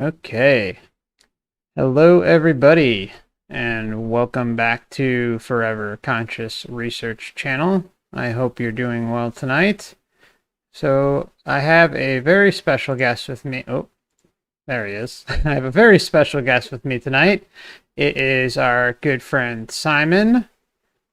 Okay. Hello, everybody, and welcome back to Forever Conscious Research Channel. I hope you're doing well tonight. So, I have a very special guest with me. Oh, there he is. I have a very special guest with me tonight. It is our good friend Simon,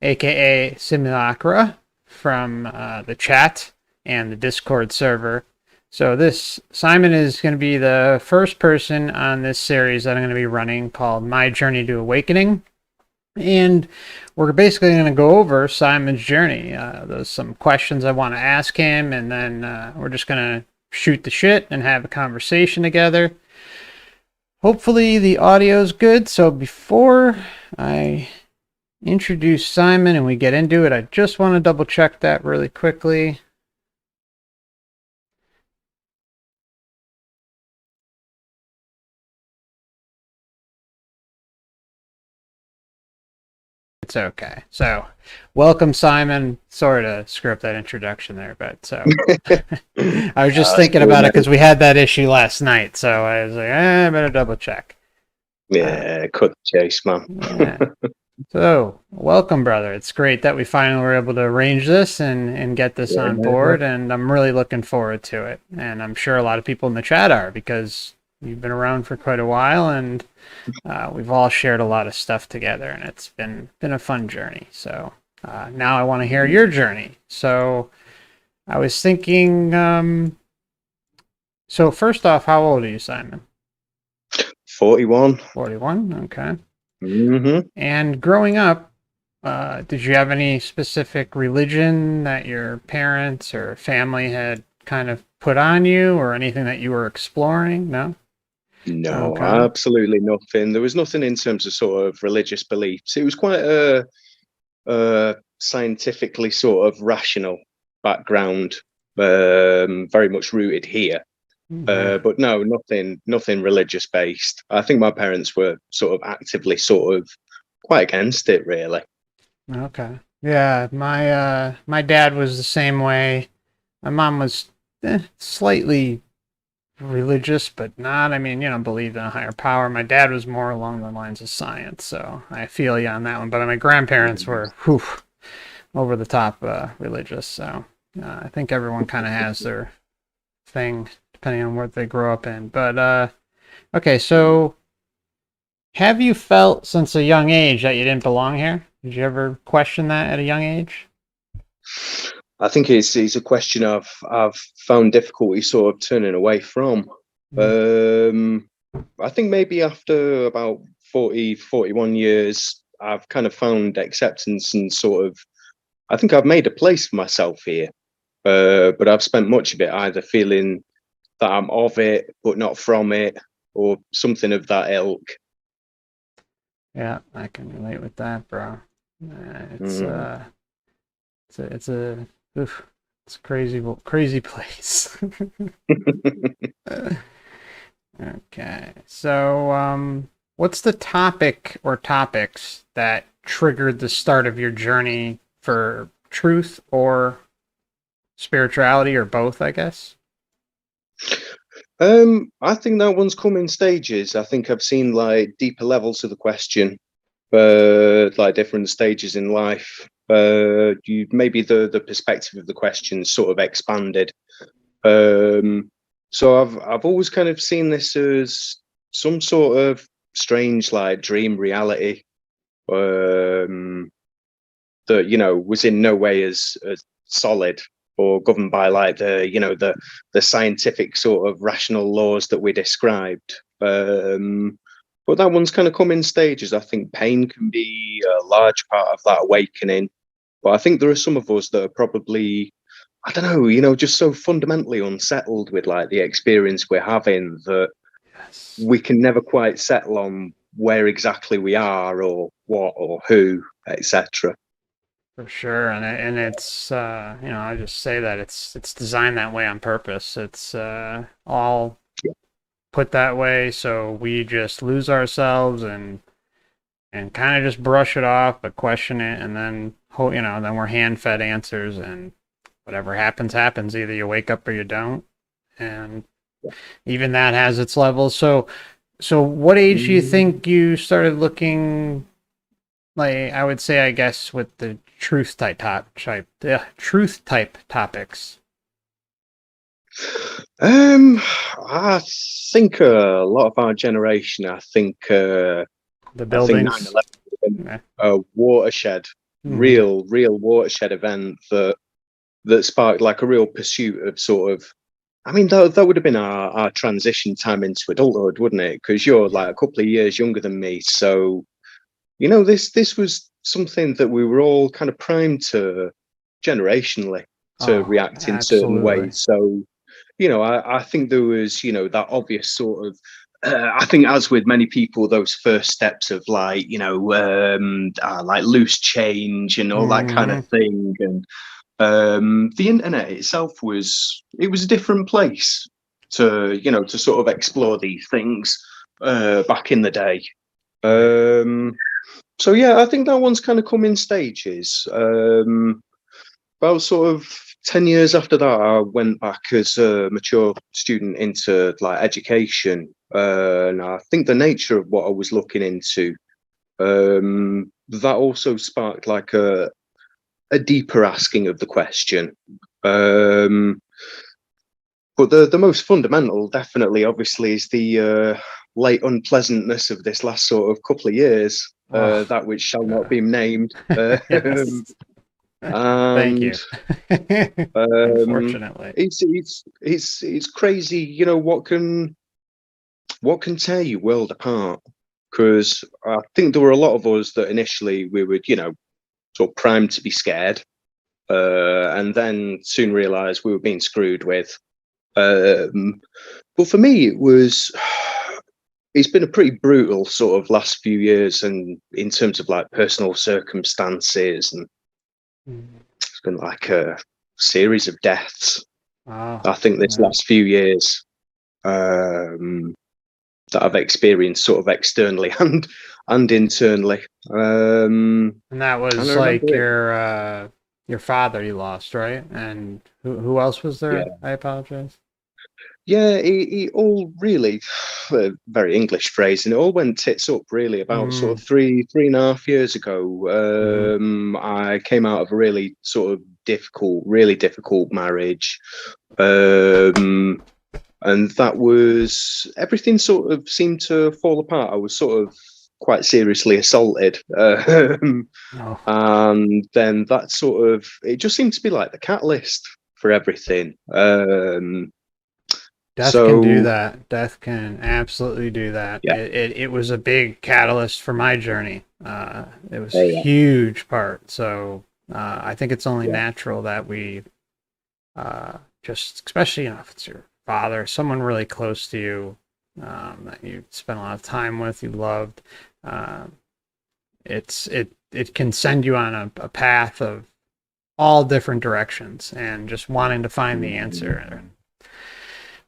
aka Simulacra, from the chat and the Discord server. So this Simon is going to be the first person on this series that I'm going to be running called My Journey to Awakening. And we're basically going to go over Simon's journey. There's some questions I want to ask him, and then we're just going to shoot the shit and have a conversation together. Hopefully the audio is good. So before I introduce Simon and we get into it, I just want to double check that really quickly. It's okay. So, welcome, Simon. Sorry to screw up that introduction there, but so I was just thinking about it because we had that issue last night. So I was like, I better double check. Yeah, cut the chase, man. Yeah. So, welcome, brother. It's great that we finally were able to arrange this and get this on board, and I'm really looking forward to it. And I'm sure a lot of people in the chat are because you've been around for quite a while, and we've all shared a lot of stuff together, and it's been a fun journey. So now I want to hear your journey. So I was thinking. So first off, how old are you, Simon? 41. 41. Okay. Mm-hmm. And growing up, did you have any specific religion that your parents or family had kind of put on you, or anything that you were exploring? No. No, Okay. absolutely nothing. There was nothing in terms of sort of religious beliefs. It was quite a scientifically sort of rational background, very much rooted here. But no, nothing religious based. I think my parents were sort of actively sort of quite against it, really. Okay. Yeah, my dad was the same way. My mom was slightly religious, but not. I mean, believed in a higher power. My dad was more along the lines of science, so I feel you on that one. But my grandparents were over the top religious, so I think everyone kind of has their thing depending on what they grow up in. But okay, so have you felt since a young age that you didn't belong here? Did you ever question that at a young age? I think it's a question I've found difficulty sort of turning away from. I think maybe after about 41 years, I've kind of found acceptance and sort of, I think I've made a place for myself here. But I've spent much of it either feeling that I'm of it, but not from it, or something of that ilk. Yeah, I can relate with that, bro. It's it's a oof, it's a crazy place. Okay, so what's the topic or topics that triggered the start of your journey for truth or spirituality or both, I guess? I think that one's come in stages. I think I've seen like deeper levels of the question, like different stages in life. You maybe the perspective of the question sort of expanded. So I've always kind of seen this as some sort of strange like dream reality, um, that was in no way as solid or governed by like the scientific sort of rational laws that we described. But that one's kind of come in stages. I think pain can be a large part of that awakening, but I think there are some of us that are probably, I don't know, just so fundamentally unsettled with like the experience we're having that Yes. we can never quite settle on where exactly we are or what or who, etc. For sure, and it's I just say that it's designed that way on purpose. It's all put that way so we just lose ourselves and kind of just brush it off, but question it, and then then we're hand fed answers, and whatever happens happens. Either you wake up or you don't, and even that has its levels. So what age do you Mm. think you started looking, like, I would say, I guess, with the truth type topics? Um, I think a lot of our generation. The I think buildings? 9/11 would have been Yeah. a watershed, Mm-hmm. real watershed event that sparked like a real pursuit of sort of. I mean, that would have been our transition time into adulthood, wouldn't it? Because you're Yeah. like a couple of years younger than me, so this was something that we were all kind of primed to generationally to Oh, react in certain absolutely. ways. So I think there was, that obvious sort of. I think, as with many people, those first steps of like loose change and all that kind of Mm-hmm. thing, and the internet itself was a different place to sort of explore these things back in the day. Right. Um, so yeah, I think that one's kind of come in stages. About sort of 10 years after that, I went back as a mature student into like education. And I think the nature of what I was looking into, that also sparked like a deeper asking of the question. Um, but the most fundamental, definitely, obviously, is the late unpleasantness of this last sort of couple of years, Oh, that which shall not uh, be named. yes. Thank And you. um, Unfortunately. it's crazy, what can tear you world apart. Because I think there were a lot of us that initially we would, sort of primed to be scared, and then soon realised we were being screwed with. Um, but for me, it's been a pretty brutal sort of last few years, and in terms of like personal circumstances, and Mm. it's been like a series of deaths. Oh, I think this yeah. last few years, um, that I've experienced sort of externally and internally. And that And I was remember like it. your father you lost, right? And who else was there? Yeah, I apologize. yeah. It all really, a very English phrase, and it all went tits up really about sort Mm, of 3.5 years ago. mm-hmm. I came out of a really sort of really difficult marriage. Um, and that was everything sort of seemed to fall apart. I was sort of quite seriously assaulted, Oh, and then that sort of it just seemed to be like the catalyst for everything. death can do So that. Death can absolutely do that. yeah, It was a big catalyst for my journey. It was a oh yeah, huge part. So I think it's only yeah, natural that we just, especially if it's your father, someone really close to you, that you spent a lot of time with, you loved. Uh, it can send you on a path of all different directions and just wanting to find the mm, answer. And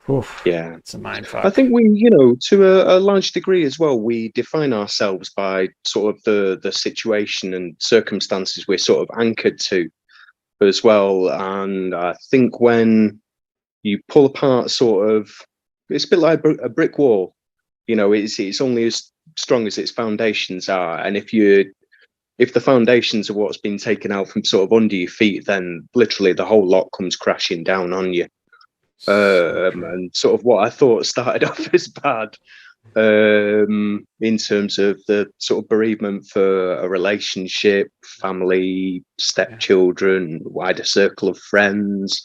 oof, yeah. it's a mind I fuck. think we, to a large degree as well, we define ourselves by sort of the situation and circumstances we're sort of anchored to as well. And I think when you pull apart sort of, it's a bit like a brick wall. It's only as strong as its foundations are, and if the foundations are what's been taken out from sort of under your feet, then literally the whole lot comes crashing down on you. So true. And sort of what I thought started off as bad, in terms of the sort of bereavement for a relationship, family, Yeah. stepchildren, wider circle of friends.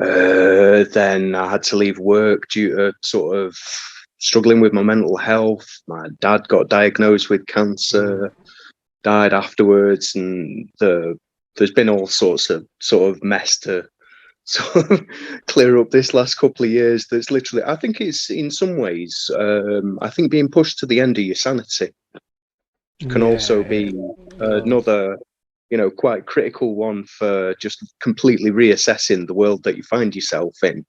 Then I had to leave work due to sort of struggling with my mental health. My dad got diagnosed with Mm. cancer, died afterwards, and there's been all sorts of sort of mess to sort of clear up this last couple of years. That's literally, I think it's in some ways, I think being pushed to the end of your sanity can Yeah. also be Oh, another, quite critical one for just completely reassessing the world that you find yourself in.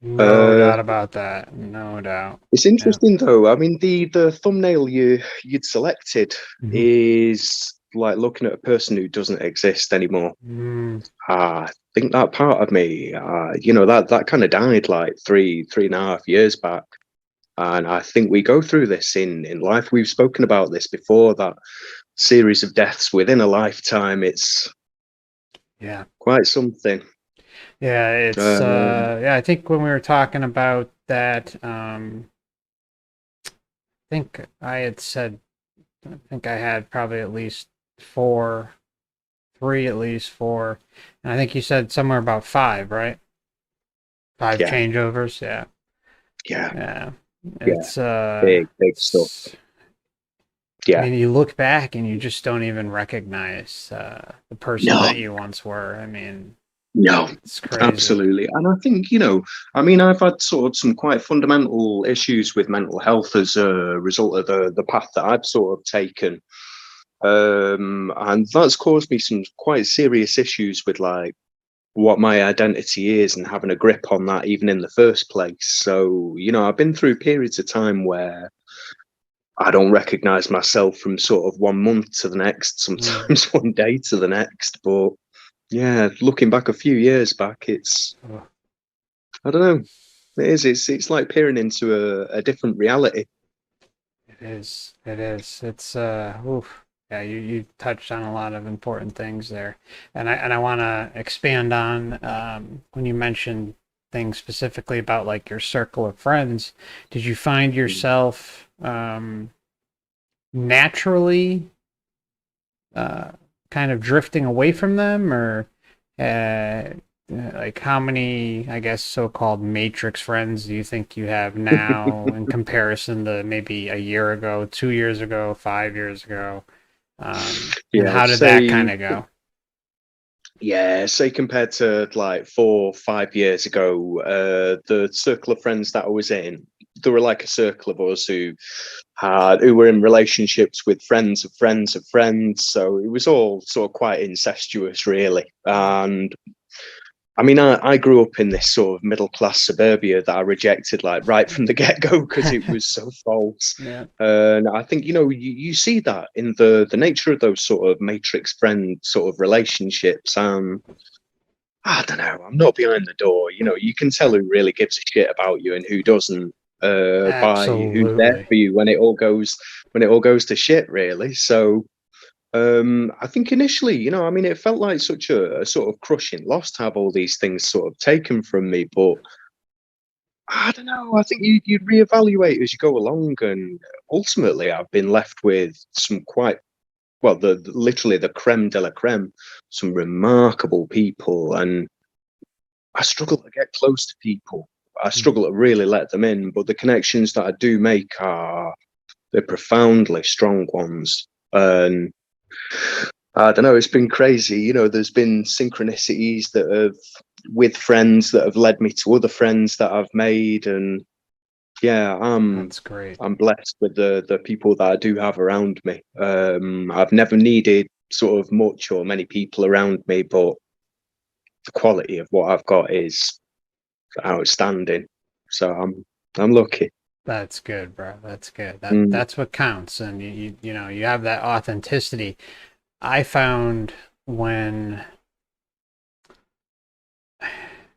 no Uh, doubt about that. No doubt. it's Yeah. interesting though. I mean, the thumbnail you'd selected Mm-hmm. is like looking at a person who doesn't exist anymore. Mm. Ah, think that part of me, that kind of died like 3.5 years back. And I think we go through this in life. We've spoken about this before, that series of deaths within a lifetime. It's Yeah. quite something. Yeah, yeah, I think when we were talking about that, I think I had said, I think I had probably at least four, three at least four, and I think you said somewhere about five, right? Five Yeah, changeovers, yeah. yeah, Yeah. yeah. It's Big stuff. I Yeah. mean, you look back and you just don't even recognize the person No, that you once were. I mean, no, it's crazy. absolutely. And I think, I mean, I've had sort of some quite fundamental issues with mental health as a result of the path that I've sort of taken. And that's caused me some quite serious issues with like what my identity is and having a grip on that even in the first place. So, I've been through periods of time where I don't recognize myself from sort of 1 month to the next, Mm. sometimes one day to the next. But yeah, looking back a few years back, Oh, I don't know. It is. It's like peering into a different reality. it is. It is. It's oof. Yeah, you touched on a lot of important things there, and I want to expand on when you mentioned things specifically about like your circle of friends. Did you find yourself naturally uh, kind of drifting away from them, or uh, like how many, I guess, so-called matrix friends do you think you have now in comparison to maybe a year ago, 2 years ago, 5 years ago? And Yeah, how did that say kind of go? yeah, say compared to like 4 5 years ago, the circle of friends that I was in, there were like a circle of us who were in relationships with friends of friends of friends. So it was all sort of quite incestuous, really. And I mean, I grew up in this sort of middle class suburbia that I rejected like right from the get go because it was so false. Yeah, And I think you see that in the nature of those sort of matrix friend sort of relationships. I don't know. I'm not behind the door. You can tell who really gives a shit about you and who doesn't by who's there absolutely. for you when it all goes to shit. Really. So I think initially, I mean, it felt like such a sort of crushing loss to have all these things sort of taken from me. But I don't know. I think you'd reevaluate as you go along, and ultimately, I've been left with some quite well, literally the creme de la creme, some remarkable people, and I struggle to get close to people. I Mm. struggle to really let them in, but the connections that I do make are they're profoundly strong ones. And I don't know, it's been crazy. There's been synchronicities that have with friends that have led me to other friends that I've made. And yeah, That's great. I'm blessed with the people that I do have around me. I've never needed sort of much or many people around me, but the quality of what I've got is outstanding. So I'm lucky. That's good, bro. That's good. Mm. That's what counts, and you know you have that authenticity. I found when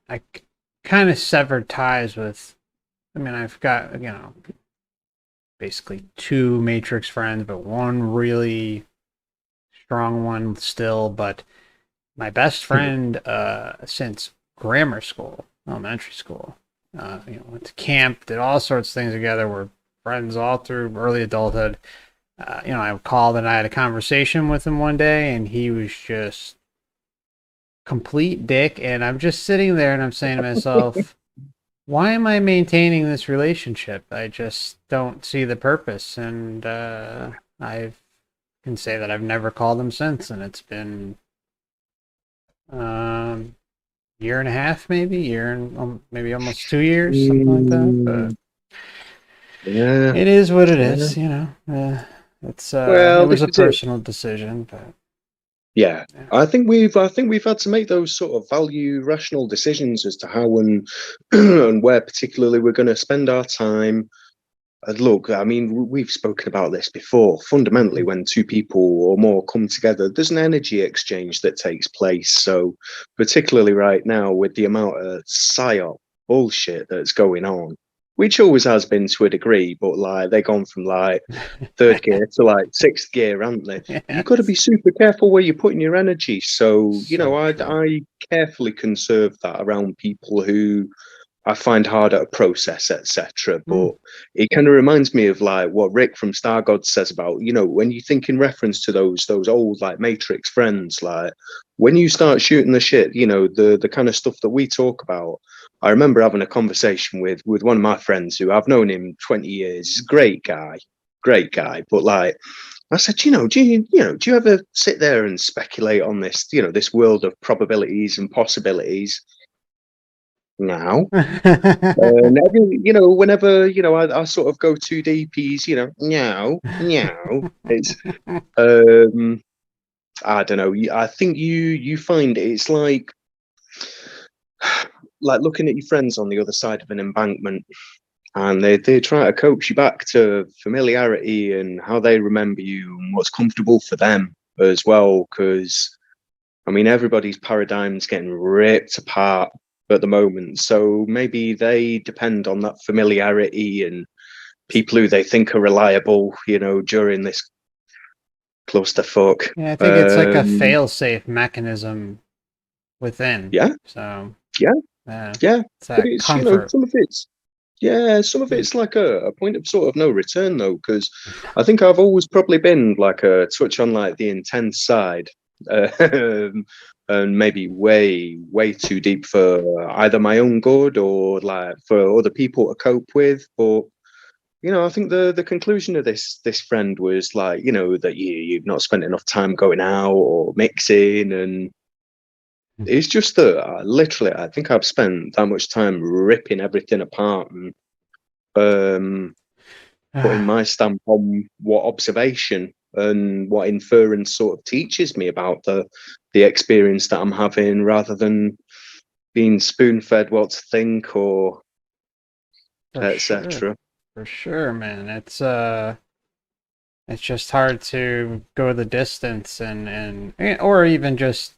I kind of severed ties with, I mean, I've got, basically two Matrix friends, but one really strong one still. But my best friend since grammar school, elementary school, went to camp, did all sorts of things together. We're friends all through early adulthood. I called and I had a conversation with him one day, and he was just complete dick. And I'm just sitting there and I'm saying to myself, why am I maintaining this relationship? I just don't see the purpose. And I can say that I've never called him since. And it's been year and a half, maybe year and maybe almost 2 years, something like that. But Mm, yeah, it is what it yeah. is. It Well, was this a is it. personal decision, but Yeah, yeah. I think we've had to make those sort of value rational decisions as to how and and where particularly we're going to spend our time. look, I mean, we've spoken about this before. Fundamentally, Mhm. when two people or more come together, there's an energy exchange that takes place. So, particularly right now, with the amount of psyop bullshit that's going on, which always has been to a degree, but like they've gone from like third gear to like sixth gear, haven't they? You've got to be Yes. super careful where you're putting your energy. So, So true. I carefully conserve that around people who I find harder to process, etc. Mm. But it kind of reminds me of like what Rick from Star God says about, when you think in reference to those old like Matrix friends, like when you start shooting the shit, the kind of stuff that we talk about. I remember having a conversation with one of my friends who I've known him 20 years. He's a great guy. But like I said, do you ever sit there and speculate on this, this world of probabilities and possibilities? Now, and whenever I sort of go too deep, he's meow meow. It's um, I don't know. I think you find it's like looking at your friends on the other side of an embankment, and they try to coax you back to familiarity and how they remember you and what's comfortable for them as well. Because I mean, everybody's paradigm's getting ripped apart at the moment. So maybe they depend on that familiarity and people who they think are reliable, during this clusterfuck. Yeah, I think it's like a fail-safe mechanism within. Yeah, So, yeah, yeah, yeah. it's But that it's, comfort. some of Mm. it's like a point of sort of no return though, because I think I've always probably been like a touch on like the intense side. Um, and maybe way too deep for either my own good or like for other people to cope with. But I think the conclusion of this friend was like, that you've not spent enough time going out or mixing, and it's just that literally, I think I've spent that much time ripping everything apart and um, putting my stamp on what observation and what inference sort of teaches me about the experience that I'm having, rather than being spoon fed what to think or For sure. etc. For sure, man. It's just hard to go the distance and or even just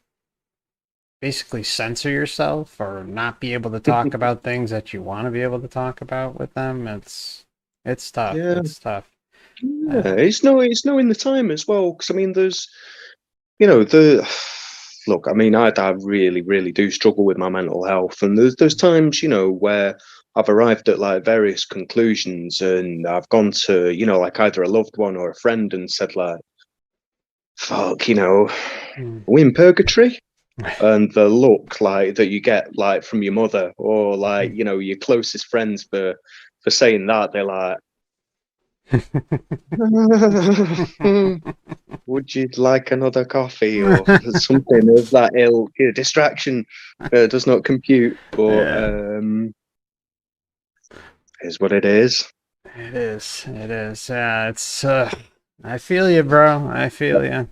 basically censor yourself or not be able to talk about things that you want to be able to talk about with them. It's tough. Yeah, It's tough. yeah. It's knowing the time as well. Because I mean, there's the look. I mean, I really do struggle with my mental health, and there's times where I've arrived at like various conclusions, and I've gone to like either a loved one or a friend and said like, "Fuck," Mm. are we in purgatory? And the look like that you get like from your mother or like your closest friends for saying that, they're like, would you like another coffee or something of that ilk? Distraction does not compute, but Yeah, is what it is. it is. It is. Yeah, it's. I feel you, bro. I feel you.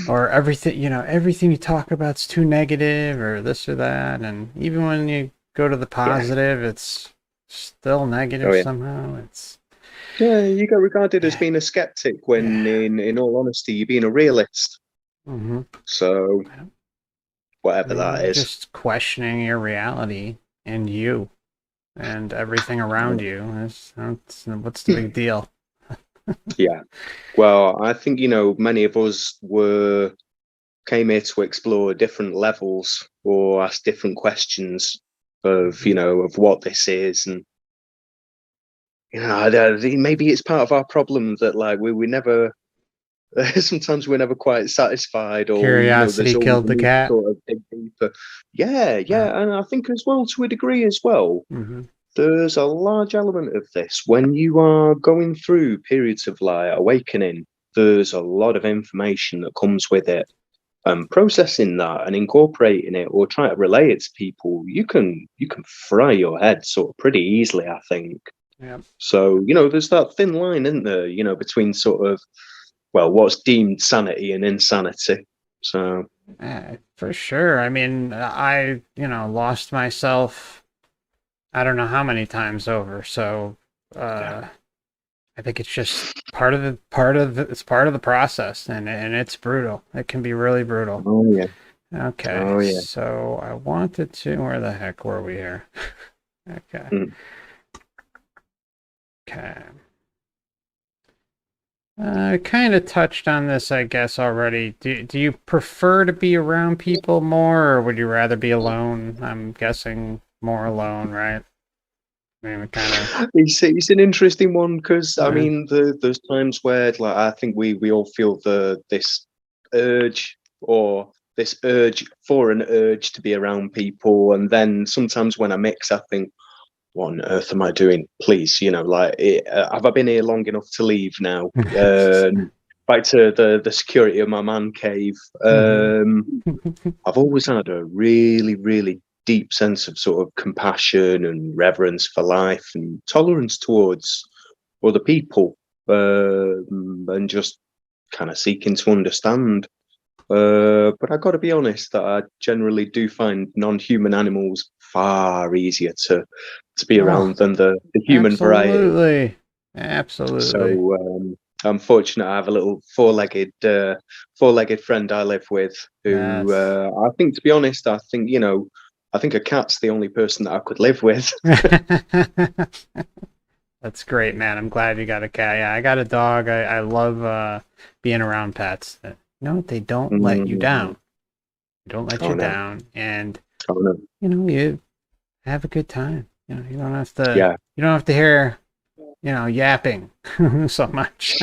Or everything, everything you talk about's too negative, or this or that, and even when you go to the Yeah. positive, it's still Oh negative yeah. somehow. It's. Yeah, you get regarded as Yeah. being a skeptic when Yeah. in all honesty you're being a realist. Mm-hmm. So whatever that You're is. just questioning your reality and you and everything around you. What's the big deal? Yeah. Well, I think, many of us came here to explore different levels or ask different questions of, Mhm. of what this is. And, maybe it's part of our problem that like we never, sometimes we're never quite satisfied or, there's Curiosity always killed a the need to cat. sort of dig deeper. Yeah. Yeah. Yeah. And I think as well, to a degree as well, Mm-hmm. there's a large element of this when you are going through periods of like awakening. There's a lot of information that comes with it, and processing that and incorporating it or trying to relay it to people. You can fry your head sort of pretty easily, I think. Yeah. So there's that thin line, isn't there, between sort of, well, what's deemed sanity and insanity. So For sure. I mean, I lost myself I don't know how many times over. So I think it's just part of the process, and it's brutal. It can be really brutal. Oh yeah. Okay, Oh yeah. so I wanted to. Where the heck were we here? Okay. Mm. Okay. I kind of touched on this, I guess, already. Do you prefer to be around people more, or would you rather be alone? I'm guessing more alone, right? I mean, kind of. It's an interesting one because I Yeah. mean there's times where like I think we all feel this urge or this urge for an urge to be around people, and then sometimes when I mix, I think, what on earth am I doing? Please, like, have I been here long enough to leave now? Back to the security of my man cave. Hmm. I've always had a really, really deep sense of sort of compassion and reverence for life and tolerance towards other people, and just kind of seeking to understand. But I got to be honest that I generally do find non-human animals far easier to be Oh, around than the human variety. absolutely. Absolutely. So I'm fortunate I have a little four-legged friend I live with who That's I think, to be honest, I think a cat's the only person that I could live with. that's great, man. I'm glad you got a cat. Yeah, I got a dog. I love being around pets. They don't let you Mm, down. They don't let oh you no, down, and oh no, you have a good time. You don't have to. yeah. You don't have to hear yapping so much.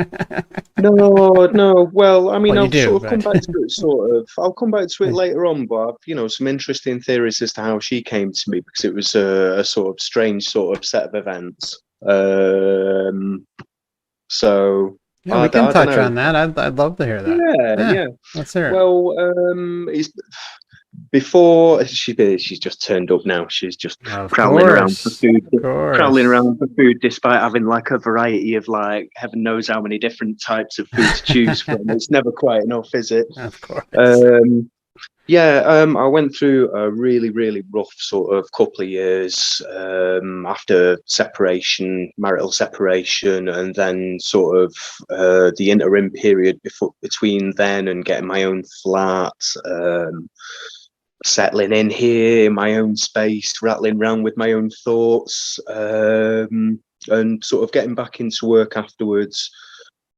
No, no. Well, I mean, Well, you I'll do, sort of come but back to it. I'll come back to it later on. But I've, some interesting theories as to how she came to me because it was a sort of strange sort of set of events. So yeah, we can I don't touch know. on that. I'd love to hear that. Yeah, Yeah, yeah. let's hear it. Well, it's before she's just turned up now. She's just Of prowling around for course, food, of prowling course, around for food, despite having like a variety of like heaven knows how many different types of food to choose from. It's never quite enough, is it? of course. Um, yeah, I went through a really, really rough sort of couple of years after separation, marital separation, and then sort of the interim period between then and getting my own flat, settling in here in my own space, rattling around with my own thoughts, and sort of getting back into work afterwards.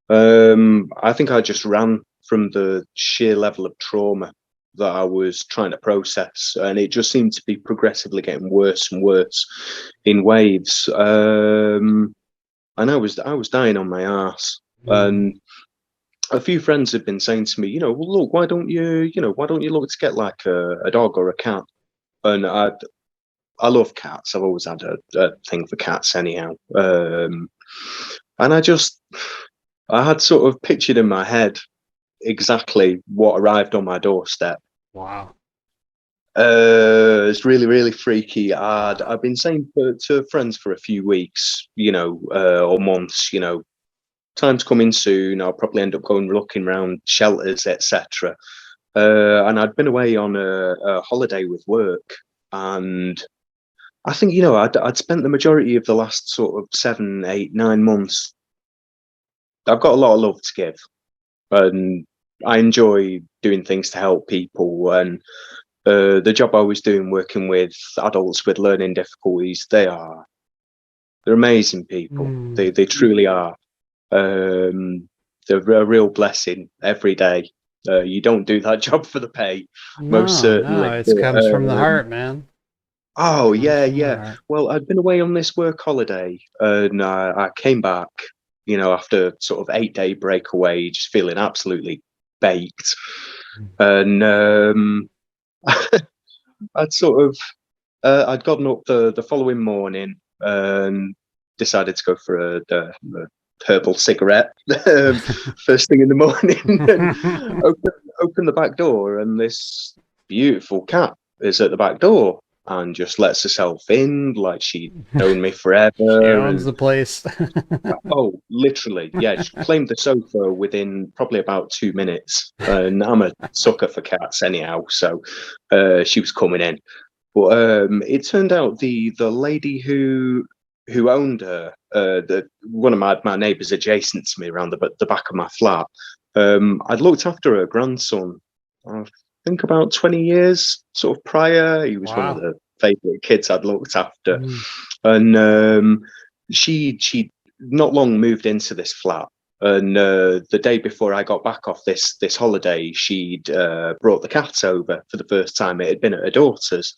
I think I just ran from the sheer level of trauma that I was trying to process, and it just seemed to be progressively getting worse and worse in waves. And I was dying on my ass, Mm. and a few friends have been saying to me, well, look, why don't you look to get like a dog or a cat? And I love cats. I've always had a thing for cats, anyhow. And I had sort of pictured in my head exactly what arrived on my doorstep. Wow, It's really, really freaky. wow. I've been saying to friends for a few weeks, or months, time's coming soon. I'll probably end up going looking around shelters, etc. And I'd been away on a holiday with work, and I think I'd spent the majority of the last sort of 7, 8, 9 months. I've got a lot of love to give, and I enjoy doing things to help people. And the job I was doing, working with adults with learning difficulties, they're amazing people. Mm. They truly are. They're a real blessing every day. You don't do that job for the pay, most No, no, certainly. it But comes from the heart, man. oh Comes yeah, from the yeah. heart. Well, I'd been away on this work holiday, and I came back, after sort of 8-day breakaway, just feeling absolutely baked. And I'd sort of I'd gotten up the following morning and decided to go for a herbal cigarette first thing in the morning, and open the back door, and this beautiful cat is at the back door and just lets herself in like she'd known me She forever. owns And the place. oh, literally, yeah, she claimed the sofa within probably about 2 minutes. And I'm a sucker for cats anyhow, so she was coming in. But it turned out the lady who owned her one of my neighbours adjacent to me around the back of my flat. I'd looked after her grandson, I think about 20 years sort of prior. He was one of Wow. the favourite kids I'd looked after, Mm. and she not long moved into this flat. And the day before I got back off this holiday, she'd brought the cat over for the first time. It had been at her daughter's,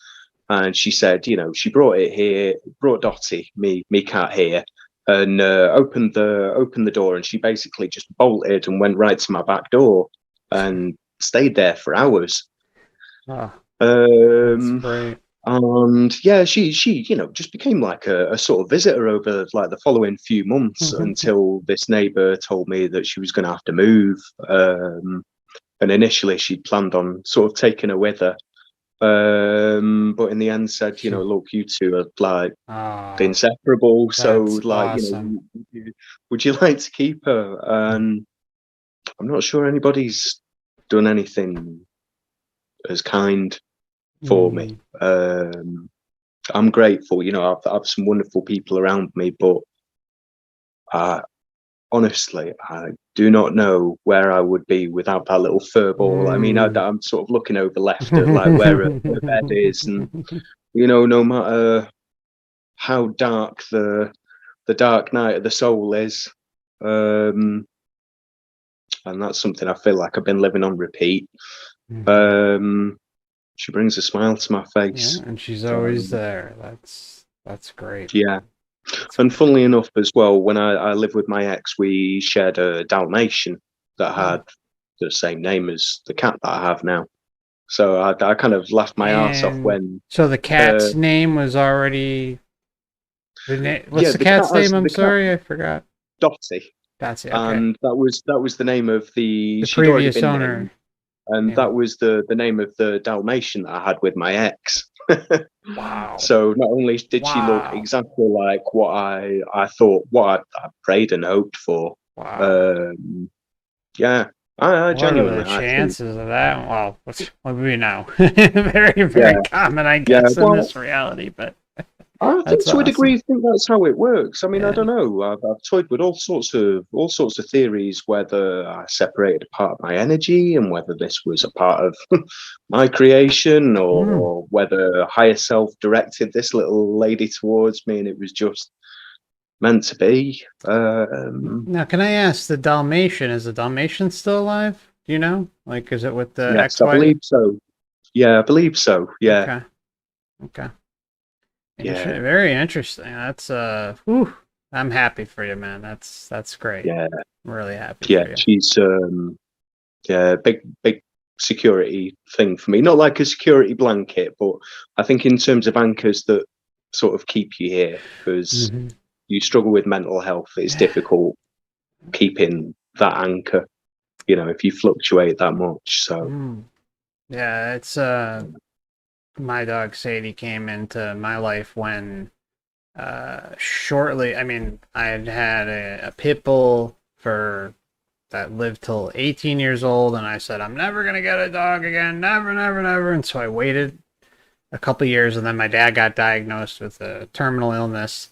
and she said, she brought it here, brought Dottie, me cat here, and opened the door, and she basically just bolted and went right to my back door and stayed there for hours. Oh, that's Um, great. and yeah, she just became like a sort of visitor over like the following few months, until this neighbor told me that she was going to have to move. And initially she planned on sort of taking her with her, but in the end said, look, you two are like Oh, inseparable, so that's like, awesome. would you like to keep her? And I'm not sure anybody's done anything as kind for me. Mm. I'm grateful, I've some wonderful people around me, but honestly, I do not know where I would be without that little fur ball. I mean, Mm. I'm sort of looking over left at like where her bed is, and no matter how dark the dark night of the soul is, and that's something I feel like I've been living on repeat. Mhm. Um, she brings a smile to my Yeah, face. and she's always Um, there. That's great. yeah. That's And great. funnily enough, as well, when I lived with my ex, we shared a Dalmatian that Oh. had the same name as the cat that I have now. So I kind of laughed my ass off And when, so the uh, cat's name was already what's yeah, the cat's name? I'm the cat sorry, I forgot. Dottie, That's it. Okay. and that was the name of The she'd already previous been named, owner. and Yeah. that was the name of the Dalmatian that I had with my ex. Wow. So not only did she look Wow. exactly like what I thought, what I prayed and hoped for, Wow. um, yeah, I What are the genuinely, I think, chances of that? Well, what do we know? Very, very yeah, common, I yeah. guess, in Well, this reality, but I think that's to a degree, awesome. I think that's how it works. I mean, I Yeah. don't know. I've toyed with all sorts of theories, whether I separated a part of my energy and whether this was a part of my creation, Hmm. or whether a higher self directed this little lady towards me and it was just meant to be. Now, can I ask is the Dalmatian still alive? Do you know? Like, is it with the Yes, I ex-wife? believe so. Yeah, I believe so. Yeah, Okay. Okay. yeah, Very interesting. That's whew, I'm happy for you, man. That's great. yeah, I'm really happy yeah. for you. She's yeah, big security thing for me. Not like a security blanket, but I think in terms of anchors that sort of keep you here, because Hmm. you struggle with mental health. It's difficult keeping that anchor, if you fluctuate that much. So Mm. Yeah, it's my dog Sadie came into my life when shortly, I mean, I had had a pit bull for that lived till 18 years old, and I said I'm never gonna get a dog again, never, never, never. And so I waited a couple years, and then my dad got diagnosed with a terminal illness.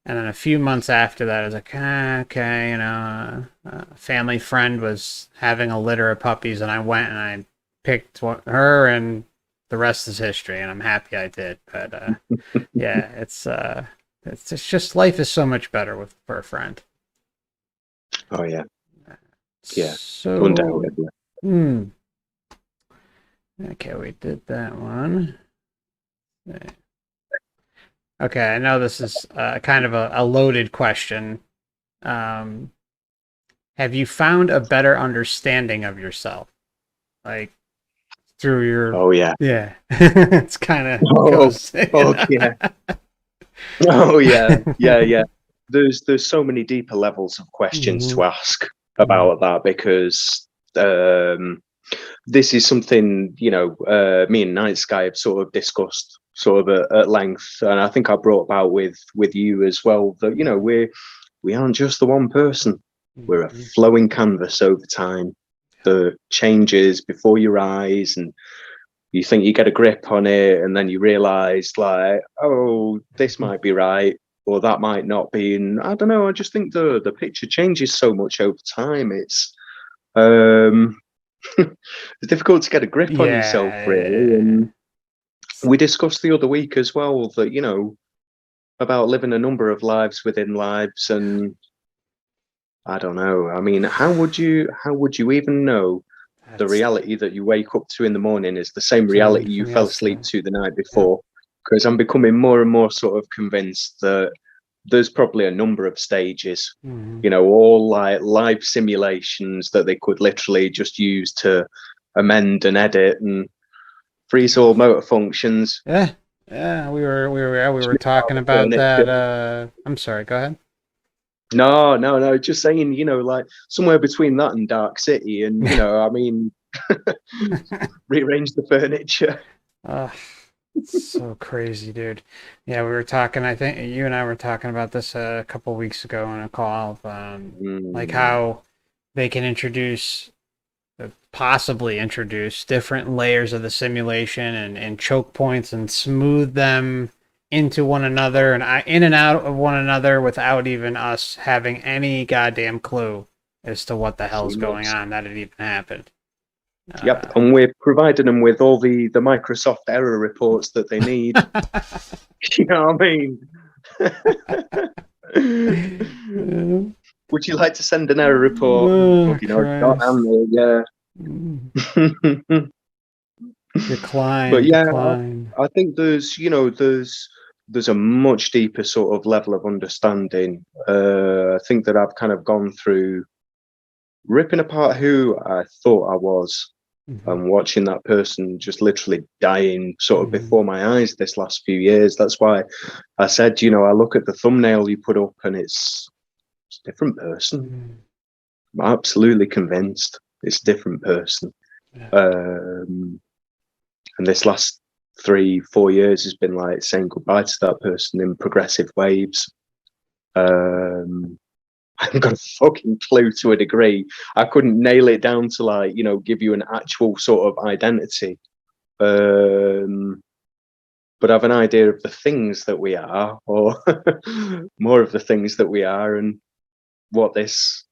And then a few months after that, I was like, okay, a family friend was having a litter of puppies, and I went and I picked her, and the rest is history. And I'm happy I did. But yeah, it's just life is so much better with for a friend. oh yeah, yeah, So, undoubtedly. hmm. Okay, we did that one. Okay, I know this is kind of a loaded question. Um, have you found a better understanding of yourself, like through your? Oh yeah. Yeah, it's kind of Oh, goes. oh yeah. Oh yeah, yeah, yeah. There's so many deeper levels of questions Hmm. to ask Hmm. about that, because this is something, me and Night Sky have sort of discussed sort of at length, and I think I brought about with you as well, that we aren't just the one person. We're a Hmm. flowing canvas over time that changes before your eyes, and you think you get a grip on it, and then you realize, like, oh, this might be right. or that might not be. And I don't know. I just think the picture changes so much over time. Um, it's difficult to get a grip on yourself, really. Yeah. And we discussed the other week as well that about living a number of lives within lives, and I don't know. I mean, how would you even know the That's reality that you wake up to in the morning is the same reality same you from fell asleep yesterday. to the night Yeah. before? Because I'm becoming more and more sort of convinced that there's probably a number of stages, Hmm. all like live simulations that they could literally just use to amend and edit and freeze all motor functions. Yeah. Yeah. We were Switch out talking the about that. furniture. I'm sorry. Go ahead. No, no, no. Just saying, like somewhere between that and Dark City, and I mean, rearrange the furniture. uh, so crazy, dude. Yeah, we were talking. I think you and I were talking about this a couple weeks ago on a call. Like Mm, how they can possibly introduce different layers of the simulation and choke points and smooth them into one another and in and out of one another without even us having any goddamn clue as to what the hell's going seamless. on that it even happened. Yep, Uh, and we're providing them with all the Microsoft error reports that they need. You know what I mean? Would you like to send an error report? Oh, Fucking hard, Christ. yeah. But Decline, yeah, decline. I think there's a much deeper sort of level of understanding. I think that I've kind of gone through ripping apart who I thought I was Hmm. and watching that person just literally dying sort of Hmm. before my eyes this last few years. That's why I said, I look at the thumbnail you put up and it's a different person. Hmm. I'm absolutely convinced it's a different person. Yeah. Um, and this last 3-4 years has been like saying goodbye to that person in progressive waves. Um, I haven't got a fucking clue to a degree. I couldn't nail it down to give you an actual sort of identity. Um, but I have an idea of the things that we are, or more of the things that we are, and what this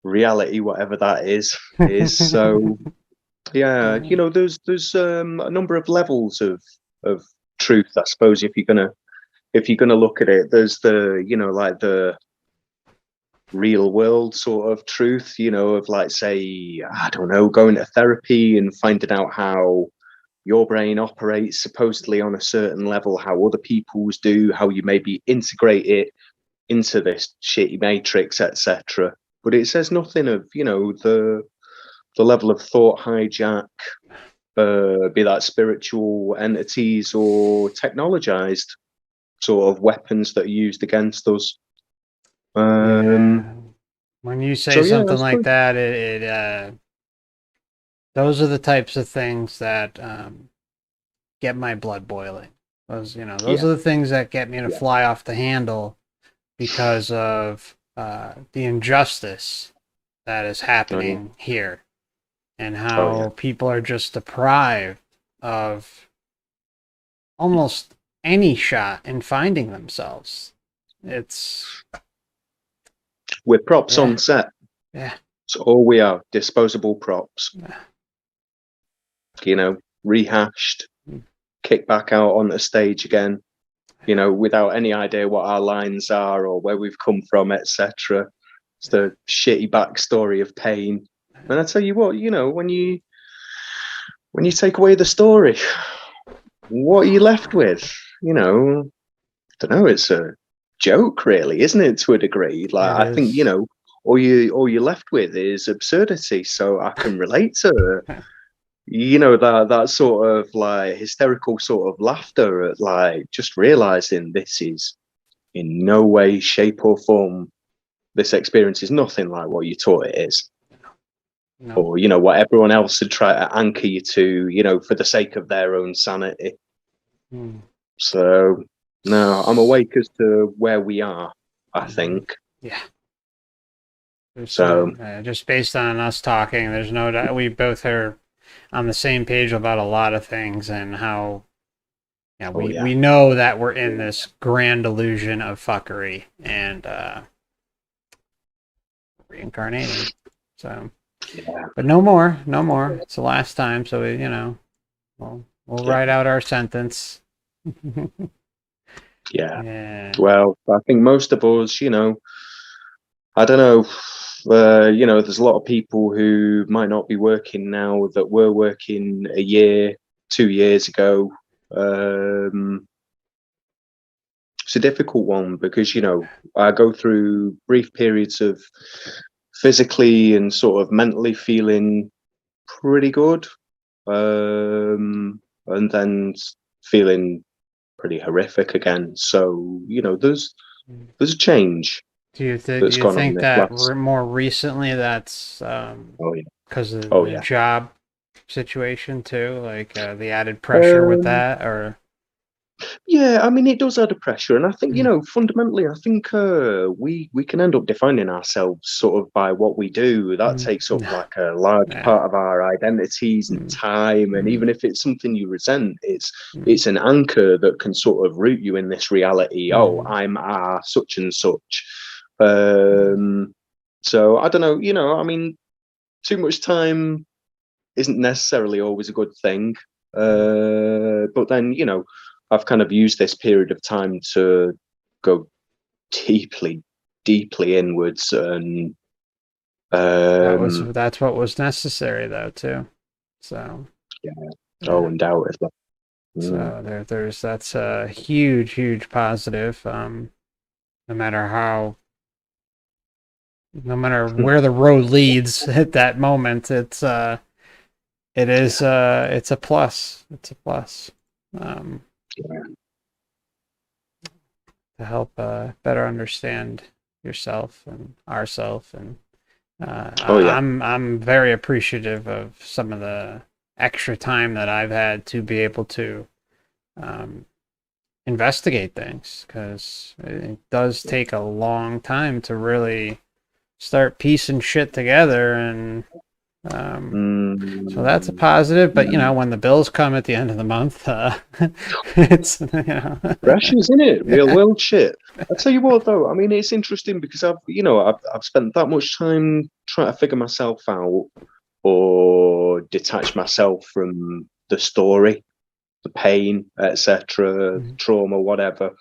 reality, whatever that is. So yeah, there's a number of levels of truth, I suppose. If you're gonna look at it, there's like the real world sort of truth, of like, say, I don't know, going to therapy and finding out how your brain operates supposedly on a certain level, how other people's do, how you maybe integrate it into this shitty matrix, etc. But it says nothing of, the level of thought hijack, be that spiritual entities or technologized sort of weapons that are used against us. Um, Yeah. When you say so yeah, I something like suppose, that, those are the types of things that get my blood boiling. Those yeah, are the things that get me to yeah, fly off the handle because of the injustice that is oh yeah, happening here and oh yeah. how people are just deprived of almost any shot in finding themselves. It's, We're props yeah, on set. yeah, So all we are, disposable props, yeah. rehashed, kicked back out on the stage again, without any idea what our lines are or where we've come from, etc. It's the shitty backstory of pain. And I tell you what, when you take away the story, what are you left with? I don't know. It's a joke, really, isn't it? To a degree, like It I think is. all you're left with is absurdity. So I can relate to that sort of like hysterical sort of laughter at like just realizing this is in no way, shape, or form, this experience is nothing like what you taught it is, No. or what everyone else had tried to anchor you to, for the sake of their own sanity. Mm. So no, I'm awake as to where we are, I Mhm. think. Yeah. So Just based on us talking, there's no doubt we both are on the same page about a lot of things and how Yeah, Oh yeah. we know that we're in this grand illusion of fuckery and reincarnating. So, Yeah. but no more, no more. It's the last time, so we, we'll Yeah. write out our sentence. Yeah. Yeah. Well, I think most of us, I don't know. There's a lot of people who might not be working now that were working a year, 2 years ago. It's a difficult one because, I go through brief periods of physically and sort of mentally feeling pretty good. And then feeling pretty horrific again. So, there's a change Do that's you gone on think this that last. more recently that's Oh yeah. because of Oh the yeah. job situation too, like the added pressure with Um, that, or yeah, I mean, it does add a pressure, and I think mm, fundamentally, I think we can end up defining ourselves sort of by what we do. That mm, takes up like a large yeah, part of our identities and mm, time, and mm, even if it's something you resent, it's mm, it's an anchor that can sort of root you in this reality. Oh, mm, I'm such and such. mm, So I don't know. I mean, too much time isn't necessarily always a good thing. But then, I've kind of used this period of time to go deeply, deeply inwards, and um, that's what was necessary though too. So yeah, oh, yeah, undoubtedly. Mm. so there's that's a huge positive. No matter how, no matter where the road leads at that moment, Yeah, it's a plus. It's a plus. Um, yeah. to help better understand yourself and ourself, and Oh yeah. I'm very appreciative of some of the extra time that I've had to be able to um, investigate things, because it does take a long time to really start piecing shit together, and um, so that's a Mm, positive. But mm. when the bills come at the end of the month, it's Pressure, isn't it? Real world shit. I tell you what, though. I mean, it's interesting because I've spent that much time trying to figure myself out or detach myself from the story, the pain, etc., trauma, whatever.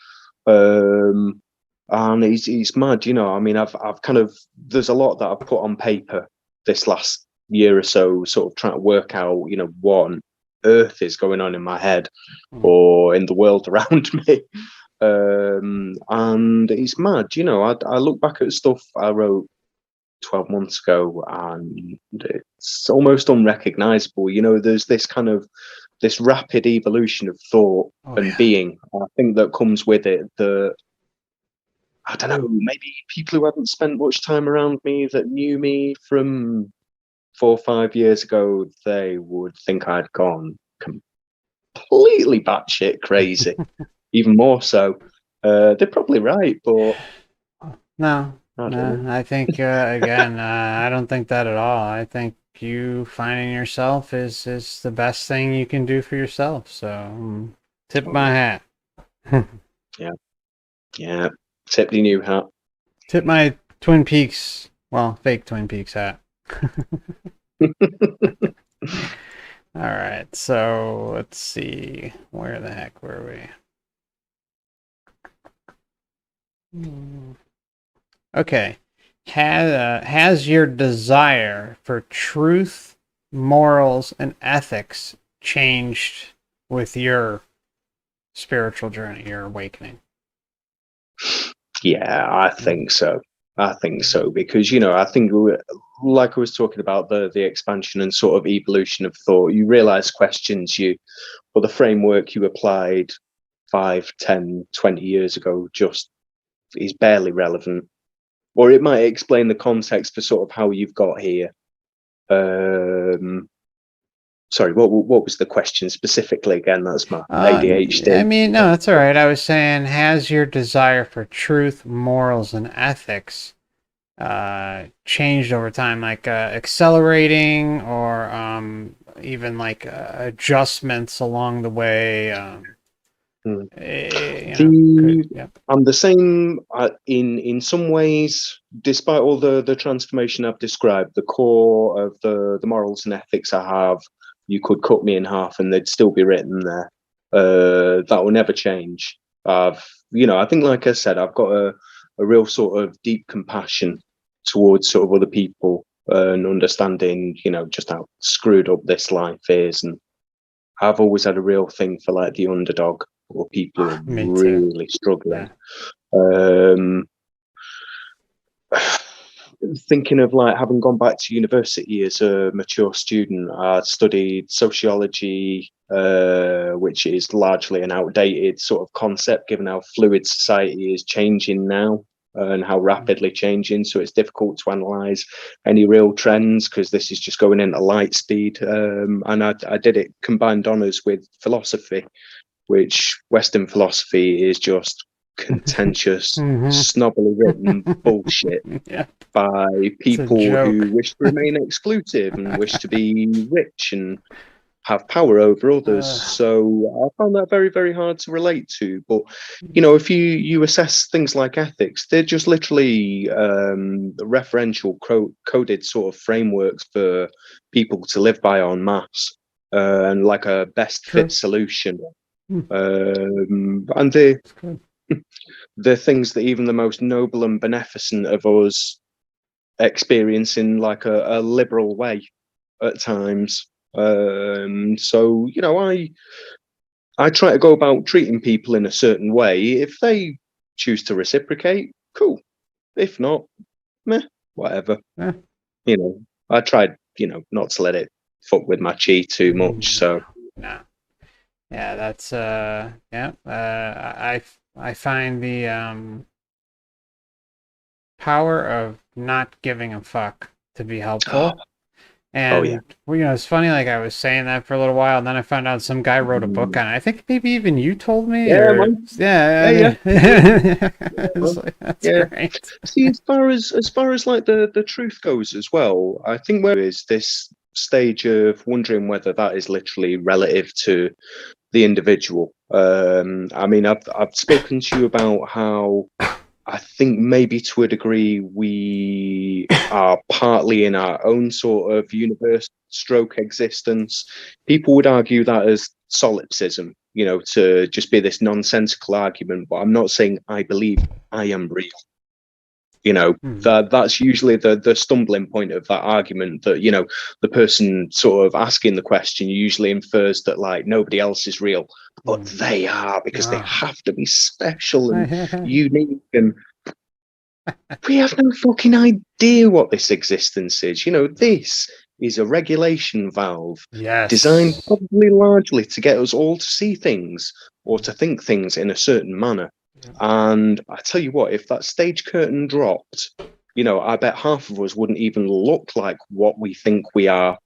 Um, and he's mad, I mean, I've kind of there's a lot that I've put on paper this last year or so, sort of trying to work out, what on earth is going on in my head or in the world around me. And it's mad, I look back at stuff I wrote 12 months ago and it's almost unrecognizable. There's this kind of this rapid evolution of thought Oh and yeah. being. I think that comes with it that I don't know, maybe people who hadn't spent much time around me that knew me from 4 or 5 years ago, they would think I'd gone completely batshit crazy, even more so. They're probably right, but No, I don't know. no. I think again, I don't think that at all. I think you finding yourself is the best thing you can do for yourself. So, tip Oh my yeah, hat. yeah, yeah. Tip the new hat. Tip my Twin Peaks, well, fake Twin Peaks hat. All right. So let's see. Where the heck were we? Okay. Has your desire for truth, morals, and ethics changed with your spiritual journey, your awakening? Yeah, I Mm, think so. I think mm, so because I think like I was talking about the expansion and sort of evolution of thought. You realize questions or the framework you applied 5, 10, 20 years ago just is barely relevant, or it might explain the context for sort of how you've got here. Um, Sorry, what was the question specifically? Again, that's my I ADHD. mean, no, that's all right. I was saying, has your desire for truth, morals, and ethics changed over time, like accelerating or even like adjustments along the way? Mm. Could, The yeah. I'm the same in some ways, despite all the transformation I've described. The core of the morals and ethics I have, you could cut me in half and they'd still be written there. That will never change. I think, like I said, I've got a real sort of deep compassion towards sort of other people and understanding, just how screwed up this life is. And I've always had a real thing for like the underdog or people who are Me too. really struggling. Yeah. Um, Thinking of like having gone back to university as a mature student, I studied sociology, which is largely an outdated sort of concept given how fluid society is changing now and how rapidly changing. So it's difficult to analyze any real trends because this is just going into light speed. And I did it combined honors with philosophy, which Western philosophy is just contentious, Mm-hmm. snobbily written bullshit Yeah. by It's a people who joke. wish to remain exclusive and wish to be rich and have power over others. So I found that very, very hard to relate to. But if you assess things like ethics, they're just literally referential coded sort of frameworks for people to live by en masse, and like a best fit True. solution. Hmm. And they're It's good. they're things that even the most noble and beneficent of us experience in like a liberal way at times. So I try to go about treating people in a certain way. If they choose to reciprocate, cool. If not, meh, whatever. Yeah. You know, I tried, not to let it fuck with my chi too much. No. So No. Yeah, that's yeah. I find the power of not giving a fuck to be oh, helpful. oh yeah. And it's funny. Like I was saying that for a little while, and then I found out some guy wrote a book on it. I think maybe even you told me, Yeah, or man. yeah, Yeah, yeah. Yeah, it's man. like, that's Yeah. great. See, as far as like the truth goes as well, I think where is this stage of wondering whether that is literally relative to the individual. I mean, I've spoken to you about how I think maybe to a degree we are partly in our own sort of universe stroke existence. People would argue that as solipsism, to just be this nonsensical argument. But I'm not saying I believe I am real. Hmm. That's usually the stumbling point of that argument, that the person sort of asking the question usually infers that like nobody else is real, but Hmm. they are, because they Ah. have to be special and unique, and we have no fucking idea what this existence is. This is a regulation valve designed Yes. probably largely to get us all to see things or to think things in a certain manner. And I tell you what, if that stage curtain dropped, I bet half of us wouldn't even look like what we think we are.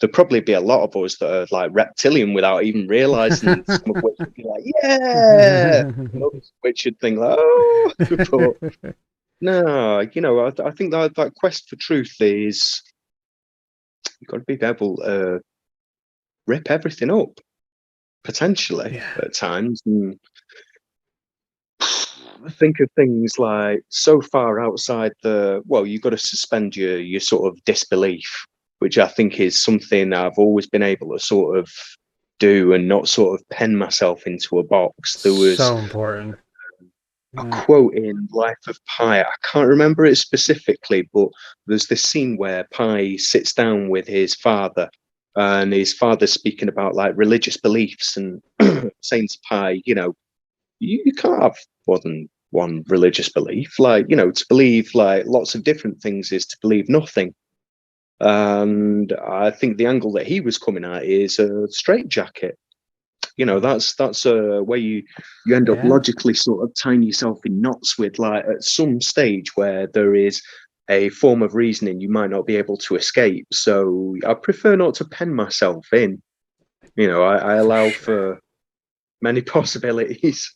There'd probably be a lot of us that are like reptilian without even realizing, some of which would be like, yeah, and others which would think like, oh, but no, I think that quest for truth is, you've got to be able to rip everything up potentially Yeah. at times, and think of things like so far outside you've got to suspend your sort of disbelief, which I think is something I've always been able to sort of do and not sort of pen myself into a box. There was So important. a Yeah. quote in Life of Pi. I can't remember it specifically, but there's this scene where Pi sits down with his father, and his father's speaking about like religious beliefs and saying to Pi, you can't have more than one religious belief. Like, to believe like lots of different things is to believe nothing. And I think the angle that he was coming at is a straitjacket. That's where you end up Yeah. logically sort of tying yourself in knots with, like, at some stage where there is a form of reasoning you might not be able to escape. So I prefer not to pen myself in. I For allow sure. for many possibilities.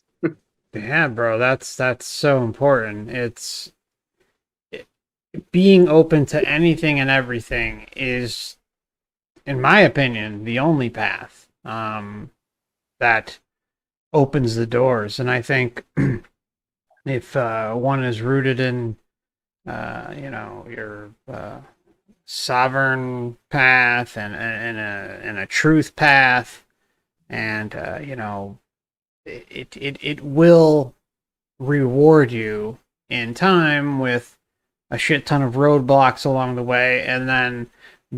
Yeah, bro, that's so important. Being open to anything and everything is, in my opinion, the only path that opens the doors. And I think if one is rooted in, your sovereign path and a truth path, and it will reward you in time with a shit ton of roadblocks along the way, and then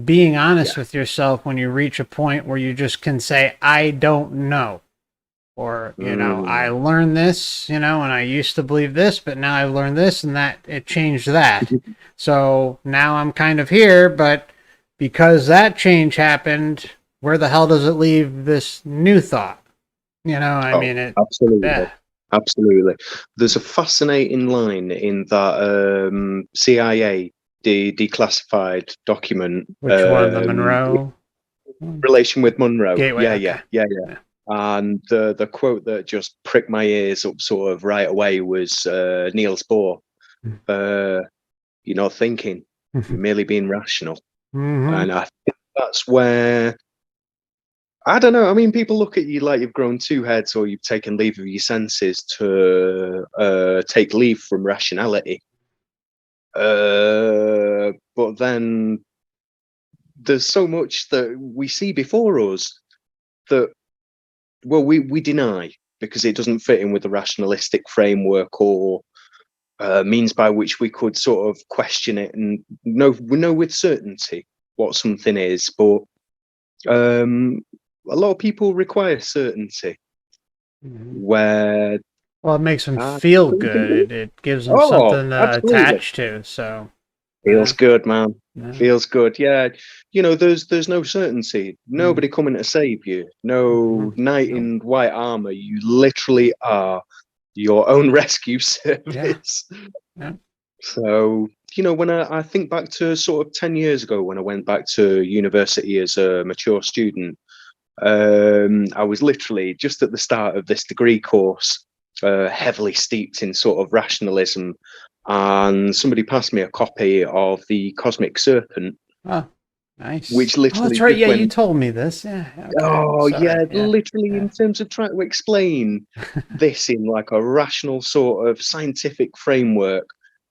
being Yeah. honest with yourself when you reach a point where you just can say, I don't know. Or, I Mm. learned this, and I used to believe this, but now I've learned this, and that it changed that. So now I'm kind of here, but because that change happened, where the hell does it leave this new thought? I Oh, mean, absolutely. yeah. Absolutely. There's a fascinating line in that CIA declassified document, Which one? The Monroe relation with Monroe. Gateway? Yeah, yeah, Okay. yeah, yeah. Yeah. And the quote that just pricked my ears up sort of right away was Niels Bohr. Uh, you're not thinking, you're merely being rational. Mm-hmm. And I think that's where, I don't know. I mean, people look at you like you've grown two heads or you've taken leave of your senses to take leave from rationality. But then there's so much that we see before us that, well, we deny because it doesn't fit in with the rationalistic framework or means by which we could sort of question it and we know with certainty what something is. But um, a lot of people require certainty Mm-hmm. where Well, it makes them I feel think we can good. do. It gives them Oh, something to absolutely. attach to. So, Feels uh, good, man. yeah. Feels good. Yeah. There's no certainty. Mm-hmm. Nobody coming to save you. No knight Nope. in white armor. You literally are your own rescue Yeah. service. Yeah. So, when I think back to sort of 10 years ago when I went back to university as a mature student, I was literally just at the start of this degree course, heavily steeped in sort of rationalism. And somebody passed me a copy of The Cosmic Serpent, Oh, nice. which Oh, that's literally right. just Yeah, you went, told me this. Yeah. Okay. oh, Sorry. yeah, Yeah. literally Yeah. in terms of trying to explain this in like a rational sort of scientific framework.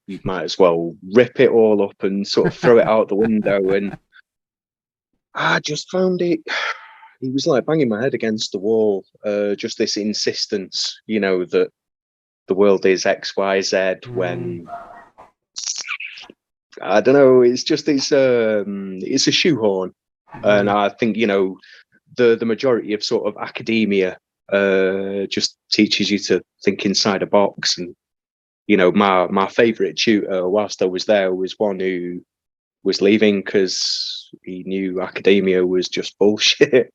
You might as well rip it all up and sort of throw it out the window. And I just found it. He was like banging my head against the wall. Just this insistence, that the world is X, Y, Z. Mm, When I don't know, it's a shoehorn, and mm, I think the majority of sort of academia just teaches you to think inside a box. And my favorite tutor whilst I was there was one who was leaving because he knew academia was just bullshit.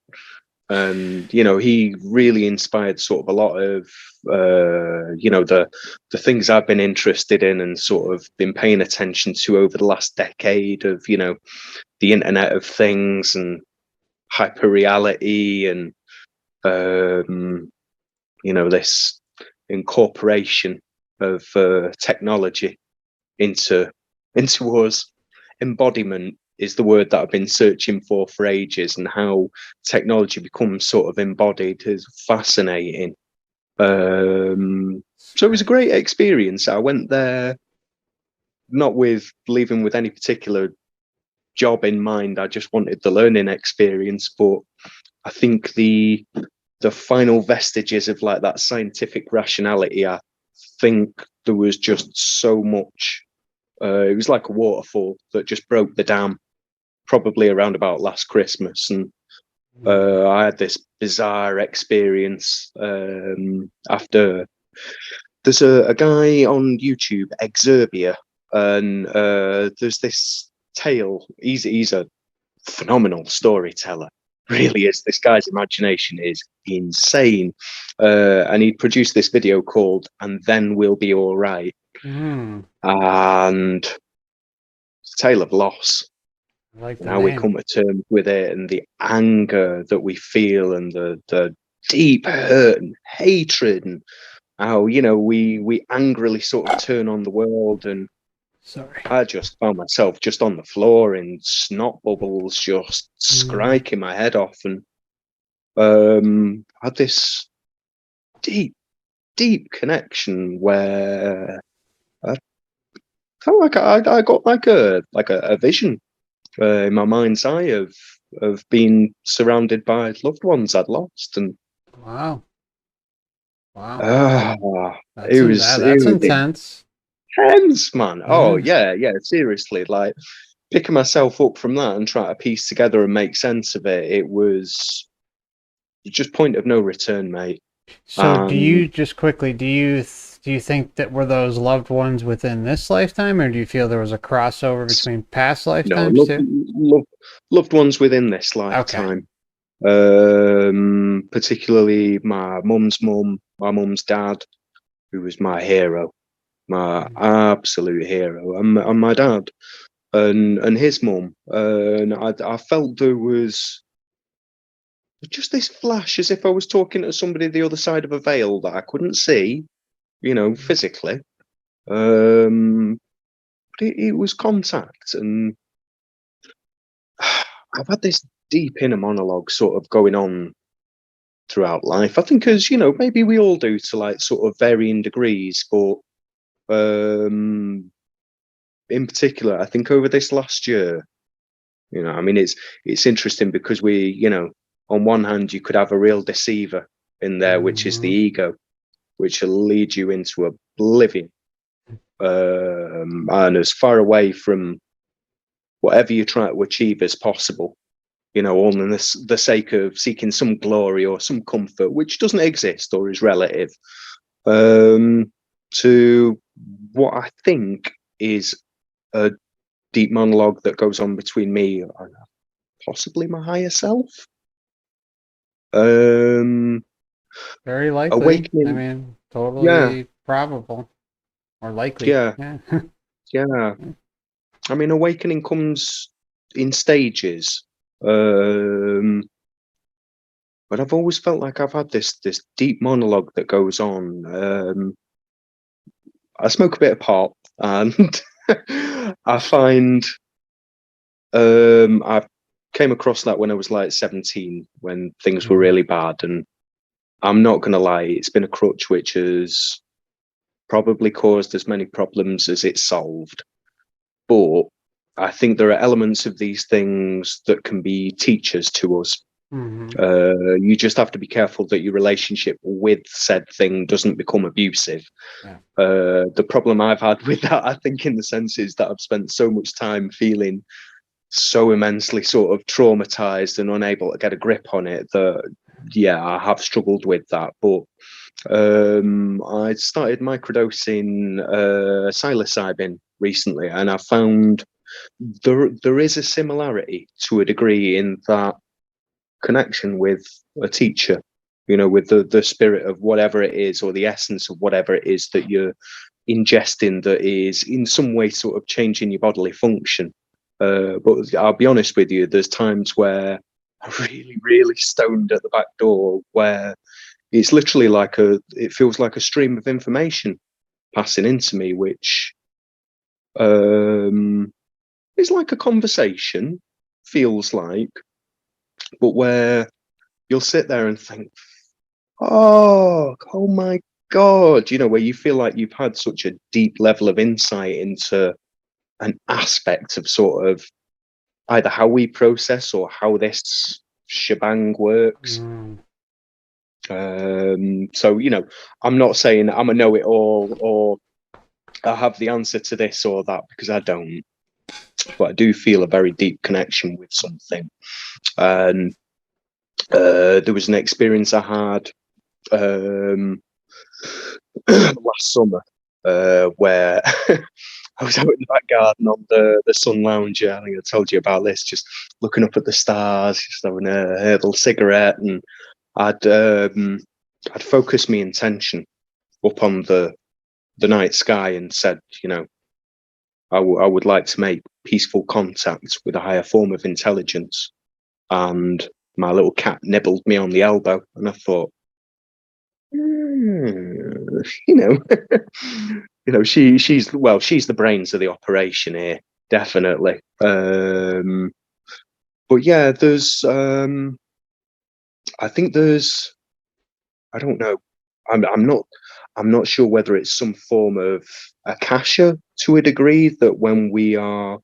And he really inspired sort of a lot of the things I've been interested in and sort of been paying attention to over the last decade of the Internet of Things and hyper reality and this incorporation of technology into us. Embodiment is the word that I've been searching for ages, and how technology becomes sort of embodied is fascinating. So it was a great experience. I went there not with leaving with any particular job in mind. I just wanted the learning experience, but I think the final vestiges of like that scientific rationality, I think there was just so much. It was like a waterfall that just broke the dam, probably around about last Christmas, and I had this bizarre experience after. There's a guy on YouTube, Exerbia, and there's this tale. He's a phenomenal storyteller. Really is. This guy's imagination is insane. And he produced this video called "And Then We'll Be All Right," mm. and it's a tale of loss I like and the how we name. come to terms with it, and the anger that we feel, and the deep hurt and hatred, and how we angrily sort of turn on the world. And Sorry. I just found myself just on the floor in snot bubbles, just Mm, scriking my head off, and had this deep, deep connection where I felt like I got like a vision in my mind's eye of being surrounded by loved ones I'd lost, and Wow. Wow. uh, That's it that's was intense. intense, man. Oh Yeah. yeah, yeah, seriously, like picking myself up from that and trying to piece together and make sense of it. It was just point of no return, mate. So do And you just quickly do you think that were those loved ones within this lifetime, or do you feel there was a crossover between past no, lifetimes too? loved ones within this Okay. lifetime. Particularly my mum's mum, my mum's dad, who was my hero, my absolute hero, and my dad, and his mum. And I felt there was just this flash, as if I was talking to somebody the other side of a veil that I couldn't see, physically. Um, but it was contact, and I've had this deep inner monologue sort of going on throughout life. I think, as maybe we all do to like sort of varying degrees, but um, in particular, I think over this last year, I mean, it's interesting because on one hand, you could have a real deceiver in there, which is the Mhm. ego, which will lead you into oblivion, and as far away from whatever you try to achieve as possible. All in the sake of seeking some glory or some comfort, which doesn't exist or is relative, um, to what I think is a deep monologue that goes on between me and possibly my higher self. Um, Very likely. I Awakening, mean, yeah, totally probable or likely. yeah, Yeah. yeah. I mean, awakening comes in stages. Um, but I've always felt like I've had this deep monologue that goes on. I smoke a bit of pot, and I find I came across that when I was like 17, when things were Mhm. really bad, and I'm not gonna lie, it's been a crutch which has probably caused as many problems as it's solved. But I think there are elements of these things that can be teachers to us. Mhm. You just have to be careful that your relationship with said thing doesn't become abusive. Yeah. The problem I've had with that, I think, in the sense is that I've spent so much time feeling so immensely sort of traumatized and unable to get a grip on it that, yeah, I have struggled with that. But I started microdosing psilocybin recently, and I found there is a similarity to a degree in that connection with a teacher, with the spirit of whatever it is, or the essence of whatever it is that you're ingesting, that is in some way sort of changing your bodily function. But I'll be honest with you, there's times where I'm really, really stoned at the back door, where it's literally it feels like a stream of information passing into me, which um, is like a conversation, feels like, but where you'll sit there and think, oh my God, where you feel like you've had such a deep level of insight into an aspect of sort of either how we process or how this shebang works. Mm. So, I'm not saying I'm a know it all or I have the answer to this or that, because I don't, but I do feel a very deep connection with something. And there was an experience I had um, last summer where I was out in the back garden on the sun lounger. I think I told you about this, just looking up at the stars, just having a little cigarette, and I'd I'd focused my intention up on the night sky and said, I would like to make peaceful contact with a higher form of intelligence. And my little cat nibbled me on the elbow, and I thought, "Hmm," you know, she's the brains of the operation here, definitely. But yeah, I think there's, I don't know. I'm not sure whether it's some form of akasha to a degree, that when we are,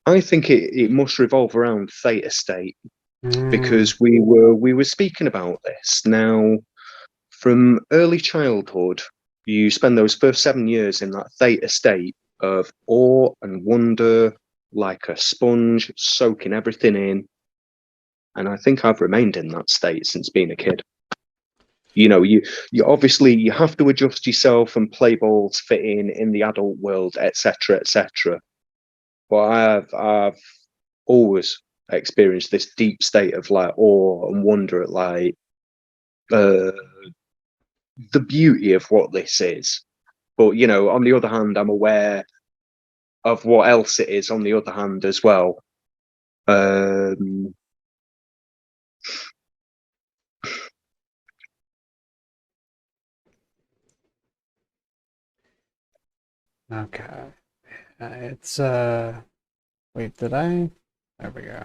I think it must revolve around theta state, Mm. because we were speaking about this now. From early childhood, you spend those first 7 years in that theta state of awe and wonder, like a sponge, soaking everything in. And I think I've remained in that state since being a kid. You obviously you have to adjust yourself and play ball to fit in the adult world, etc., etc. But I've always experienced this deep state of like awe and wonder at like uh, the beauty of what this is. But on the other hand, I'm aware of what else it is. On the other hand, as well. Um, Okay. It's wait, did I? There we go.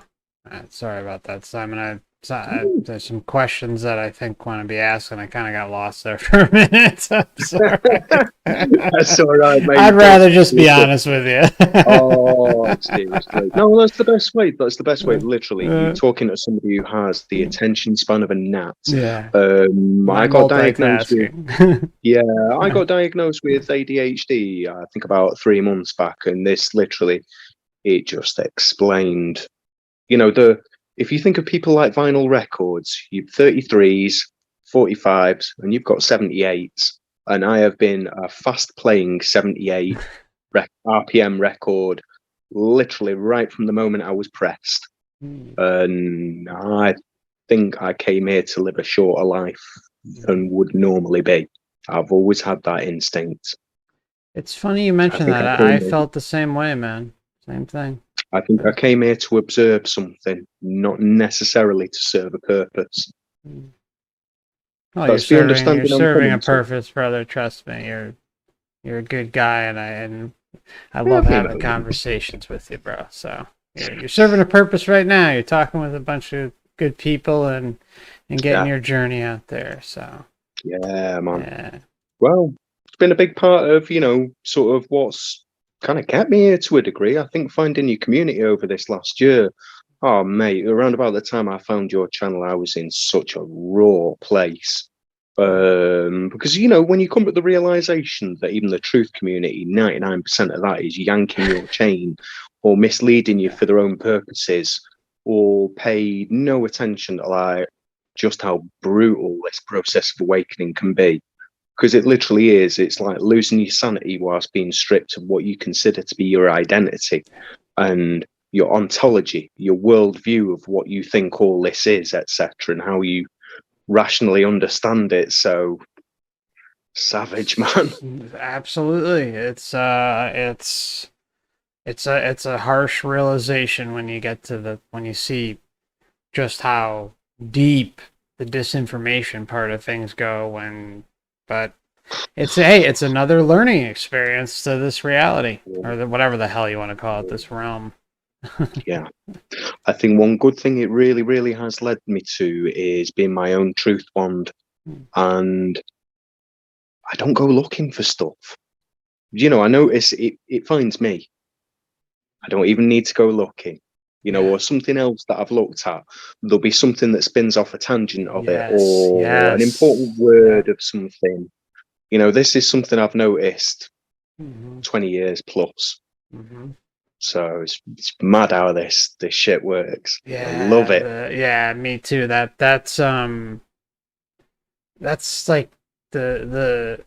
Sorry about that, Simon. There's some questions that I think want to be asked, and I kind of got lost there for a minute. I'm sorry. that's all right, mate. I'd rather just be honest with you. Oh, seriously. No, that's the best way. That's the best way. Literally, you're talking to somebody who has the attention span of a gnat. Yeah. I got diagnosed with I Yeah. got diagnosed with ADHD, I think about 3 months back, and this literally, it just explained. If you think of people like vinyl records, you've 33s, 45s, and you've got 78s, and I have been a fast playing 78 RPM record, literally right from the moment I was pressed. And I think I came here to live a shorter life than would normally be. I've always had that instinct. It's funny you I mentioned think that. I I came here. felt the same way, man. Same thing. I think I came here to observe something, not necessarily to serve a purpose. Oh, That's the you're understanding I'm serving a coming to. purpose, brother. Trust me. You're a good guy, and I Yeah, love having conversations with you, bro. So you're serving a purpose right now. You're talking with a bunch of good people and getting yeah, your journey out there. So yeah, man. yeah. Well, it's been a big part of, sort of what's kind of kept me here to a degree. I think finding your community over this last year. Oh, mate, around about the time I found your channel, I was in such a raw place. Because, when you come to the realization that even the truth community, 99% of that is yanking your chain or misleading you for their own purposes, or pay no attention to like just how brutal this process of awakening can be, because it literally is. It's like losing your sanity whilst being stripped of what you consider to be your identity and your ontology, your worldview of what you think all this is, etc., and how you rationally understand it. So savage, man. Absolutely. It's a harsh realization when you get to when you see just how deep the disinformation part of things go but it's another learning experience to this reality, or whatever the hell you want to call it, this realm. Yeah. I think one good thing it really, really has led me to is being my own truth bond. And I don't go looking for stuff. I notice it finds me. I don't even need to go looking, or something else that I've looked at. There'll be something that spins off a tangent of it, Yes, or an yes. important Yeah. word of something. This is something I've noticed Mm-hmm. 20 years plus. Mm-hmm. So it's mad how this shit works. I love Yeah, it. yeah, me too. That's like the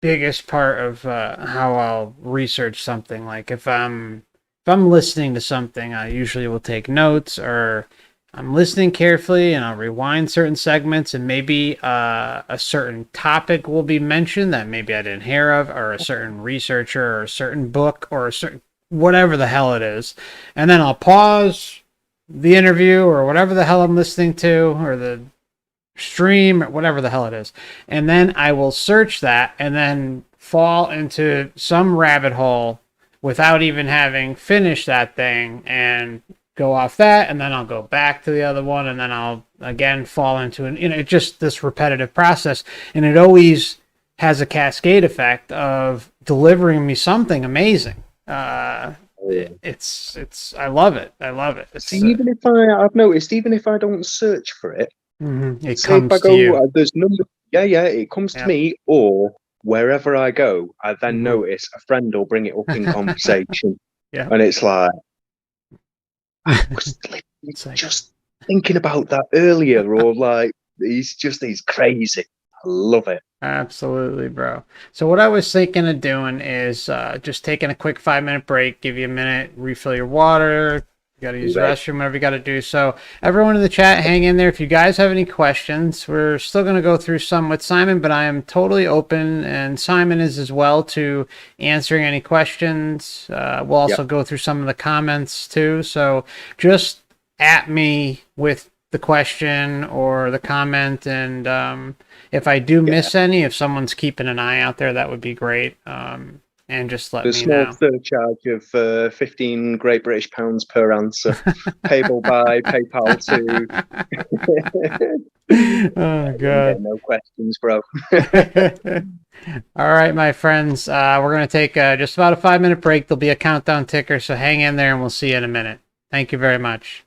biggest part of how I'll research something. Like if I'm listening to something, I usually will take notes, or I'm listening carefully and I'll rewind certain segments, and maybe a certain topic will be mentioned that maybe I didn't hear of, or a certain researcher, or a certain book, or a certain whatever the hell it is. And then I'll pause the interview or whatever the hell I'm listening to, or the stream, or whatever the hell it is. And then I will search that and then fall into some rabbit hole without even having finished that thing, and go off that, and then I'll go back to the other one, and then I'll again fall into an, it's just this repetitive process, and it always has a cascade effect of delivering me something amazing. It's I love it. I love it. See, even if I've noticed, even if I don't search for it, it say if I comes to go, you. there's number, it comes to me, or wherever I go, I then notice a friend will bring it up in conversation, Yeah. and it's like, I was just thinking about that earlier, or like, he's crazy. I love it. Absolutely, bro. So what I was thinking of doing is just taking a quick 5-minute break, give you a minute, refill your water. You got to use the restroom, whatever you got to do. So everyone in the chat, hang in there. If you guys have any questions, we're still going to go through some with Simon, but I am totally open, and Simon is as well, to answering any questions. We'll also go through some of the comments too. So just at me with the question or the comment, and if I do miss any, if someone's keeping an eye out there, that would be great. And just let me know. The small surcharge of 15 Great British pounds per answer, payable by PayPal to. Oh god! No questions, bro. All right, my friends, we're gonna take just about a 5-minute break. There'll be a countdown ticker, so hang in there, and we'll see you in a minute. Thank you very much.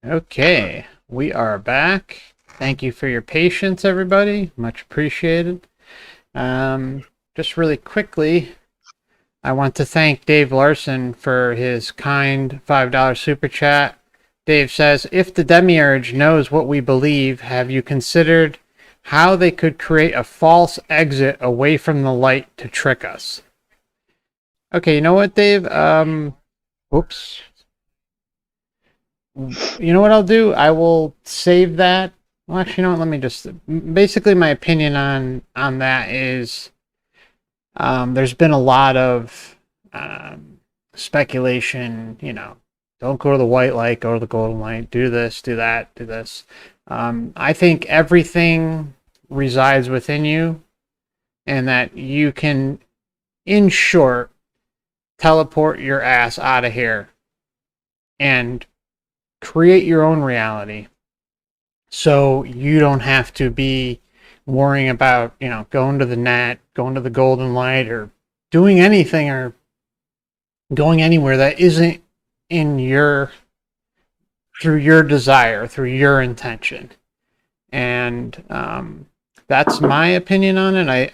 Okay, we are back. Thank you for your patience, everybody. Much appreciated. Just really quickly, I want to thank Dave Larson for his kind $5 super chat. Dave says, if the Demiurge knows what we believe, have you considered how they could create a false exit away from the light to trick us? Okay, you know what, Dave? Whoops. You know what I'll do? I will save that. Well, actually, you know what? Let me just. Basically, my opinion on that is, there's been a lot of speculation. Don't go to the white light, go to the golden light. Do this, do that, do this. I think everything resides within you, and that you can, in short, teleport your ass out of here and create your own reality, so you don't have to be worrying about going to the net, going to the golden light, or doing anything, or going anywhere that isn't in your through your desire, through your intention. And that's my opinion on it.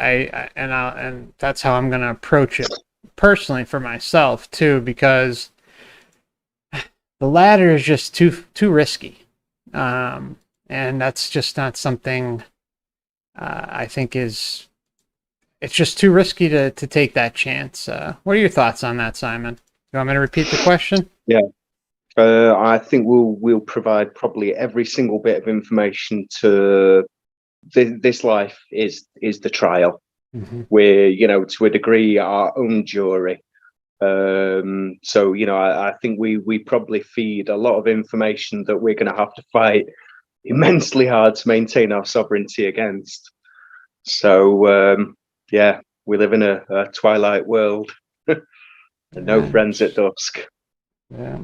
And that's how I'm going to approach it personally for myself too, because the latter is just too risky, and that's just not something I think is. It's just too risky to take that chance. What are your thoughts on that, Simon? You want me to repeat the question? Yeah. I think we'll provide probably every single bit of information to this life is the trial. Mm-hmm. We're, to a degree, our own jury. So, I think we probably feed a lot of information that we're going to have to fight immensely hard to maintain our sovereignty against. So, yeah, we live in a twilight world. No friends at dusk. Yeah.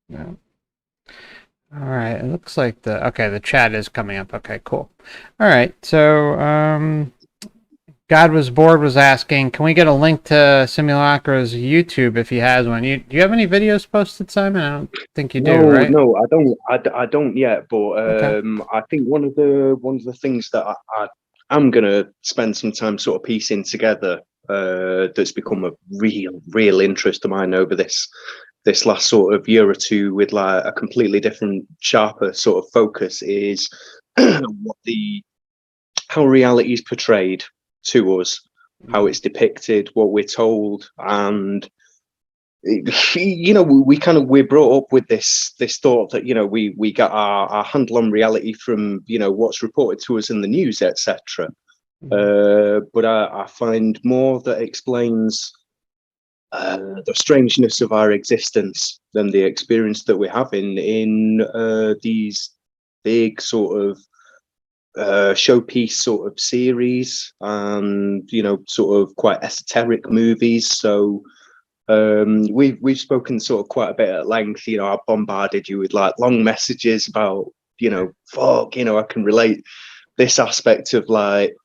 Yeah. All right. It looks like the chat is coming up. Okay, cool. All right. So, God Was Bored was asking, can we get a link to Simulacra's YouTube if he has one? Do you have any videos posted, Simon? I don't think you do, right? No, I don't. I don't yet. But Okay. I think one of the things that I'm gonna spend some time sort of piecing together, that's become a real interest of mine over this last sort of year or two, with like a completely different, sharper sort of focus, is how reality is portrayed to us, how it's depicted, what we're told. And we're brought up with this thought that we get our handle on reality from what's reported to us in the news, etc. But I find more that explains the strangeness of our existence than the experience that we're having in these big sort of showpiece sort of series, and sort of quite esoteric movies. So we've spoken sort of quite a bit at length. I bombarded you with like long messages about I can relate this aspect of like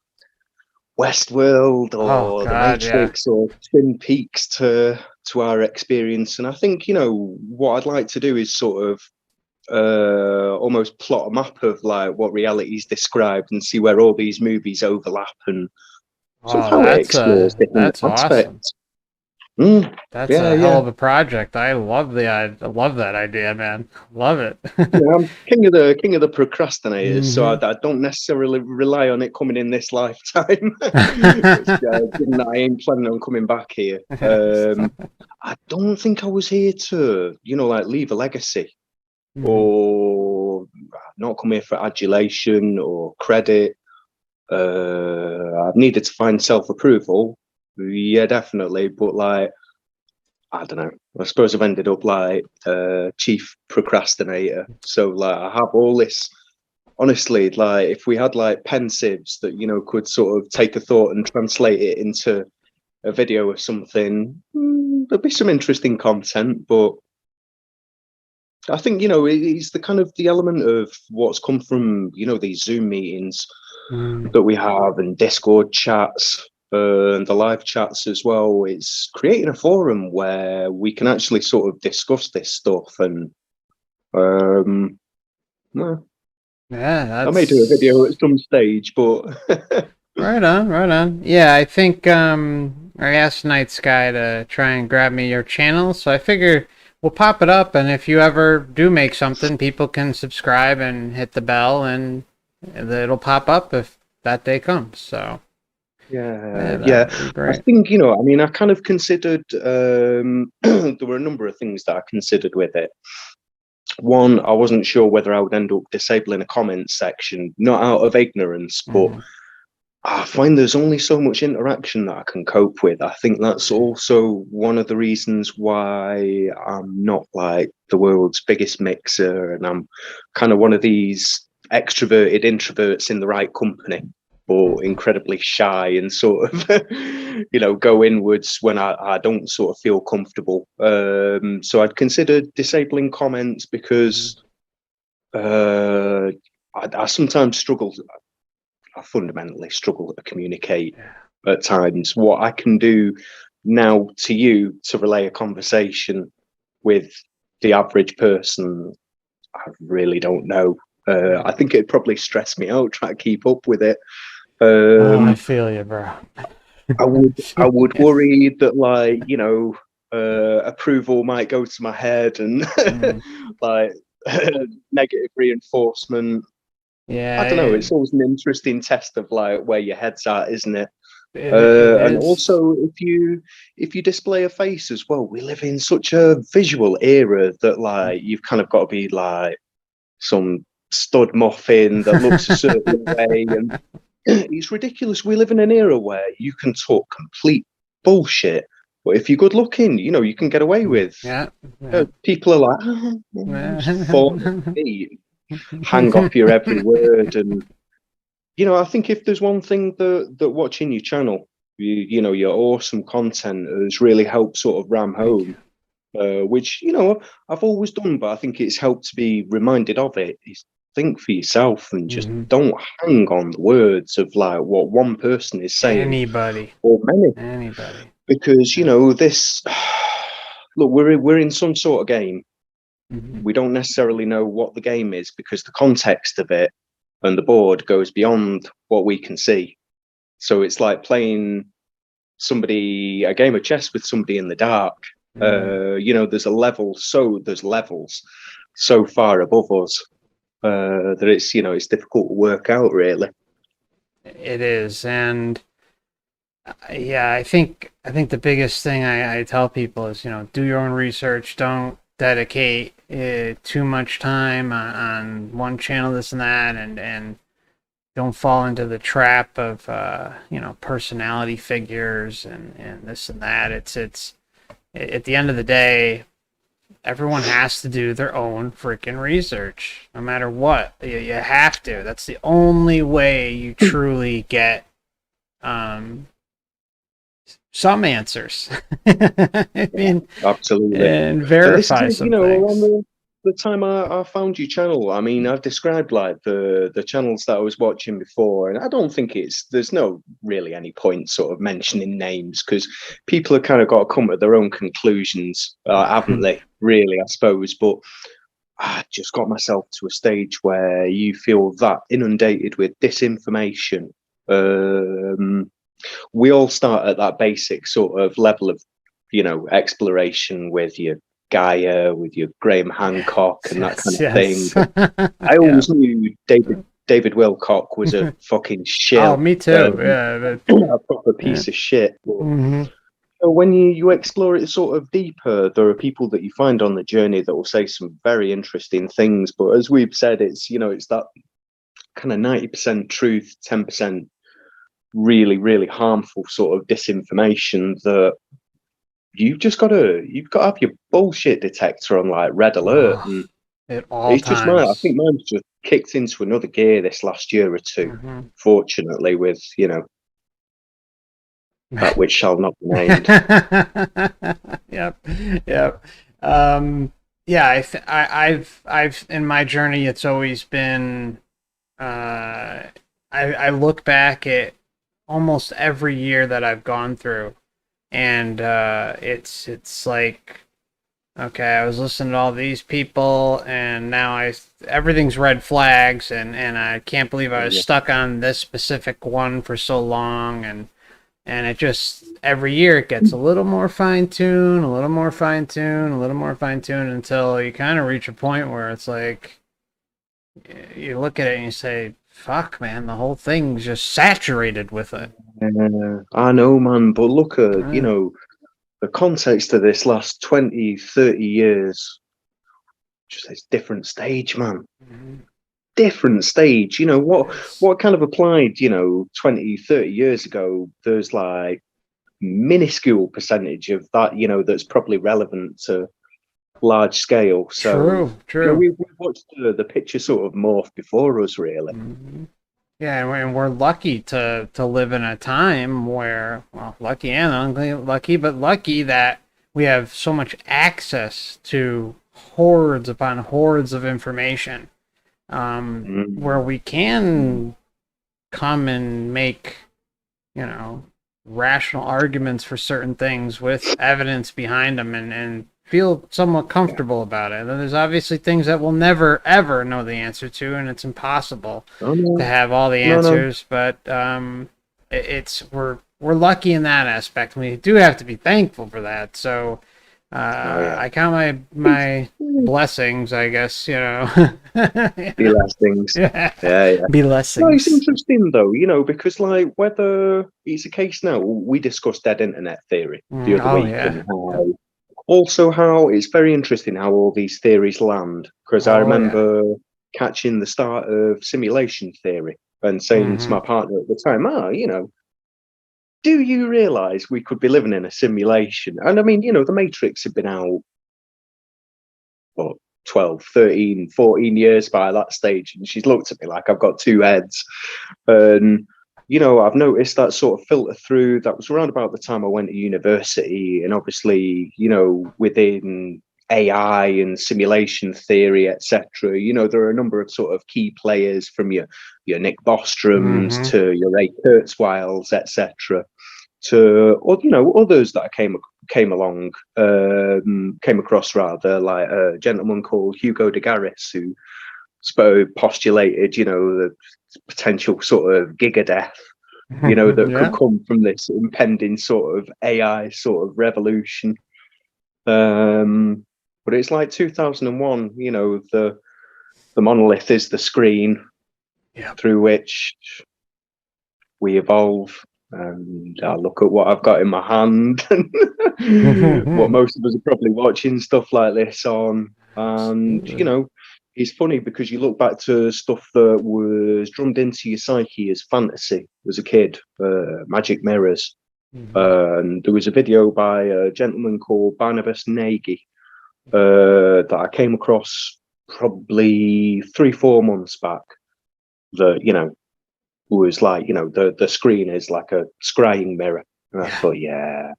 Westworld or The Matrix or Twin Peaks to our experience. And I think what I'd like to do is sort of almost plot a map of like what reality is described, and see where all these movies overlap, and sort of how it explores different that's awesome. aspects. That's a hell of a project. I love that idea, man. Love it. I'm king of the procrastinators, so I don't necessarily rely on it coming in this lifetime. Given that I ain't planning on coming back here. I don't think I was here to like leave a legacy, or not come here for adulation or credit. I've needed to find self-approval, yeah, definitely, but like, I don't know, I suppose I've ended up like chief procrastinator. So like, I have all this, honestly, like if we had like pensieves that could sort of take a thought and translate it into a video or something, there'd be some interesting content. But I think it's the kind of the element of what's come from these Zoom meetings that we have, and Discord chats, and the live chats as well. It's creating a forum where we can actually sort of discuss this stuff. And Well, Yeah, I may do a video at that's some stage, but right on, right on. Yeah, I think I asked Night Sky to try and grab me your channel, so I figure we'll pop it up, and if you ever do make something, people can subscribe and hit the bell, and it'll pop up if that day comes. So yeah, yeah, that yeah. would be I great. think, you know, I mean, I kind of considered, there were a number of things that I considered with it. One, I wasn't sure whether I would end up disabling a comments section, not out of ignorance, but Hmm. I find there's only so much interaction that I can cope with. I think that's also one of the reasons why I'm not like the world's biggest mixer, and I'm kind of one of these extroverted introverts in the right company, but incredibly shy and sort of, you know, go inwards when I don't sort of feel comfortable. So I'd consider disabling comments Hmm. because uh, I sometimes struggle. I fundamentally struggle to communicate Yeah. at times. What I can do now to you to relay a conversation with the average person, I really don't know. I think it'd probably stress me out trying to keep up with it. Oh, I Um, feel you, bro. I would worry that, like, you know, approval might go to my head and Mm. like negative reinforcement. I Yeah, don't know. It's always an interesting test of like where your head's at, isn't it? it And is. also, if you display a face as well, we live in such a visual era that like you've kind of got to be like some stud muffin that looks a certain way, and it's ridiculous. We live in an era where you can talk complete bullshit, but if you're good looking, you know you can get away with. Yeah, yeah. People are like, oh, just fall at your feet, hang off your every word, and you know, I think if there's one thing that watching your channel, you know, your awesome content has really helped sort of ram Thank you. home, which, you know, I've always done, but I think it's helped to be reminded of it. Is think for yourself and just Hmm. don't hang on the words of like what one person is saying Anybody, or many, anybody. because you Yeah. know this. Look, we're in some sort of game. Hmm. We don't necessarily know what the game is because the context of it and the board goes beyond what we can see. So it's like playing somebody a game of chess with somebody in the dark. Mm. You know, there's levels so far above us that it's, you know, it's difficult to work out really. It is, and yeah, I think the biggest thing I tell people is, do your own research. Don't dedicate too much time on one channel, this and that, and don't fall into the trap of personality figures and this and that. It's at the end of the day, everyone has to do their own freaking research, no matter what. You have to. That's the only way you truly get um, some answers. I Yeah, mean, absolutely. and And this is verify it, you some know, around things. the time I found your channel. I mean, I've described like the channels that I was watching before, and I don't think there's no really any point sort of mentioning names because people have kind of got to come to their own conclusions, haven't they? Really, I suppose. But I just got myself to a stage where you feel that inundated with disinformation. Um, we all start at that basic sort of level of, you know, exploration with your Gaia, with your Graham Hancock, and that kind Yes, of thing. yes. I Yeah. always knew David Wilcock was a fucking Oh, shill, me too. Yeah. a proper Yeah. piece of shit. But Hmm. when you explore it sort of deeper, there are people that you find on the journey that will say some very interesting things. But as we've said, it's, you know, it's that kind of 90% truth, 10% really, really harmful sort of disinformation that you've got to have your bullshit detector on like red alert, Oh, and at all it's just mine. I times. think mine's just kicked into another gear this last year or two. Hmm. Fortunately, with, you know, that which shall not be named. Yep, yep. Yeah, I've in my journey, it's always been. I look back at almost every year that I've gone through, and it's like okay, I was listening to all these people, and now everything's red flags, and I can't believe I was Yeah. stuck on this specific one for so long, and it just every year it gets a little more fine tuned, a little more fine tuned, a little more fine tuned until you kind of reach a point where it's like you look at it and you say, "Fuck, man, the whole thing's just saturated with it." I know, man, but look at, Uh, the context of this last 20, 30 years, just this different stage, man. Different stage. it's What kind of applied, 20, 30 years ago, there's like minuscule percentage of that, that's probably relevant to large scale. So, true, true. we've watched the picture sort of morph before us, really. Mhm. Yeah, and we're lucky to live in a time where, well, lucky and unlucky, but lucky that we have so much access to hordes upon hordes of information, where Mm. we can come and make, you know, rational arguments for certain things with evidence behind them and feel somewhat Yeah. comfortable about it. And there's obviously things that we'll never ever know the answer to, and it's impossible Oh, to no, have all the no, no. answers. But it's we're lucky in that aspect. We do have to be thankful for that. So Oh, yeah. I count my blessings, I guess. The last things. Yeah, Yeah, yeah. No, it's blessings. interesting though, because like whether it's a case now, we discussed dead internet theory the other Oh week, yeah. and how it's very interesting how all these theories land. Because I Oh yeah. remember catching the start of simulation theory and saying to my Hmm. partner at the time, do you realize we could be living in a simulation? And I mean, the Matrix had been out, what, 12, 13, 14 years by that stage. And she's looked at me like I've got two heads. And, I've noticed that sort of filter through. That was around about the time I went to university. And obviously, within AI and simulation theory, etc., there are a number of sort of key players from your Nick Boströms Hmm. to your Ray Kurzweils, etc., to, or others that I came across, rather, like a gentleman called Hugo de Garis, who postulated the potential sort of giga death that could Yeah. come from this impending sort of AI sort of revolution. But it's like 2001, the monolith is the screen Yeah. through which we evolve. And I look at what I've got in my hand and what most of us are probably watching stuff like this on. And, Absolutely. it's funny because you look back to stuff that was drummed into your psyche as fantasy as a kid, magic mirrors. Mhm. And there was a video by a gentleman called Barnabas Nagy that I came across probably 3, 4 months back that, was like, the screen is like a scrying mirror. And I Yeah. thought, yeah,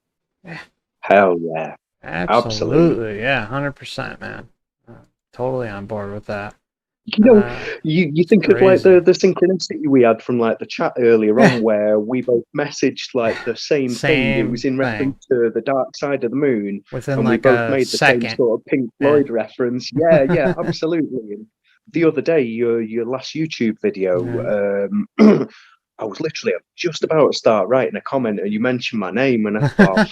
Yeah. hell yeah, absolutely. Absolutely. Yeah. 100%, man. Uh, totally on board with that. You know, you It's think of like crazy. the synchronicity we had from like the chat earlier Yeah. on, where we both messaged like the same thing. It was Same in thing reference to the Dark Side of the Moon, within and we like both a made the same second. sort of Pink Yeah. Floyd reference. Yeah, yeah, absolutely. And the other day, your last YouTube Yeah. video, I was literally just about to start writing a comment, and you mentioned my name, and I thought,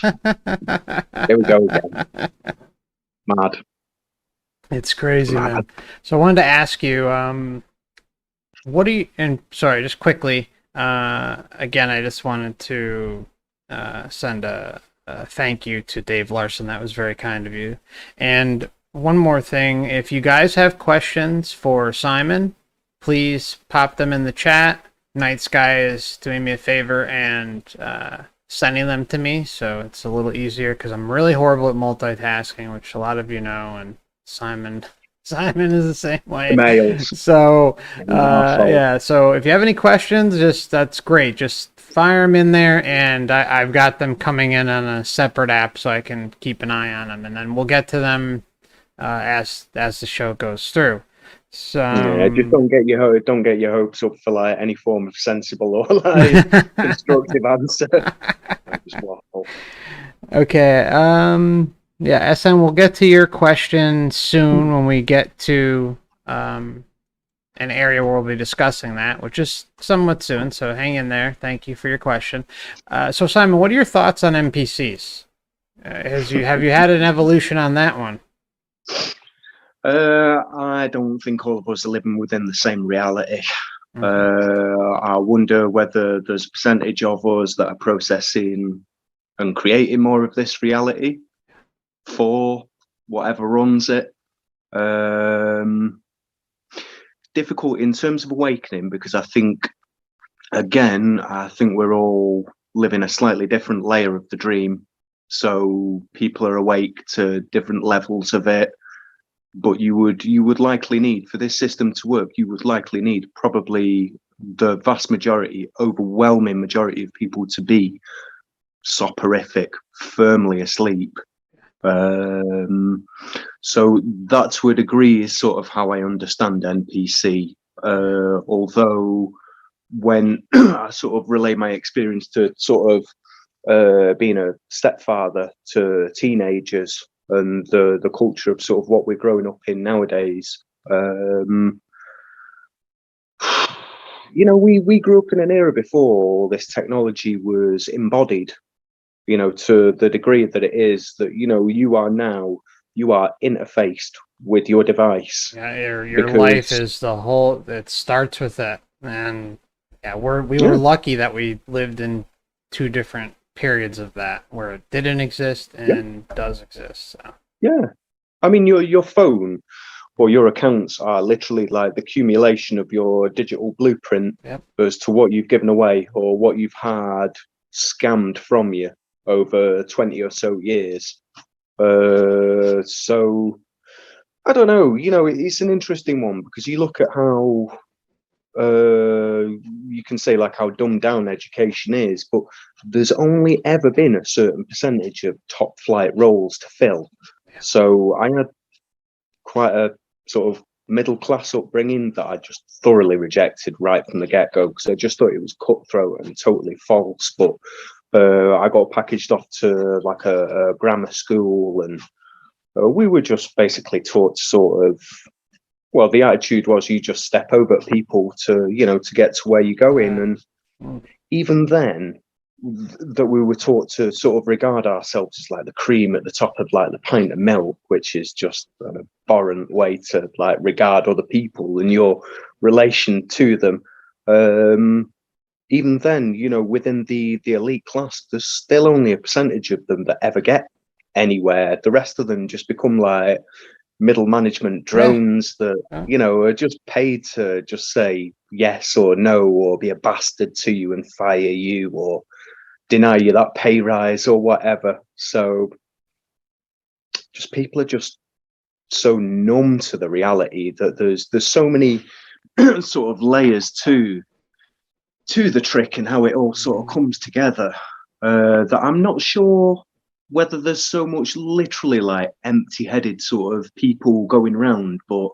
here we go again. Mad, It's crazy, mad. man. So I wanted to ask you, what do you, and sorry, just quickly, again, I just wanted to send a thank you to Dave Larson. That was very kind of you. And one more thing, if you guys have questions for Simon, please pop them in the chat. Night Sky is doing me a favor and sending them to me, so it's a little easier because I'm really horrible at multitasking, which a lot of you know, and Simon Simon is the same The way. males, So an arsehole. yeah, so if you have any questions, just that's great. Just fire them in there, and I've got them coming in on a separate app so I can keep an eye on them, and then we'll get to them as the show goes through. So Yeah, just don't get your hopes up for like any form of sensible or like constructive answer. I just waffle. okay. Yeah, SM, we'll get to your question soon when we get to an area where we'll be discussing that, which is somewhat soon. So hang in there. Thank you for your question. So Simon, what are your thoughts on NPCs? Have you had an evolution on that one? I don't think all of us are living within the same reality. Mm-hmm. I wonder whether there's a percentage of us that are processing and creating more of this reality for whatever runs it. Difficult in terms of awakening, because I think we're all living a slightly different layer of the dream. So people are awake to different levels of it. But you would likely need, for this system to work, you would likely need probably the vast majority, overwhelming majority of people to be soporific, firmly asleep. So that, to a degree, is sort of how I understand NPC. Although when I sort of relay my experience to sort of being a stepfather to teenagers and the culture of sort of what we're growing up in nowadays. We grew up in an era before this technology was embodied, to the degree that it is, that, you are interfaced with your device. Yeah, your life Because is the whole. It starts with that, and yeah, we were yeah, lucky that we lived in two different periods of that where it didn't exist yeah, and does exist. So. yeah. I mean, your phone or your accounts are literally like the accumulation of your digital blueprint Yep. as to what you've given away or what you've had scammed from you over 20 or so years. So I don't know, it's an interesting one, because you look at how you can say like how dumbed down education is, but there's only ever been a certain percentage of top flight roles to fill. So I had quite a sort of middle class upbringing that I just thoroughly rejected right from the get go, because I just thought it was cutthroat and totally false. But I got packaged off to like a grammar school, and we were just basically taught to sort of, well, the attitude was you just step over people to get to where you're going. And even then, that we were taught to sort of regard ourselves as like the cream at the top of like the pint of milk, which is just an abhorrent way to like regard other people and your relation to them. Even then, within the elite class, there's still only a percentage of them that ever get anywhere. The rest of them just become like middle management Yeah. drones that Yeah. are just paid to just say yes or no, or be a bastard to you and fire you, or deny you that pay rise or whatever. So just people are just so numb to the reality that there's so many sort of layers to the trick and how it all sort of comes together, that I'm not sure whether there's so much literally like empty-headed sort of people going around. But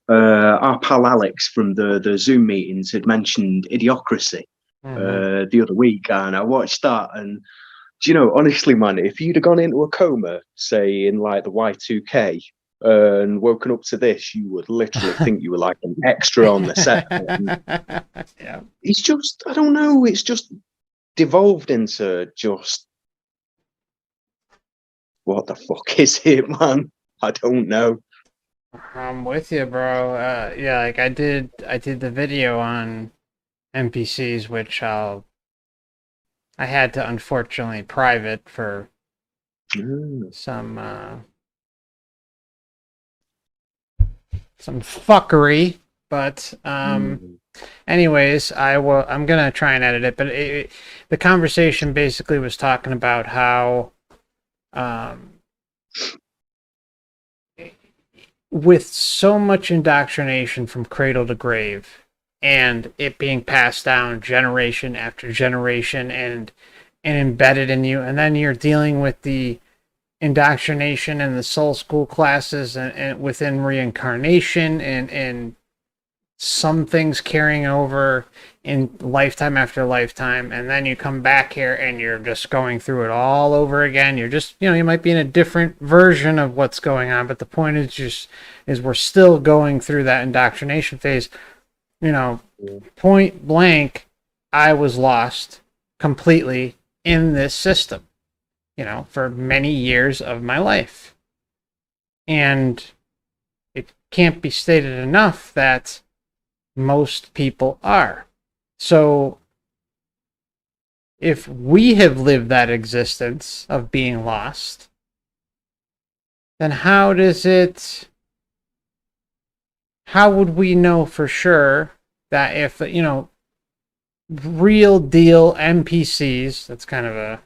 our pal Alex from the Zoom meetings had mentioned Idiocracy the other week, and I watched that. And honestly, man, if you'd have gone into a coma, say in like the Y2K, and woken up to this, you would literally think you were like an extra on the set. Yeah. It's just, I don't know, it's just devolved into just, what the fuck is it, man? I don't know. I'm with you, bro. Yeah, like I did the video on NPCs, which I had to unfortunately private for Mm. some fuckery. But Mm. anyways, I'm gonna try and edit it. But the conversation basically was talking about how um, with so much indoctrination from cradle to grave, and it being passed down generation after generation, and embedded in you, and then you're dealing with the indoctrination and the soul school classes and within reincarnation and some things carrying over in lifetime after lifetime, and then you come back here and you're just going through it all over again. You're just, you might be in a different version of what's going on, but the point is we're still going through that indoctrination phase. Point blank, I was lost completely in this system, for many years of my life. And it can't be stated enough that most people are. So if we have lived that existence of being lost, then how would we know for sure that if, real deal NPCs, that's kind of a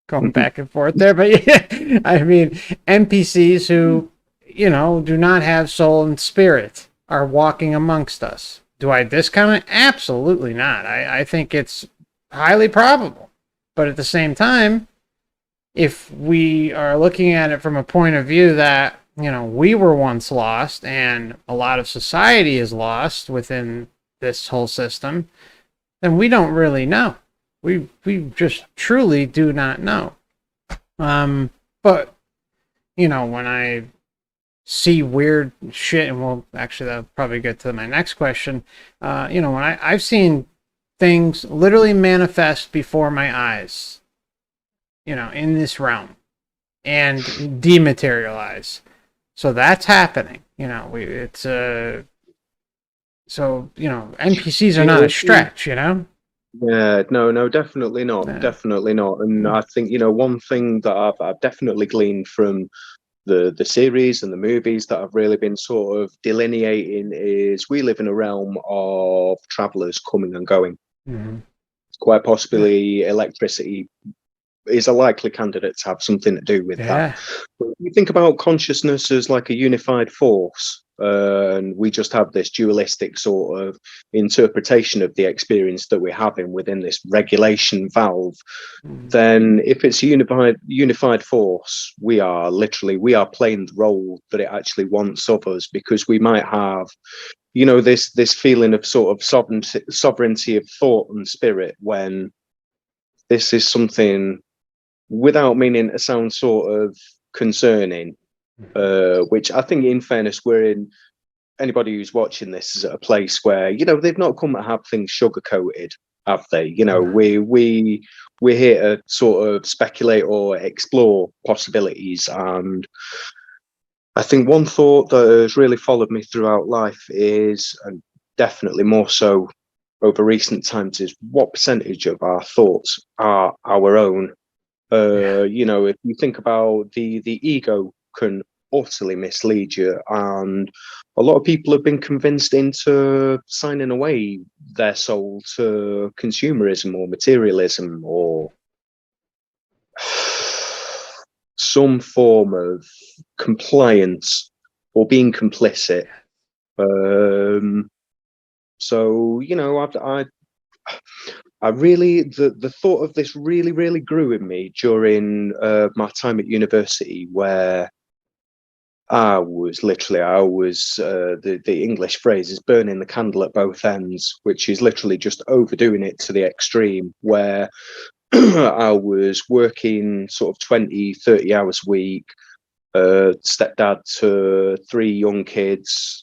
going back and forth there, but yeah, I mean, NPCs who, do not have soul and spirit are walking amongst us. Do I discount it? Absolutely not. I think it's highly probable. But at the same time, if we are looking at it from a point of view that, we were once lost and a lot of society is lost within this whole system, then we don't really know. We just truly do not know. But, when I see weird shit, and that'll probably get to my next question. When I've seen things literally manifest before my eyes, in this realm and dematerialize. So that's happening. NPCs are not a stretch, Yeah, no, definitely not. Yeah. Definitely not. And I think, one thing that I've definitely gleaned from the series and the movies that I've really been sort of delineating is we live in a realm of travelers coming and going. Mm-hmm. Quite possibly electricity is a likely candidate to have something to do with that. But you think about consciousness as like a unified force, and we just have this dualistic sort of interpretation of the experience that we're having within this regulation valve. Then if it's a unified force, we are playing the role that it actually wants of us, because we might have this feeling of sort of sovereignty of thought and spirit, when this is something, without meaning to sound sort of concerning, which I think, in fairness, anybody who's watching this is at a place where, they've not come to have things sugar coated, have they? We're here to sort of speculate or explore possibilities. And I think one thought that has really followed me throughout life is, and definitely more so over recent times, is what percentage of our thoughts are our own. If you think about the ego can utterly mislead you, and a lot of people have been convinced into signing away their soul to consumerism or materialism or some form of compliance or being complicit. So I really, the thought of this really, really grew in me during my time at university, where I was the English phrase is burning the candle at both ends, which is literally just overdoing it to the extreme, where I was working sort of 20, 30 hours a week, stepdad to 3 young kids,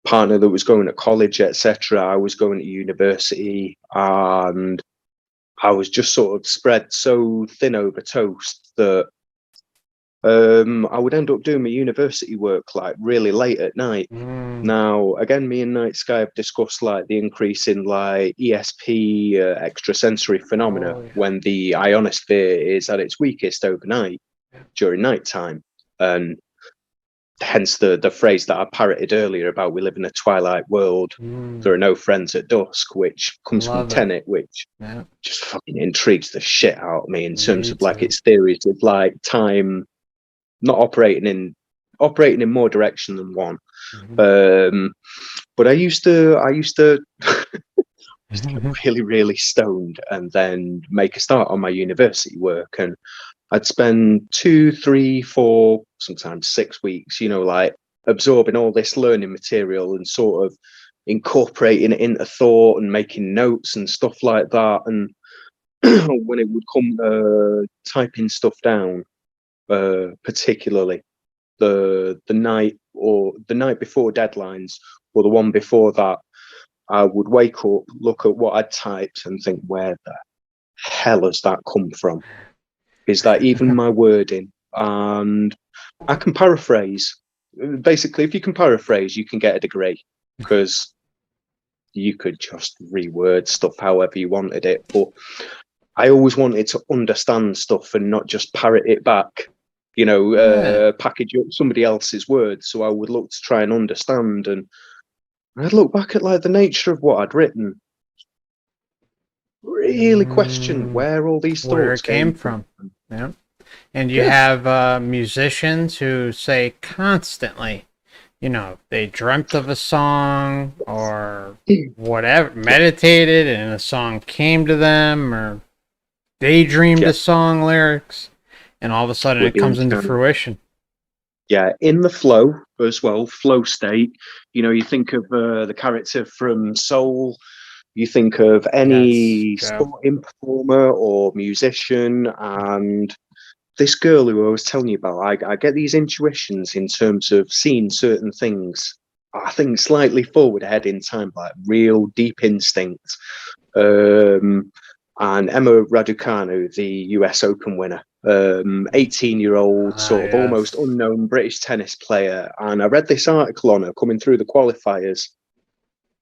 partner that was going to college, etc. I was going to university, and I was just sort of spread so thin over toast that I would end up doing my university work like really late at night. Now, again, me and Night Sky have discussed like the increase in like ESP, extrasensory phenomena, when the ionosphere is at its weakest overnight during nighttime. And hence the phrase that I parroted earlier about we live in a twilight world. There are no friends at dusk, which comes from Tenet, which just fucking intrigues the shit out of me in terms of like its theories of like time not operating in more direction than one. But I used to get really, really stoned and then make a start on my university work, and I'd spend 2, 3, 4, sometimes 6 weeks, like absorbing all this learning material and sort of incorporating it into thought and making notes and stuff like that. And when it would come typing stuff down, particularly the night before deadlines or the one before that, I would wake up, look at what I'd typed, and think, where the hell has that come from? Is that even my wording? And I can paraphrase. Basically, if you can paraphrase, you can get a degree, because you could just reword stuff however you wanted it. But I always wanted to understand stuff and not just parrot it back, package up somebody else's words. So I would look to try and understand, and I'd look back at like the nature of what I'd written, really question where all these where thoughts it came from. Yeah. And you Yeah. have musicians who say constantly, they dreamt of a song or whatever, meditated, and a song came to them, or daydreamed Yeah. the song lyrics, and all of a sudden it comes into fruition. Yeah, in the flow as well, flow state. You think of the character from Soul. You think of any sporting performer or musician, and this girl who I was telling you about, I get these intuitions in terms of seeing certain things. I think slightly forward ahead in time, like real deep instinct. And Emma Raducanu, the US Open winner, 18-year-old, sort of almost unknown British tennis player. And I read this article on her coming through the qualifiers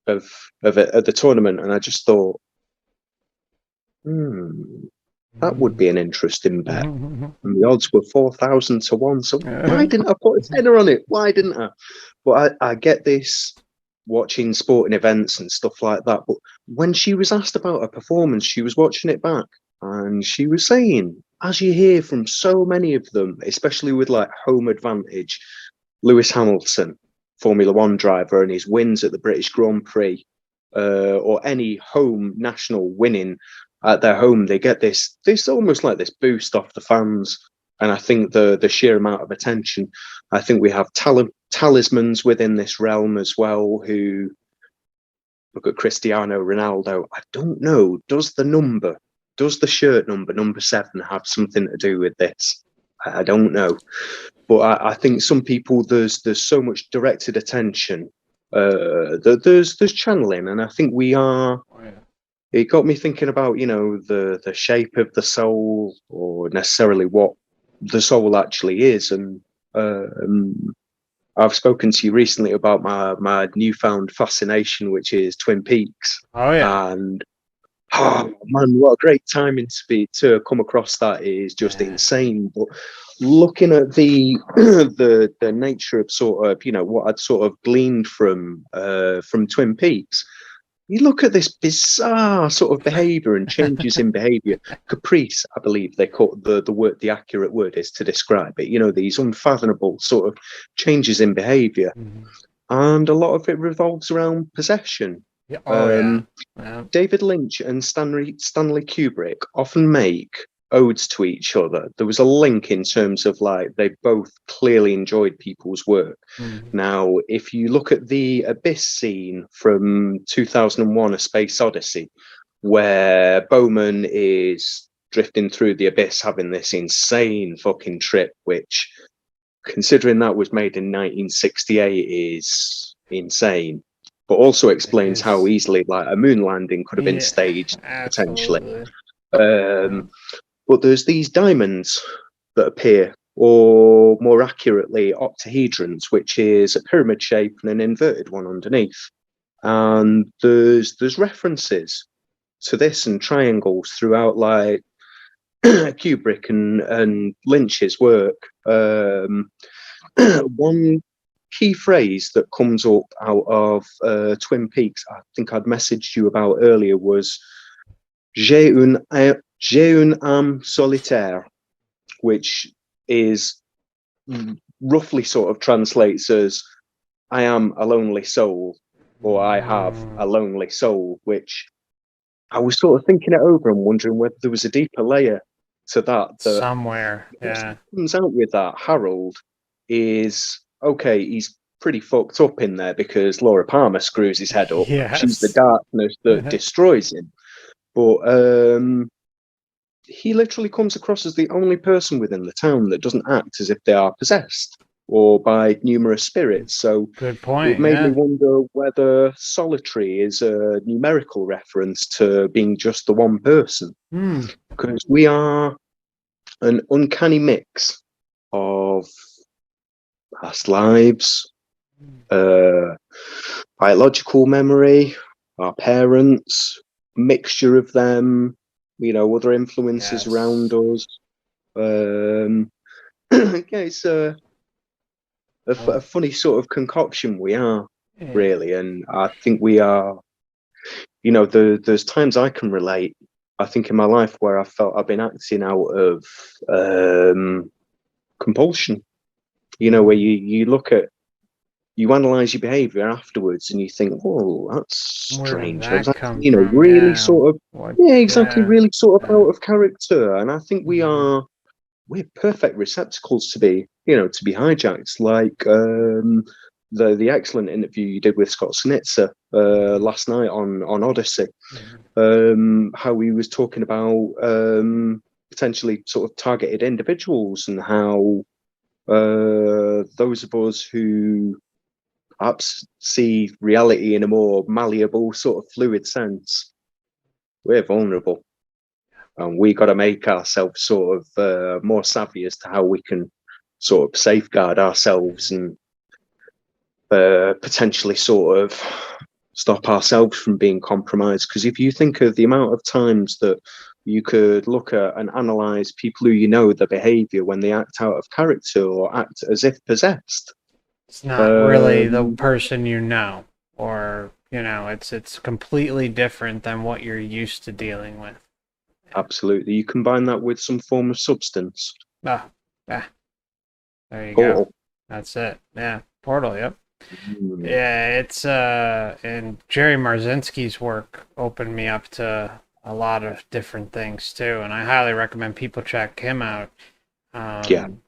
of the tournament, and I just thought, that would be an interesting bet. And the odds were 4,000 to 1. So why didn't I put a tenner on it? Why didn't I? But I get this watching sporting events and stuff like that. But when she was asked about her performance, she was watching it back, and she was saying, as you hear from so many of them, especially with like home advantage, Lewis Hamilton, Formula One driver, and his wins at the British Grand Prix, or any home national winning at their home, they get this almost like this boost off the fans. And I think the sheer amount of attention, I think we have talismans within this realm as well, who look at Cristiano Ronaldo. I don't know, does the shirt number 7 have something to do with this? I don't know. But I think some people, there's so much directed attention. There's channeling, and I think we are. It got me thinking about, the shape of the soul, or necessarily what the soul actually is. And I've spoken to you recently about my newfound fascination, which is Twin Peaks. Oh yeah. And oh man, what a great timing to come across that is just insane. But looking at the the nature of sort of, what I'd sort of gleaned from Twin Peaks, you look at this bizarre sort of behavior and changes in behavior. Caprice, I believe they call the word, the accurate word is to describe it. These unfathomable sort of changes in behavior. And a lot of it revolves around possession. David Lynch and Stanley Kubrick often make odes to each other. There was a link in terms of like they both clearly enjoyed people's work. Now, if you look at the Abyss scene from 2001: A Space Odyssey, where Bowman is drifting through the abyss having this insane fucking trip, which, considering that was made in 1968, is insane, but also explains how easily like a moon landing could have been staged potentially. But there's these diamonds that appear, or more accurately, octahedrons, which is a pyramid shape and an inverted one underneath. And there's references to this and triangles throughout, like Kubrick and Lynch's work. One key phrase that comes up out of Twin Peaks, I think I'd messaged you about earlier, was J'ai une âme solitaire, which is roughly sort of translates as I am a lonely soul, or I have a lonely soul, which I was sort of thinking it over and wondering whether there was a deeper layer to that. Somewhere, comes out with that Harold is okay. He's pretty fucked up in there because Laura Palmer screws his head up. She's the Yes. darkness that destroys him. But he literally comes across as the only person within the town that doesn't act as if they are possessed or by numerous spirits. So Good it point. made me Yeah. wonder whether solitary is a numerical reference to being just the one person. Because we are an uncanny mix of past lives, biological memory, our parents, mixture of them, other influences around us. Yeah, it's a funny sort of concoction we are, really. And I think we are, there's times I can relate, I think, in my life where I felt I've been acting out of compulsion, where you look at, you analyze your behavior afterwards and you think, oh, that's Where did strange. I was that actually, come from? really Yeah. sort of, What? yeah, exactly, Yeah. really sort of Yeah. out of character. And I think we're perfect receptacles to be hijacked. Like the excellent interview you did with Scott Snitzer last night on Odyssey, how he was talking about potentially sort of targeted individuals and how those of us who perhaps see reality in a more malleable sort of fluid sense, we're vulnerable. And we got to make ourselves sort of more savvy as to how we can sort of safeguard ourselves and potentially sort of stop ourselves from being compromised. Because if you think of the amount of times that you could look at and analyze people who their behavior when they act out of character or act as if possessed. It's not really the person or it's completely different than what you're used to dealing with. Absolutely. You combine that with some form of substance. There you Portal. go. That's it. Yeah. Portal, yep. Yeah, it's and Jerry Marzinski's work opened me up to a lot of different things too, and I highly recommend people check him out.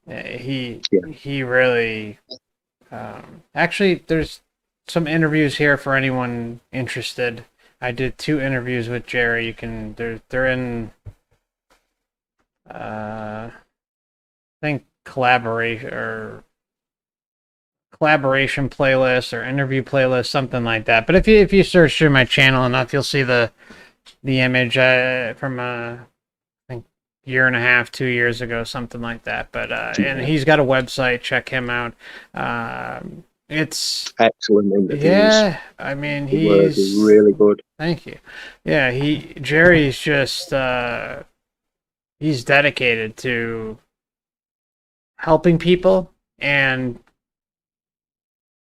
He really actually, there's some interviews here for anyone interested. I did 2 interviews with Jerry. They're in I think collaboration playlist or interview playlist, something like that. But if you search through my channel enough, you'll see the image from I think year and a half, 2 years ago, something like that. But and he's got a website. Check him out. It's excellent interviews. Yeah, I mean, he's really good. Thank you. Yeah, Jerry's just he's dedicated to helping people, and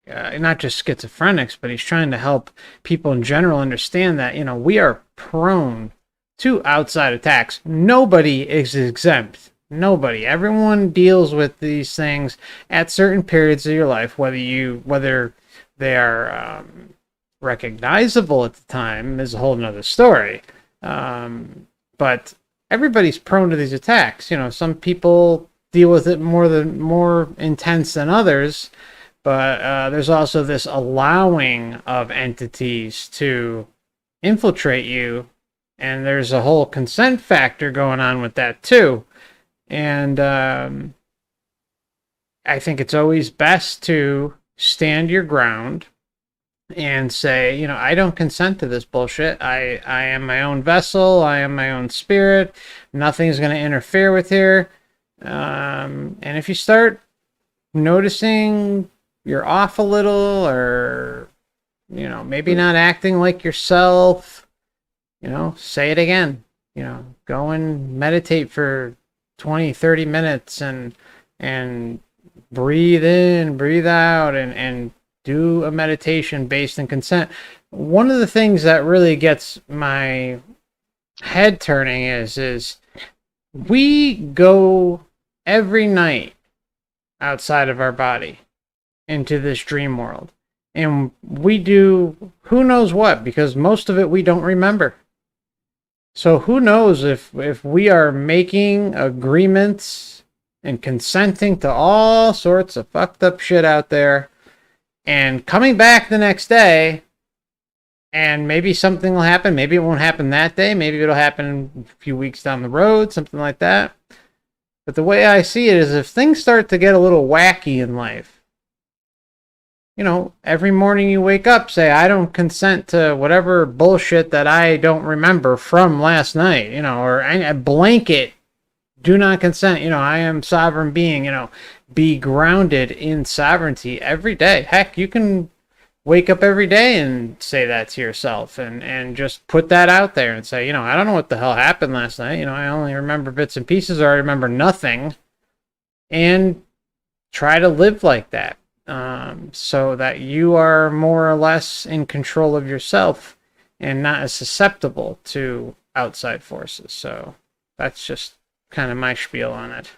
not just schizophrenics, but he's trying to help people in general understand that we are prone to outside attacks. Nobody is exempt. Nobody. Everyone deals with these things at certain periods of your life, whether they are recognizable at the time is a whole nother story. But everybody's prone to these attacks. Some people deal with it more intense than others, but there's also this allowing of entities to infiltrate you, and there's a whole consent factor going on with that too. And I think it's always best to stand your ground and say, I don't consent to this bullshit. I am my own vessel. I am my own spirit. Nothing's going to interfere with here. And if you start noticing you're off a little, or, maybe not acting like yourself, say it again. Go and meditate for 20, 30 minutes and breathe in, breathe out, and do a meditation based in consent. One of the things that really gets my head turning is we go every night outside of our body into this dream world, and we do who knows what, because most of it we don't remember. So who knows if we are making agreements and consenting to all sorts of fucked up shit out there, and coming back the next day, and maybe something will happen. Maybe it won't happen that day. Maybe it'll happen a few weeks down the road, something like that. But the way I see it is if things start to get a little wacky in life, every morning you wake up, say, I don't consent to whatever bullshit that I don't remember from last night, or a blanket, do not consent, I am sovereign being, be grounded in sovereignty every day. Heck, you can wake up every day and say that to yourself and just put that out there and say, I don't know what the hell happened last night. I only remember bits and pieces, or I remember nothing, and try to live like that. So that you are more or less in control of yourself and not as susceptible to outside forces. So that's just kind of my spiel on it.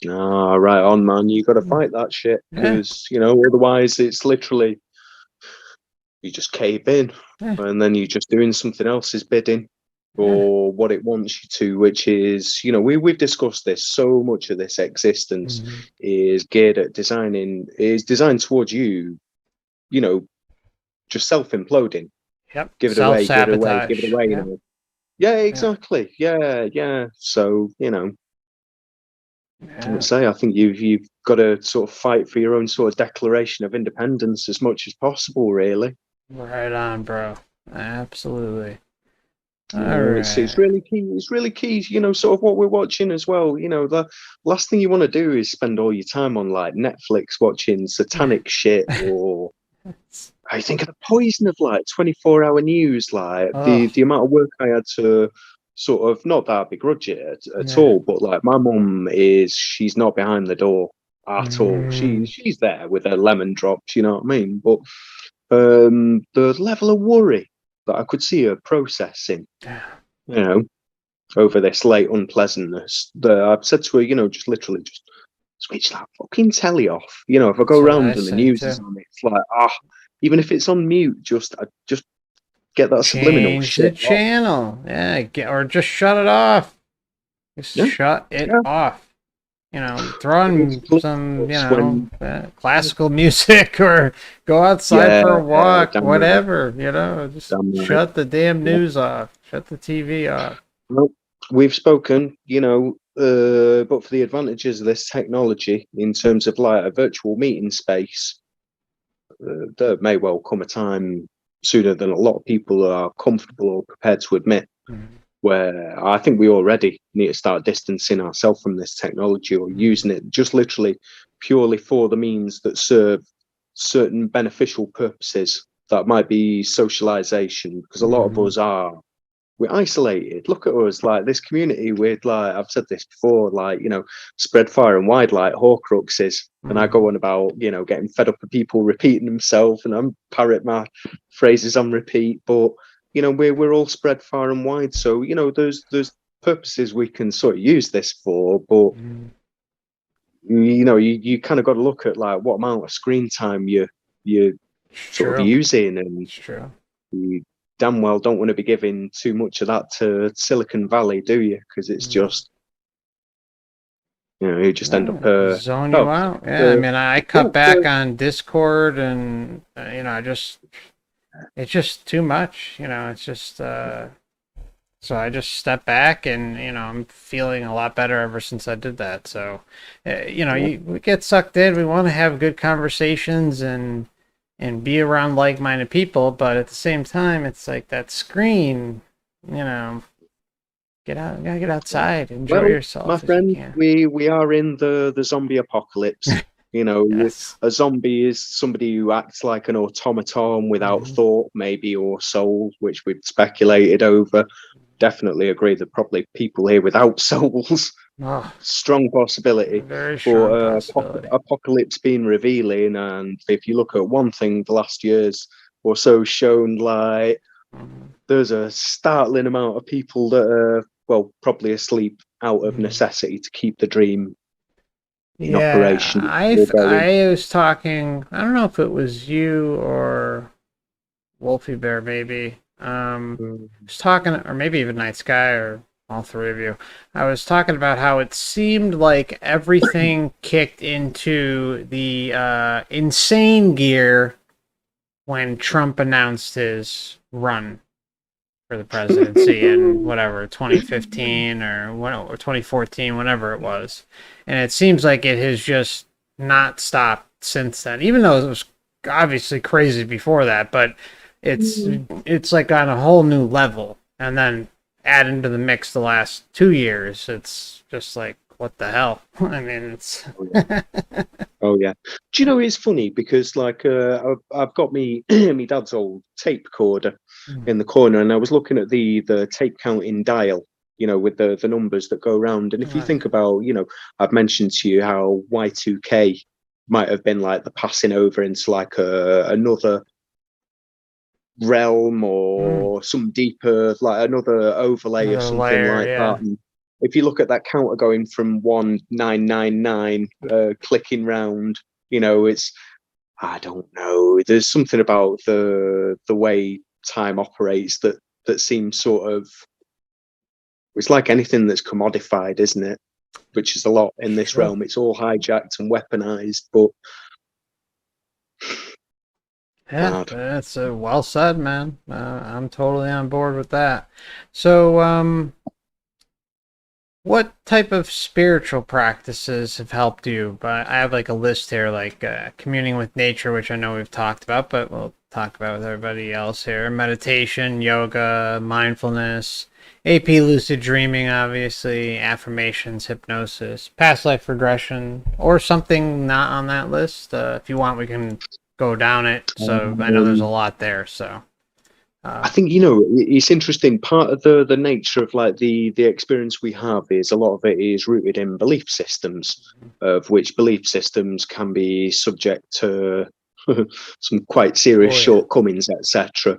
Right on, man. You got to fight that shit because otherwise it's literally you just cave in, and then you're just doing something else's bidding or what it wants you to, which is we've discussed this. So much of this existence is geared at designed towards you, just self-imploding. Yep. Give it away, give it away, give it away. Yep. Yeah, exactly. Yeah. So I would say I think you've got to sort of fight for your own sort of declaration of independence as much as possible, really. Right on, bro. Absolutely. It's really key. It's really key, sort of what we're watching as well. The last thing you want to do is spend all your time on like Netflix watching satanic shit, or I think of the poison of like 24-hour news, like the amount of work I had to sort of, not that I begrudge it at all, but like my mum she's not behind the door at all. She's there with her lemon drops, you know what I mean? But the level of worry that I could see her processing, over this late unpleasantness, that I've said to her, just literally just switch that fucking telly off. If I go around and the news is on, it's like, even if it's on mute, just get that subliminal shit. Change the channel. Or just shut it off. Just shut it off. Throw on some, classical music, or go outside for a walk, whatever, just shut the damn news off, shut the TV off. Well, we've spoken, but for the advantages of this technology in terms of like a virtual meeting space, there may well come a time sooner than a lot of people are comfortable or prepared to admit, where I think we already need to start distancing ourselves from this technology, or using it just literally purely for the means that serve certain beneficial purposes. That might be socialization, because a lot of us we're isolated. Look at us, like this community with, like I've said this before, like spread far and wide like Horcruxes, and I go on about getting fed up with people repeating themselves, and I'm parrot my phrases on repeat, but we're all spread far and wide, so there's purposes we can sort of use this for, but you kind of got to look at like what amount of screen time you sort of using, and you damn well don't want to be giving too much of that to Silicon Valley, do you? Because it's just you just end up zone you out. I mean, I cut back on Discord, and it's just too much. It's just so I just step back, and I'm feeling a lot better ever since I did that. So we get sucked in. We want to have good conversations and be around like-minded people, but at the same time, it's like that screen, get out, you gotta get outside, enjoy yourself. My friend, we are in the zombie apocalypse. Yes. A zombie is somebody who acts like an automaton without thought, maybe, or soul, which we've speculated over. Definitely agree that probably people here without souls. Strong possibility. Very strong possibility. Apocalypse being revealing, and if you look at one thing the last years or so shown, like there's a startling amount of people that are probably asleep out of necessity to keep the dream in operation. I was talking, I don't know if it was you or Wolfie Bear, maybe. I was talking, or maybe even Night Sky or all three of you. I was talking about how it seemed like everything kicked into the insane gear when Trump announced his run for the presidency in whatever 2015 or 2014, whenever it was, and it seems like it has just not stopped since then. Even though it was obviously crazy before that, but it's like on a whole new level. And then add into the mix the last 2 years, it's just like what the hell. I mean, it's Oh yeah. Do you know it's funny because like I've got me my dad's old tape recorder in the corner, and I was looking at the tape counting dial, with the numbers that go around. And if you right. think about, I've mentioned to you how Y2K might have been like the passing over into like another realm or some deeper, like another overlay or Another something layer, like that. yeah. And if you look at that counter going from 1999 clicking round, it's, I don't know, there's something about the way time operates that seems sort of, it's like anything that's commodified, isn't it? Which is a lot in this Sure. realm. It's all hijacked and weaponized, but Yeah, mad. that's well said, man. I'm totally on board with that. So, what type of spiritual practices have helped you? But I have like a list here, like communing with nature, which I know we've talked about, but we'll talk about with everybody else here. Meditation, yoga, mindfulness, AP lucid dreaming, obviously, affirmations, hypnosis, past life regression, or something not on that list. If you want, we can go down it. So I know there's a Um, lot there. So I uh, think it's interesting. Part of the nature of like the experience we have is a lot of it is rooted in belief systems, of which belief systems can be subject to some quite serious oh yeah. shortcomings, etc.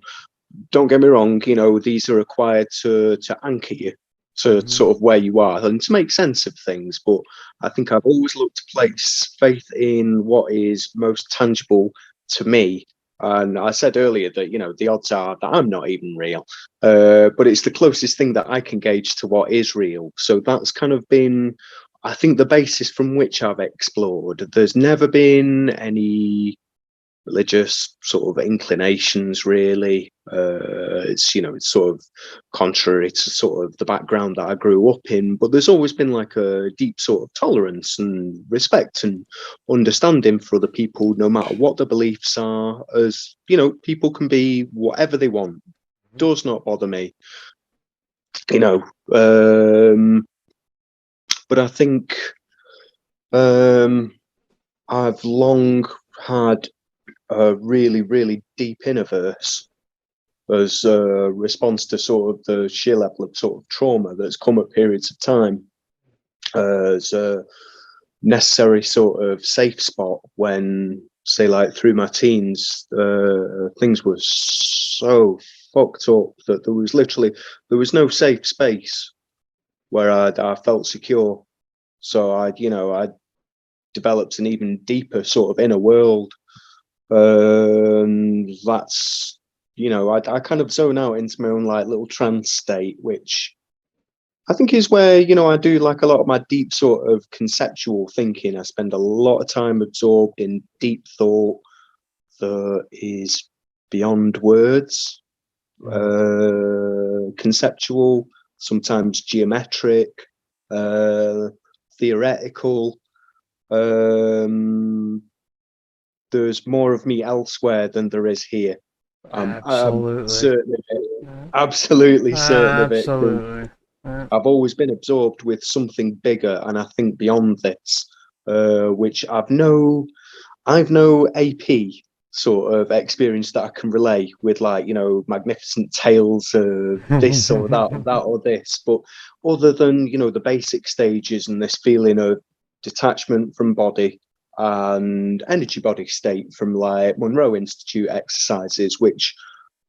Don't get me wrong. These are required to anchor you to Hmm. sort of where you are and to make sense of things. But I think I've always looked to place faith in what is most tangible to me. And I said earlier that, the odds are that I'm not even real, but it's the closest thing that I can gauge to what is real. So that's kind of been, I think, the basis from which I've explored. There's never been any religious sort of inclinations really. It's sort of contrary to sort of the background that I grew up in, but there's always been like a deep sort of tolerance and respect and understanding for other people, no matter what their beliefs are. As people can be whatever they want, does not bother me. you know um but I think um I've long had a really, really deep inner verse as a response to sort of the sheer level of sort of trauma that's come at periods of time, as a necessary sort of safe spot when, say, like through my teens, things were so fucked up that there was no safe space where I felt secure. So I developed an even deeper sort of inner world. That's I kind of zone out into my own like little trance state, which I think is where I do like a lot of my deep sort of conceptual thinking. I spend a lot of time absorbed in deep thought that is beyond words, conceptual, sometimes geometric, uh, theoretical. Um, there's more of me elsewhere than there is here. I'm Absolutely. certain of it. Absolutely certain of it. Absolutely. I've always been absorbed with something bigger, and I think beyond this, which I've no AP sort of experience that I can relay with, like magnificent tales of this or that or this. But other than the basic stages and this feeling of detachment from body and energy body state from like Monroe Institute exercises, which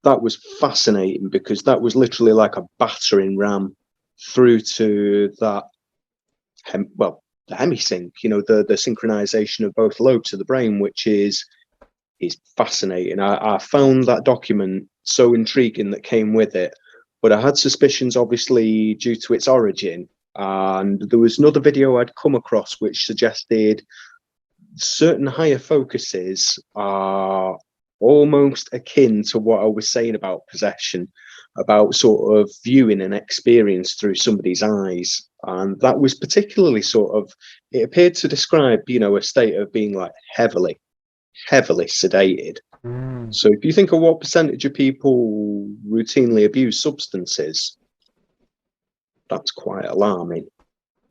that was fascinating because that was literally like a battering ram through to that the hemisync, the synchronization of both lobes of the brain, which is fascinating. I found that document so intriguing that came with it, but I had suspicions, obviously, due to its origin. And there was another video I'd come across which suggested certain higher focuses are almost akin to what I was saying about possession, about sort of viewing an experience through somebody's eyes. And that was particularly sort of, it appeared to describe, a state of being like heavily sedated. So if you think of what percentage of people routinely abuse substances, that's quite alarming.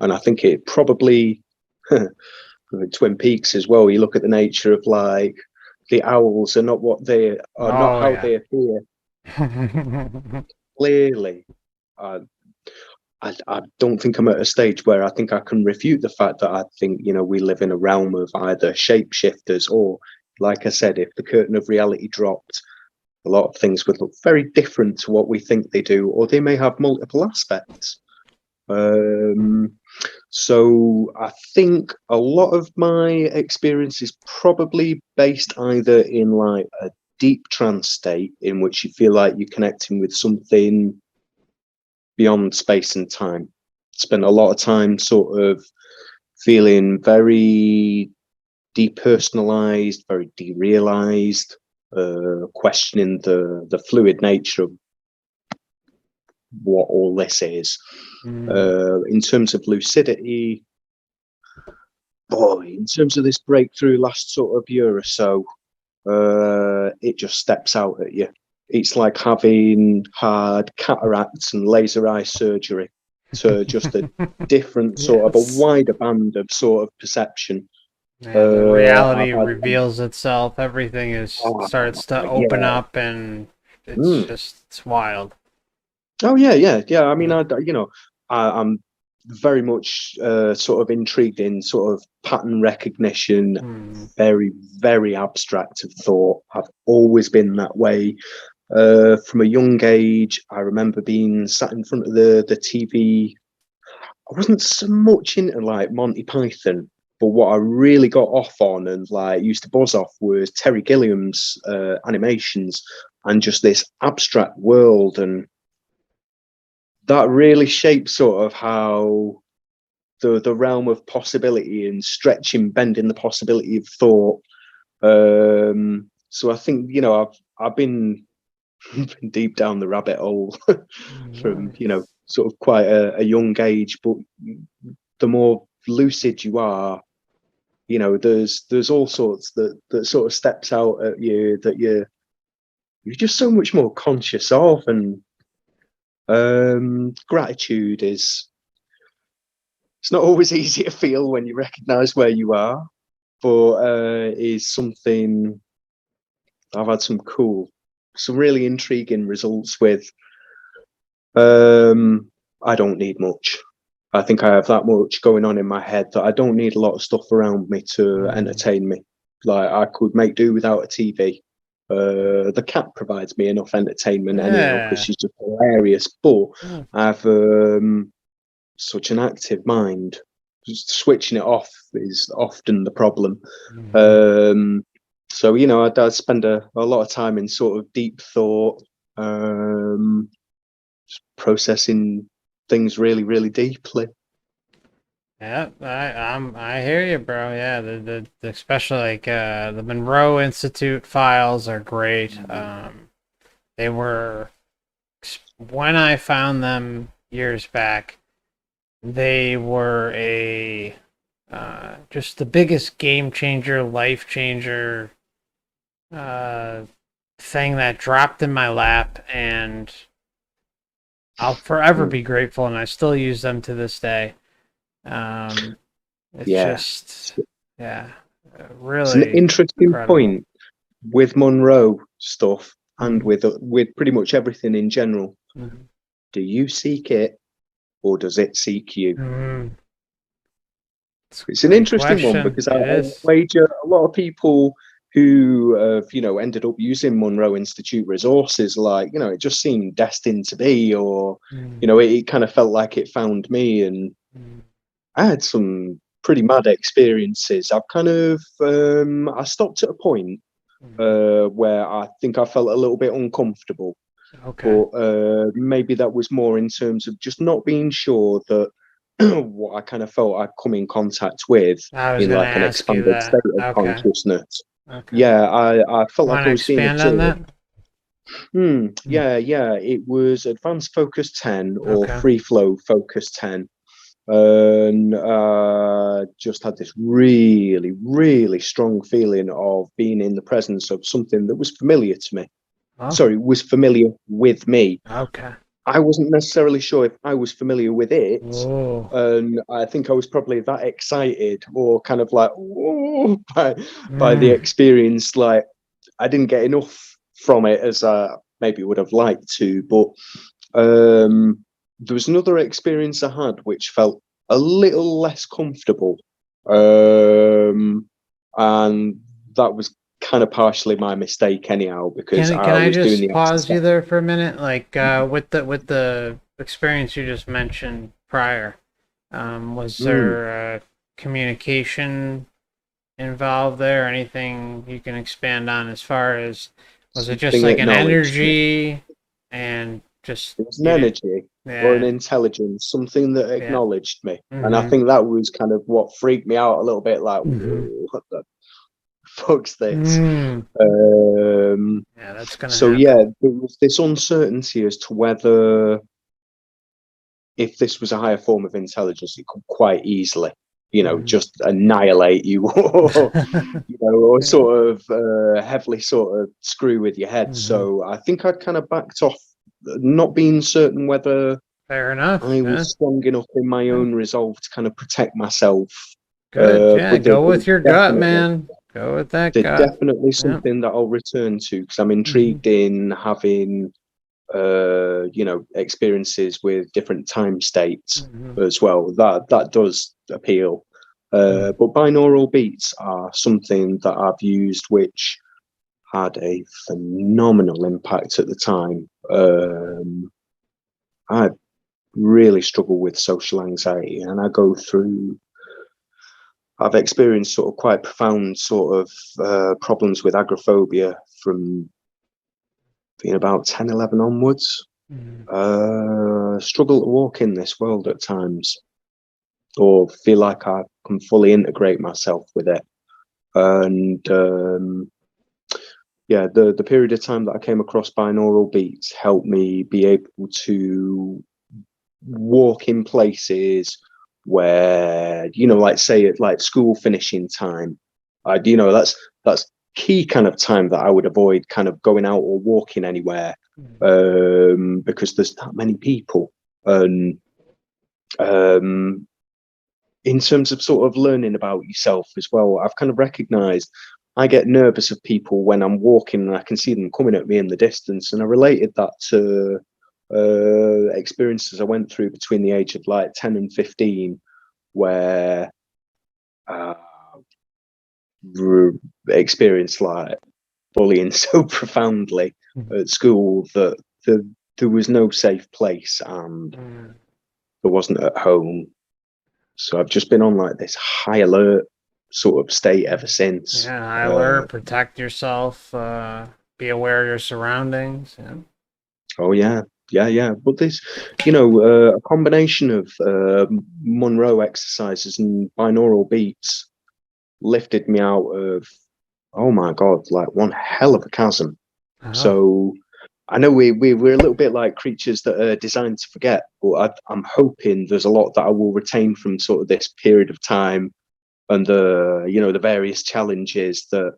And I think it probably, Twin Peaks as well, you look at the nature of like the owls are not what they are, not how they appear. Clearly, I don't think I'm at a stage where I think I can refute the fact that I think, we live in a realm of either shapeshifters or, like I said, if the curtain of reality dropped, a lot of things would look very different to what we think they do, or they may have multiple aspects. So I think a lot of my experience is probably based either in like a deep trance state in which you feel like you're connecting with something beyond space and time. Spent a lot of time sort of feeling very depersonalized, very derealized, questioning the fluid nature of what all this is. In terms of lucidity, boy, in terms of this breakthrough last sort of year or so, it just steps out at you. It's like having had cataracts and laser eye surgery to just a different sort of a wider band of sort of perception. Yeah, the reality reveals itself. Everything starts to open up, and it's wild. Oh yeah. I mean, I'm very much sort of intrigued in sort of pattern recognition, very, very abstract of thought. I've always been that way. From a young age, I remember being sat in front of the TV. I wasn't so much into like Monty Python, but what I really got off on and like used to buzz off was Terry Gilliam's animations and just this abstract world, and that really shaped sort of how the realm of possibility and stretching, bending the possibility of thought. So I think I've been deep down the rabbit hole from sort of quite a young age, but the more lucid you are, there's all sorts that sort of steps out at you that you're just so much more conscious of. And gratitude it's not always easy to feel when you recognize where you are, but is something I've had some really intriguing results with. I don't need much. I think I have that much going on in my head that I don't need a lot of stuff around me to entertain me. Like I could make do without a TV. The cat provides me enough entertainment anyhow because she's just hilarious. But I've such an active mind. Just switching it off is often the problem. So I spend a lot of time in sort of deep thought, just processing things really, really deeply. Yeah, I hear you, bro. Yeah, the especially like the Monroe Institute files are great. They were, when I found them years back, they were a just the biggest game changer, life changer thing that dropped in my lap, and I'll forever be grateful, and I still use them to this day. It's just really it's an interesting incredible point with Monroe stuff and with pretty much everything in general. Do you seek it or does it seek you? It's an interesting one because I wager a lot of people who have ended up using Monroe Institute resources, like it just seemed destined to be, or it kind of felt like it found me. And I had some pretty mad experiences. I've kind of I stopped at a point where I think I felt a little bit uncomfortable, Okay. but maybe that was more in terms of just not being sure that what I kind of felt I'd come in contact with I was in gonna like an ask you expanded state that. of Okay. consciousness. Okay. Yeah, I felt Want like to I was being expand on observed. that? Mm. Yeah, yeah. It was advanced focus 10 or Okay. free flow focus 10. And just had this really, really strong feeling of being in the presence of something that was familiar to me. Oh, Sorry, was familiar with me. okay. I wasn't necessarily sure if I was familiar with it. Whoa. And I think I was probably that excited or kind of like, whoa, by the Mm. experience. Like, I didn't get enough from it as I maybe would have liked to. But there was another experience I had which felt a little less comfortable. And that was kind of partially my mistake anyhow, because Can I I was doing just the pause you exercise. there for a minute? Like with the experience you just mentioned prior, was Mm, there communication involved there? Anything you can expand on as far as was it just something like an acknowledged me. energy and just It was an you did energy or an yeah intelligence, something that yeah acknowledged me. And I mm-hmm. think that was kind of what freaked me out a little bit, like, Mm-hmm. whoa, what the fuck's this? Mm. Um, Yeah, that's gonna so yeah, happen. there was this uncertainty as to whether, if this was a higher form of intelligence, it could quite easily, Mm. just annihilate you, or or Yeah. sort of heavily sort of screw with your head. Mm-hmm. So I think I'd kind of backed off, not being certain whether Fair enough. I Yeah. was strong enough in my Yeah. own resolve to kind of protect myself. Good. Yeah. But there, Go with there's your gut, definitely man. Go with that there's gut. definitely Yeah. something that I'll return to, because I'm Mm-hmm. intrigued in having experiences with different time states Mm-hmm. as well. That does appeal. Mm-hmm. But binaural beats are something that I've used, which had a phenomenal impact at the time. I really struggle with social anxiety, and I've experienced sort of quite profound sort of problems with agoraphobia from being about 10, 11 onwards. Mm-hmm. Struggle to walk in this world at times, or feel like I can fully integrate myself with it. And yeah, the period of time that I came across binaural beats helped me be able to walk in places where, like say at like school finishing time, that's key kind of time that I would avoid kind of going out or walking anywhere, because there's that many people. And um, in terms of sort of learning about yourself as well, I've kind of recognized I get nervous of people when I'm walking and I can see them coming at me in the distance. And I related that to experiences I went through between the age of like 10 and 15, where uh, experienced like bullying so profoundly at school that the, there was no safe place, and Mm-hmm. there wasn't at home. So I've just been on like this high alert sort of state ever since. Yeah. High alert. Protect yourself. Be aware of your surroundings. Yeah. Oh yeah, yeah, yeah. But this, a combination of Monroe exercises and binaural beats lifted me out of, oh my god, like one hell of a chasm. Oh. So I know we're a little bit like creatures that are designed to forget, but I'm hoping there's a lot that I will retain from sort of this period of time, and the various challenges that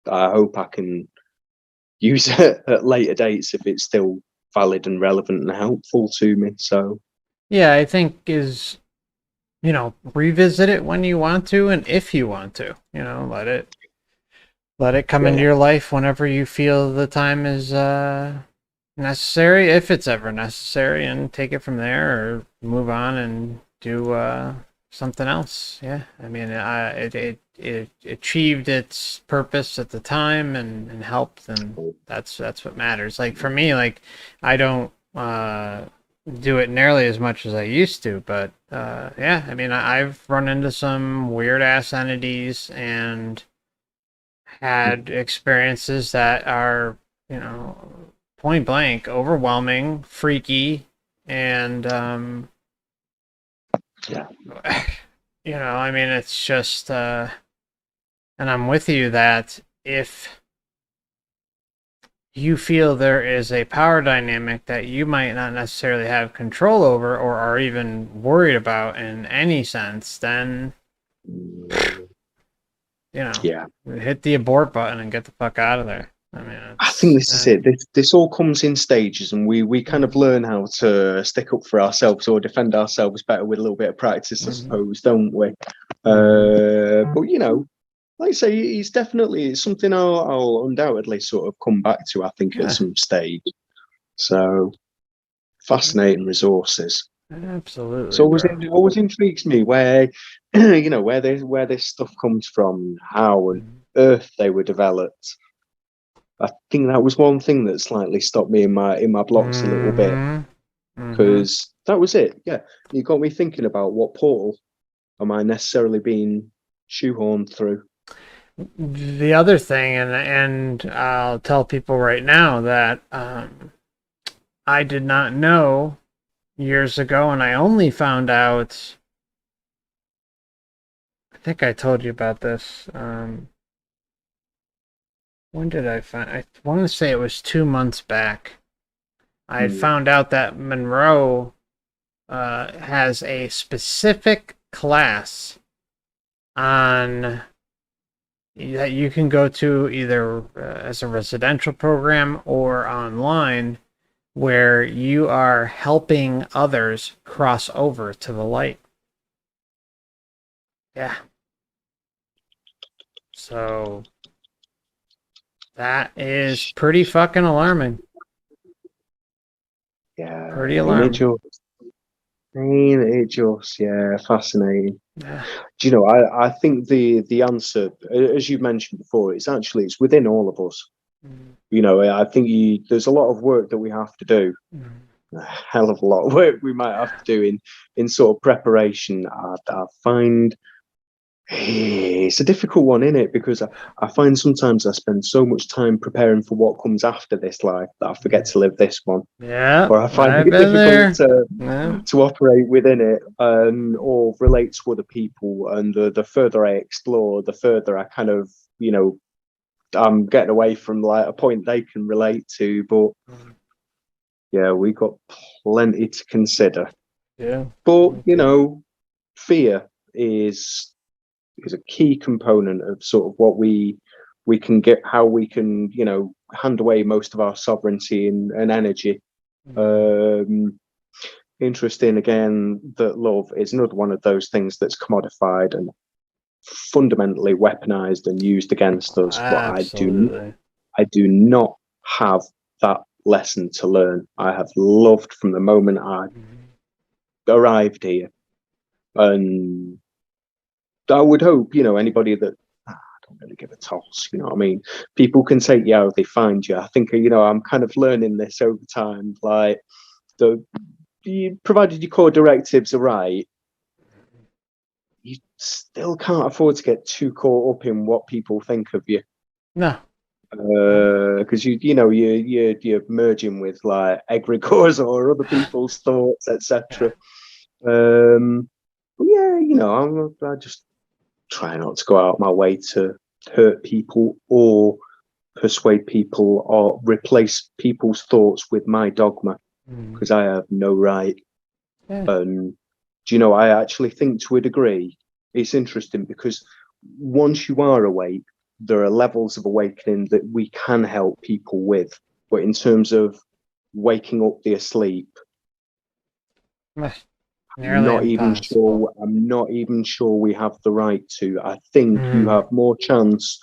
I hope I can use at later dates if it's still valid and relevant and helpful to me. So Yeah. I think is revisit it when you want to and if you want to. Let it come into yeah, your life whenever you feel the time is necessary, if it's ever necessary, and take it from there or move on and do something else. Yeah, I mean, it achieved its purpose at the time and helped, and that's what matters. Like for me, like I don't do it nearly as much as I used to, but yeah, I mean, I've run into some weird ass entities and had experiences that are, you know, point blank, overwhelming, freaky, and Yeah. I mean, it's just, and I'm with you that if you feel there is a power dynamic that you might not necessarily have control over or are even worried about in any sense, then, Yeah. hit the abort button and get the fuck out of there. I mean, I think it's, this is it. This all comes in stages, and we kind of learn how to stick up for ourselves or defend ourselves better with a little bit of practice, I suppose, don't we? But like I say, it's something I'll undoubtedly sort of come back to. I think at some stage. So fascinating resources. absolutely, So bro. it always intrigues me where where this stuff comes from, how on earth they were developed. I think that was one thing that slightly stopped me in my blocks a little bit because that was it. Yeah, you got me thinking about what portal am I necessarily being shoehorned through. The other thing, and I'll tell people right now that I did not know years ago, and I only found out. I think I told you about this. When did I find? I want to say it was 2 months back. I had Mm. found out that Monroe has a specific class on that you can go to either as a residential program or online where you are helping others cross over to the light. Yeah. So that is pretty fucking alarming. Yeah, Pretty alarming. yeah, fascinating. Yeah. Do you know? I think the answer, as you mentioned before, it's within all of us. I think there's a lot of work that we have to do. A hell of a lot of work we might have to do in sort of preparation. I find it's a difficult one, isn't it? Because I find sometimes I spend so much time preparing for what comes after this life that I forget to live this one, Yeah, or I find I've it been difficult there. Yeah. to operate within it or relate to other people. And the further I explore, the further I kind of, I'm getting away from like a point they can relate to. But yeah, we got plenty to consider. Yeah. But fear is a key component of sort of what we can get, how we can hand away most of our sovereignty and energy. Um, Interesting again that love is another one of those things that's commodified and fundamentally weaponized and used against us. But Absolutely. I do not have that lesson to learn. I have loved from the moment I arrived here, and I would hope anybody that don't really give a toss. You know what I mean? People can take you out, they find you. I think I'm kind of learning this over time. Like provided your core directives are right, you still can't afford to get too caught up in what people think of you. No. Because you're merging with like egregores or other people's thoughts, etc. But yeah, I just try not to go out my way to hurt people or persuade people or replace people's thoughts with my dogma because I have no right. Yeah. Do you know, I actually think to a degree it's interesting because once you are awake, there are levels of awakening that we can help people with. But in terms of waking up the asleep, Nearly impossible. I'm not even sure we have the right to. I think you Mm. have more chance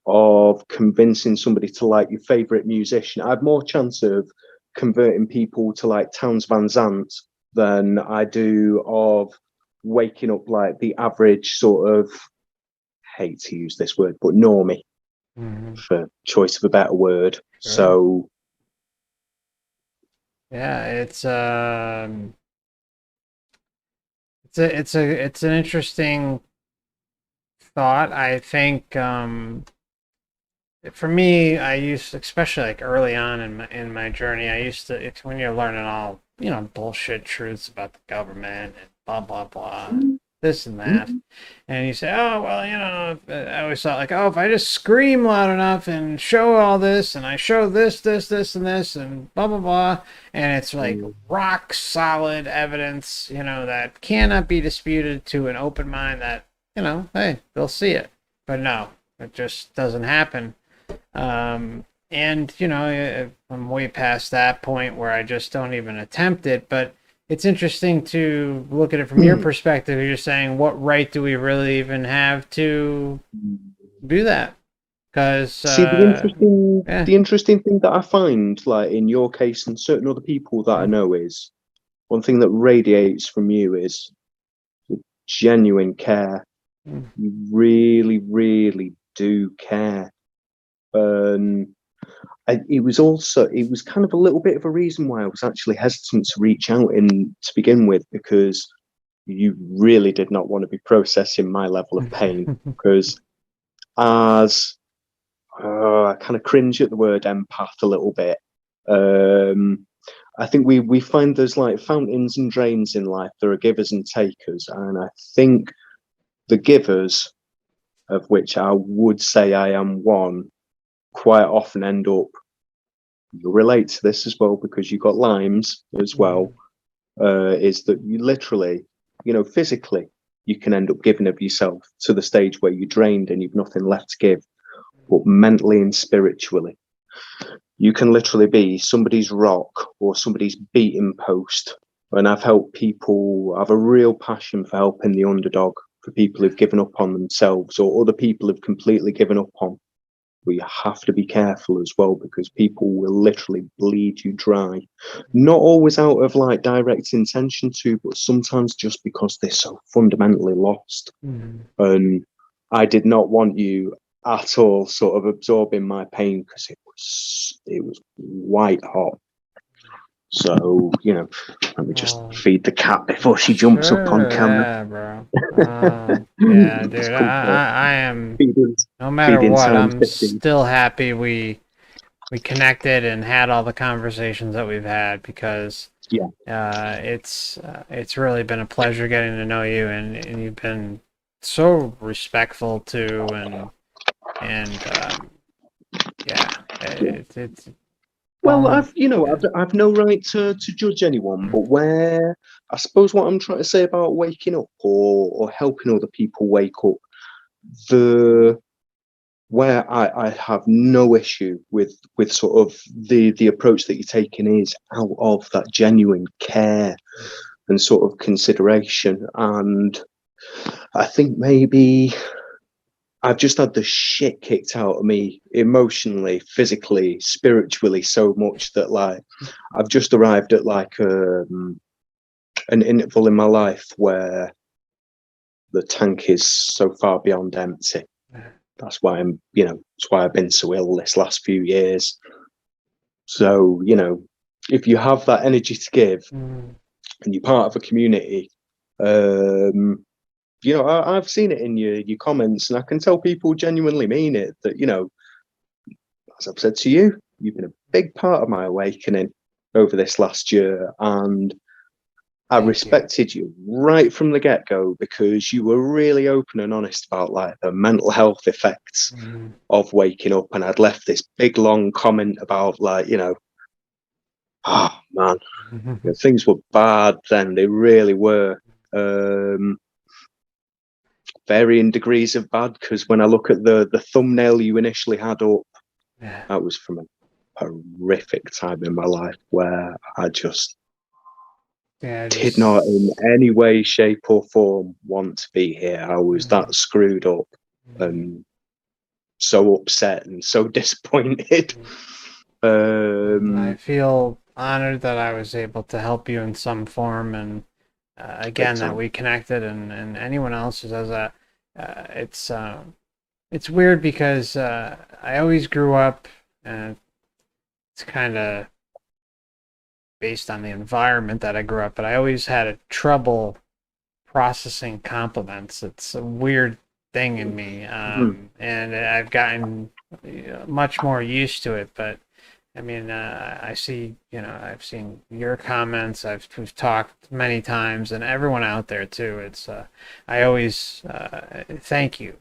of convincing somebody to like your favorite musician. I have more chance of converting people to like Towns Van Zandt than I do of waking up like the average sort of, hate to use this word, but normie for choice of a better word. Sure. So Yeah, it's an interesting thought. I think for me, I used, especially like early on in my journey, I used to, it's when you're learning all, bullshit truths about the government and blah blah blah, and this and that, and you say, oh well, I always thought like, oh, if I just scream loud enough and show all this, and I show this and this and blah blah blah, and it's like rock solid evidence, that cannot be disputed to an open mind that, hey, they'll see it, but no, it just doesn't happen. And I'm way past that point where I just don't even attempt it. But it's interesting to look at it from your perspective. You're saying, what right do we really even have to do that? Because See, yeah. the interesting thing that I find, like in your case and certain other people that I know, is one thing that radiates from you is genuine care. You really, really do care. It was kind of a little bit of a reason why I was actually hesitant to reach out in to begin with, because you really did not want to be processing my level of pain. Because as I kind of cringe at the word empath a little bit. I think we find there's like fountains and drains in life. There are givers and takers, and I think the givers, of which I would say I am one, quite often end up, you'll relate to this as well because you got limes as well, is that you literally, physically, you can end up giving of yourself to the stage where you're drained and you've nothing left to give. But mentally and spiritually, you can literally be somebody's rock or somebody's beating post. And I've helped people, I have a real passion for helping the underdog, for people who've given up on themselves or other people who've completely given up on. But you have to be careful as well, because people will literally bleed you dry. Not always out of like direct intention to, but sometimes just because they're so fundamentally lost. And I did not want you at all sort of absorbing my pain, because it was white hot. So, let me just feed the cat before she jumps up on camera. Yeah, bro. Yeah, dude. I am. No matter Feeding what, time I'm 15. still happy we connected and had all the conversations that we've had, because Yeah. it's really been a pleasure getting to know you, and you've been so respectful too, and yeah, it's Well, um, I've no right to judge anyone, but where I suppose what I'm trying to say about waking up or helping other people wake up, the where I have no issue with sort of the approach that you're taking is out of that genuine care and sort of consideration. And I think maybe I've just had the shit kicked out of me emotionally, physically, spiritually so much that like I've just arrived at like an interval in my life where the tank is so far beyond empty. That's why that's why I've been so ill this last few years. So, if you have that energy to give and you're part of a community, I've seen it in your comments, and I can tell people genuinely mean it, that, as I've said to you, you've been a big part of my awakening over this last year. And I respected you right from the get-go, because you were really open and honest about like the mental health effects of waking up. And I'd left this big long comment about like, oh man, things were bad then. They really were. Varying degrees of bad, because when I look at the thumbnail you initially had up, that was from a horrific time in my life where I just did not in any way, shape or form want to be here. I was that screwed up and so upset and so disappointed. I feel honored that I was able to help you in some form, and again that we connected, and anyone else who does that. It's weird because I always grew up, and it's kind of based on the environment that I grew up, but I always had a trouble processing compliments. It's a weird thing in me, and I've gotten much more used to it. But I mean, I see, I've seen your comments. We've talked many times, and everyone out there too. It's I always thank you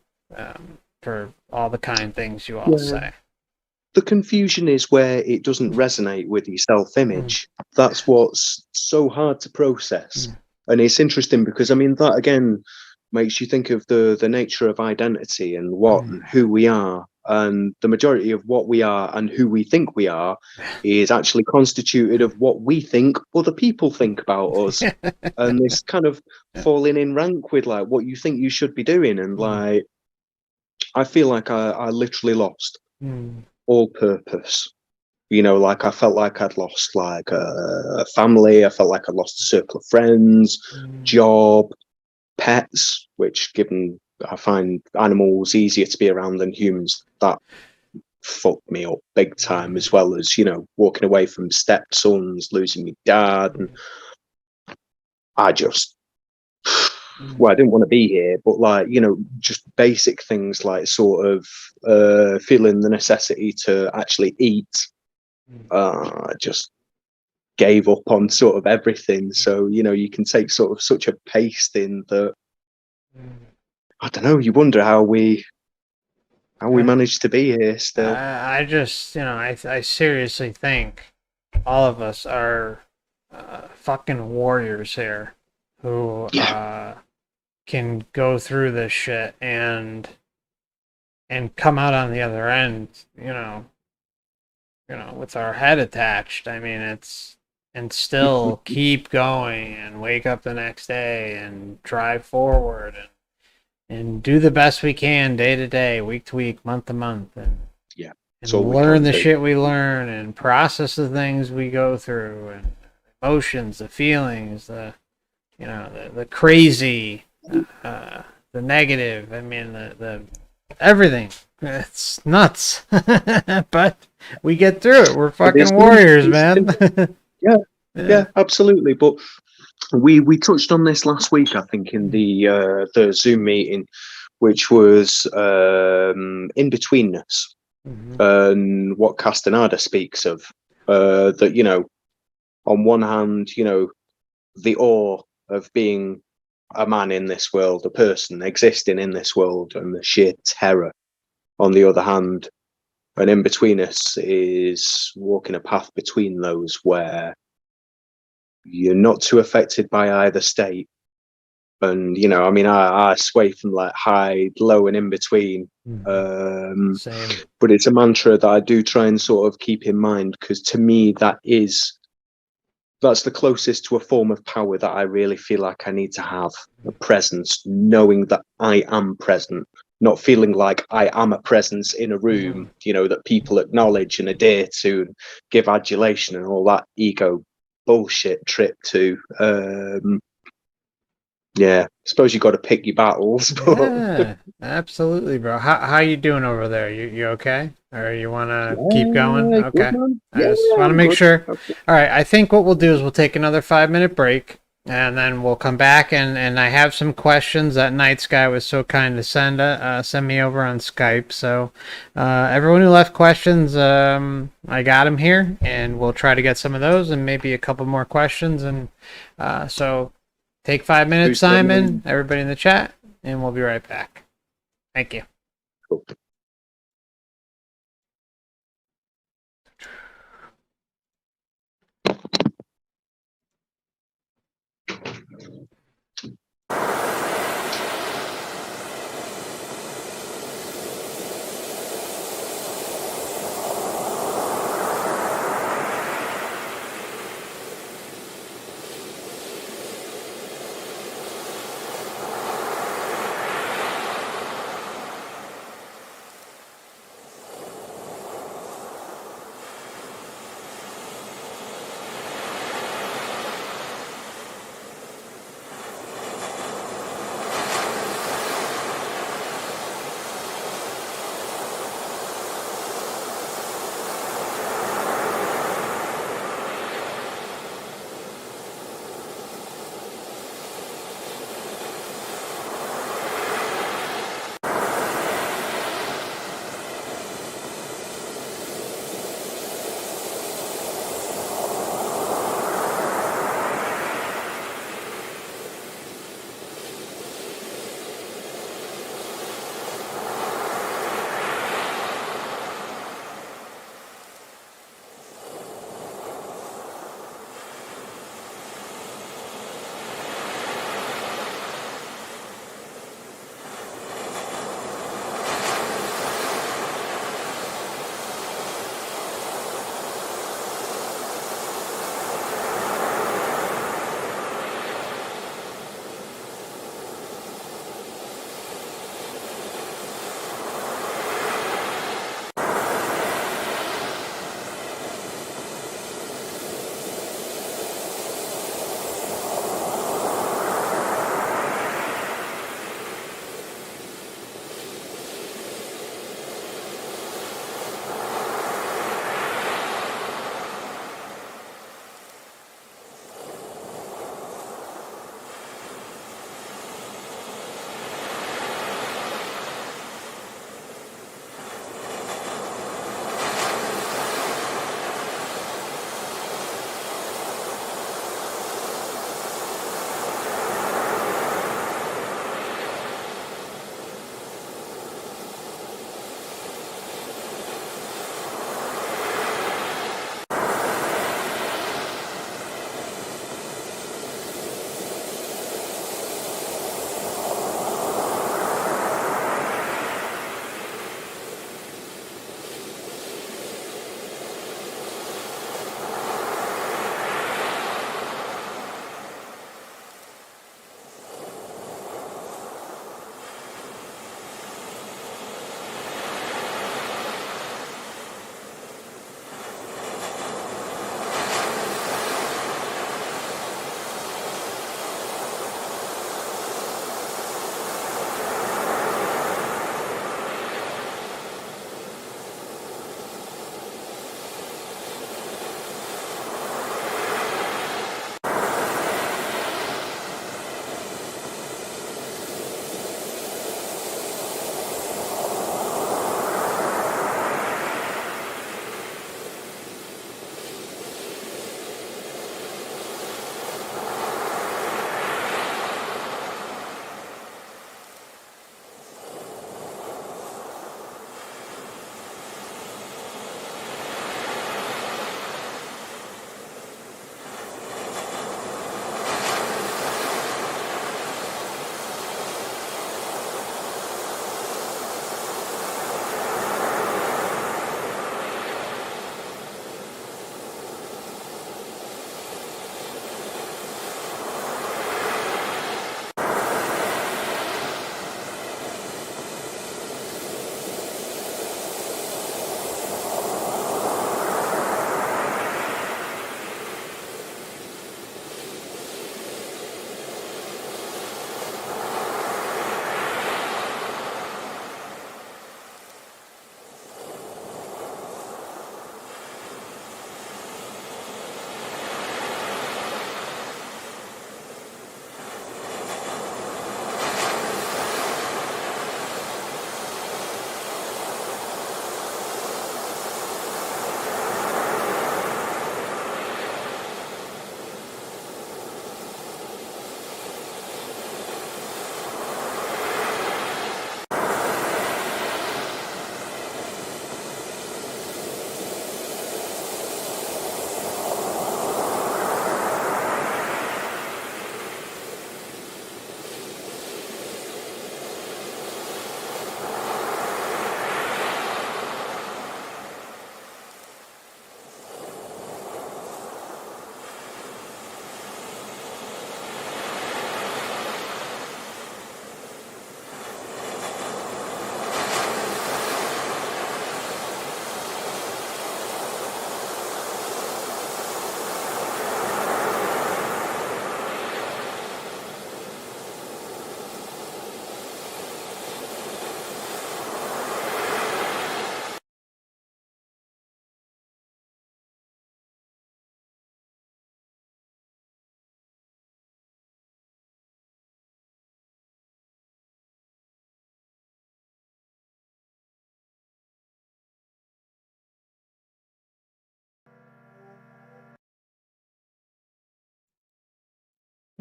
for all the kind things you all Yeah. say. The confusion is where it doesn't resonate with your self-image. That's what's so hard to process. And it's interesting because I mean that again makes you think of the nature of identity and what and who we are. And the majority of what we are and who we think we are is actually constituted of what we think other people think about us. And this kind of falling in rank with like what you think you should be doing. And like I feel like I literally lost all purpose. Like I felt like I'd lost like a family. I felt like I'd lost a circle of friends, job, pets, which given I find animals easier to be around than humans, that fucked me up big time, as well as, walking away from stepsons, losing my dad. And I just, well, I didn't want to be here, but like, just basic things like sort of feeling the necessity to actually eat. I just gave up on sort of everything. So, you can take sort of such a pasting that I don't know, you wonder how we managed to be here still. I just, I seriously think all of us are fucking warriors here who can go through this shit and come out on the other end, with our head attached. I mean, and still keep going and wake up the next day and drive forward and do the best we can day to day, week to week, month to month, and learn the shit we learn and process the things we go through and emotions, the feelings, the crazy, the negative. I mean, the everything. It's nuts, but we get through it. We're fucking warriors, man. yeah, absolutely. But we touched on this last week, I think, in the Zoom meeting, which was in betweenness, and what Castaneda speaks of. That on one hand, the awe of being a man in this world, a person existing in this world, and the sheer terror on the other hand. And in between us is walking a path between those where you're not too affected by either state. And, I mean, I sway from like high, low, and in between. Same. But it's a mantra that I do try and sort of keep in mind, because to me, that's the closest to a form of power that I really feel like I need to have, a presence, knowing that I am present, not feeling like I am a presence in a room, that people acknowledge and adhere to and give adulation and all that ego bullshit trip to. I suppose you got to pick your battles. But... Yeah, absolutely, bro. How you doing over there? You okay? Or you want to keep going? Okay. Good, I just want to make sure. All right. I think what we'll do is we'll take another 5-minute break, and then we'll come back and I have some questions that Night Sky was so kind to send me over on Skype. So everyone who left questions, I got them here, and we'll try to get some of those and maybe a couple more questions. And so take 5 minutes, Simon, everybody in the chat, and we'll be right back. Thank you. Cool.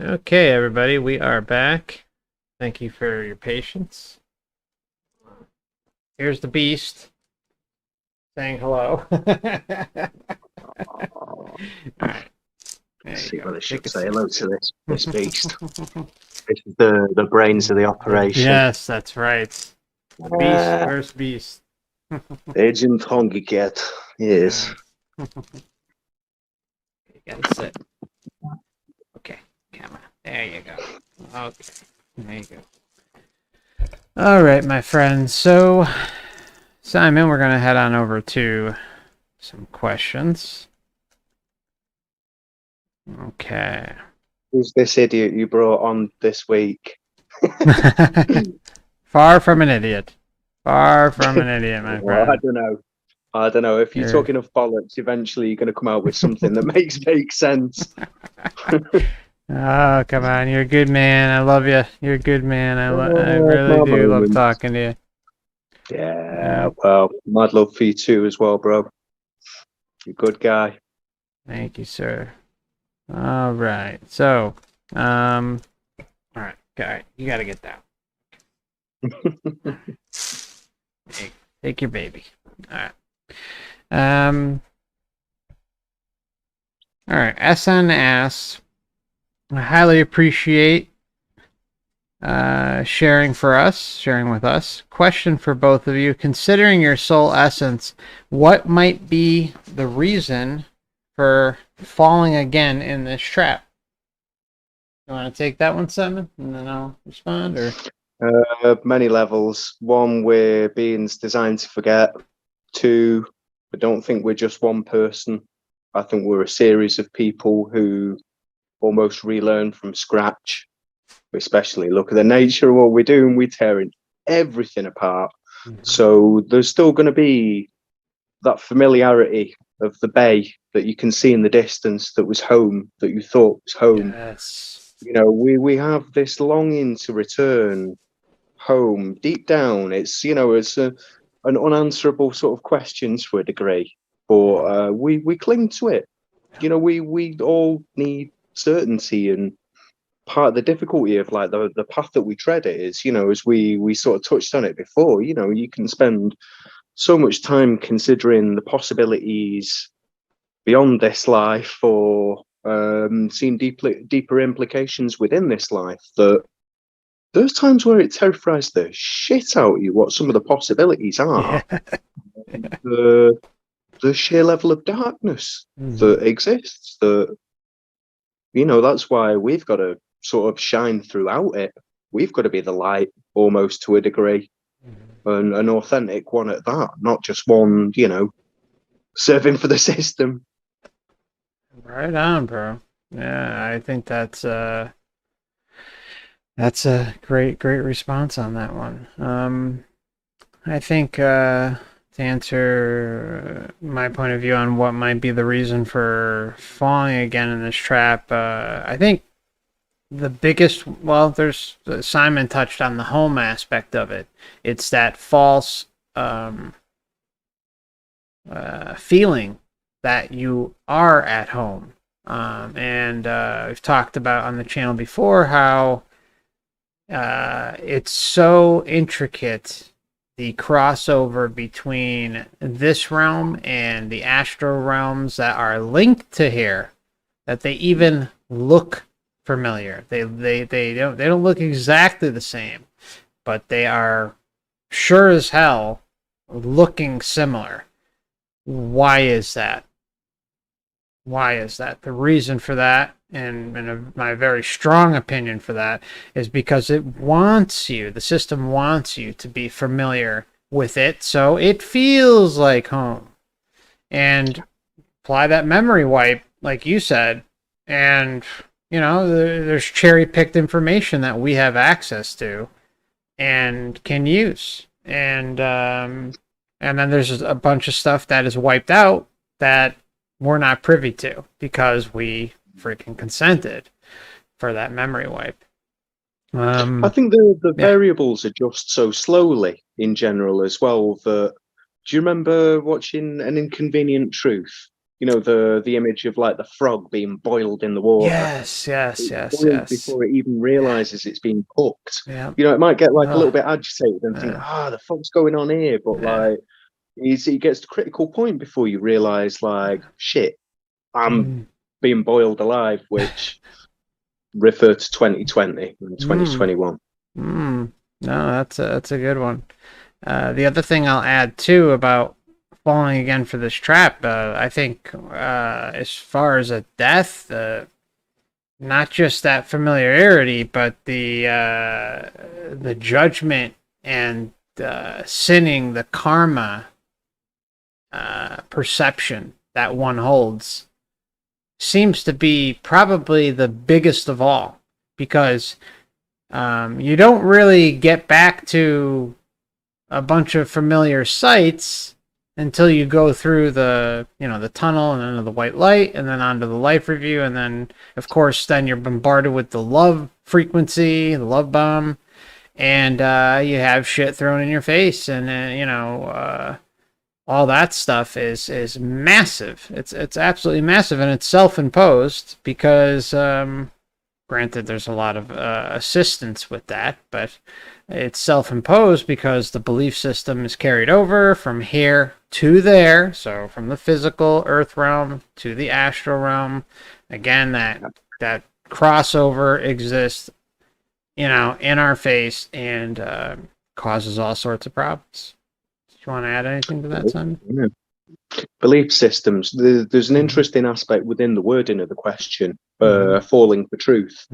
Okay, everybody, we are back. Thank you for your patience. Here's the beast saying hello. All right. There Let's you see go. what I should Take a say. seat. Hello to this beast. This is the brains of the operation. Yes, that's right. Beast versus beast. Agent Hungry Cat. Yes. You gotta sit. Okay, camera. There you go. Okay, there you go. All right, my friends. So, Simon, we're gonna head on over to some questions. Okay. Who's this idiot you brought on this week? Far from an idiot. Far from an idiot, my Well, I friend. don't know. I don't know. If you're You're... talking of bollocks, eventually you're going to come out with something that makes sense. Oh, come on. You're a good man. I love you. You're a good man. I really My do love moments. talking to you. Yeah, well, mad love for you too as well, bro. You're a good guy. Thank you, sir. All right. So, all right. You got to get down. Take your baby. All right. All right. SN asks, I highly appreciate sharing with us. Question for both of you. Considering your soul essence, what might be the reason for falling again in this trap? You want to take that one, Simon, and then I'll respond? Or Many levels. One, we're beings designed to forget. Two, I don't think we're just one person. I think we're a series of people who almost relearn from scratch. Especially look at the nature of what we're doing. We're tearing everything apart. So there's still going to be that familiarity of the bay that you can see in the distance that was home, that you thought was home. yes, You know, we have this longing to return home deep down. It's, you know, it's an unanswerable sort of question to a degree, but we cling to it. You know, we all need certainty, and part of the difficulty of like the path that we tread it is, you know, as we sort of touched on it before, you know, you can spend so much time considering the possibilities beyond this life, or seeing deeper implications within this life, that there's times where it terrifies the shit out of you what some of the possibilities are. yeah. the the sheer level of darkness that exists, that, you know, that's why we've got to sort of shine throughout it. We've got to be the light almost to a degree, and an authentic one at that, not just one, you know, serving for the system. Right on, bro. Yeah, I think that's a great response on that one. I think to answer my point of view on what might be the reason for falling again in this trap, I think the biggest, well, there's Simon touched on the home aspect of it. It's that false feeling that you are at home. And we've talked about on the channel before how it's so intricate, the crossover between this realm and the astral realms that are linked to here, that they even look familiar. They don't look exactly the same, but they are sure as hell looking similar. Why is that? Why is that? The reason for that, and my very strong opinion for that, is because it wants you, the system wants you to be familiar with it, so it feels like home. And apply that memory wipe, like you said, and, you know, there's cherry-picked information that we have access to and can use. And then there's a bunch of stuff that is wiped out that we're not privy to because we freaking consented for that memory wipe. I think the variables adjust so slowly in general as well. That, do you remember watching An Inconvenient Truth? the image of like the frog being boiled in the water. Yes, yes, It's yes, boiled yes. before it even realizes it's being cooked. Yeah. It might get like a little Ugh. bit agitated and think, the fuck's going on here? But Yeah. like, he gets to critical point before you realize, like, shit, I'm Mm. being boiled alive, which refer to 2020 and Mm. 2021. Mm. No, that's a good one. The other thing I'll add too about falling again for this trap, I think, as far as a death, not just that familiarity, but the judgment and sinning, the karma perception that one holds seems to be probably the biggest of all, because you don't really get back to a bunch of familiar sights until you go through the tunnel and then the white light and then onto the life review, and then of course then you're bombarded with the love frequency, the love bomb, and you have shit thrown in your face, and all that stuff is massive. It's absolutely massive, and it's self-imposed because granted, there's a lot of assistance with that, but it's self-imposed because the belief system is carried over from here to there. So from the physical earth realm to the astral realm. Again, that crossover exists, in our face, and causes all sorts of problems. Do you want to add anything to that, Simon? Yeah. Belief systems. There's an interesting aspect within the wording of the question, falling for truth,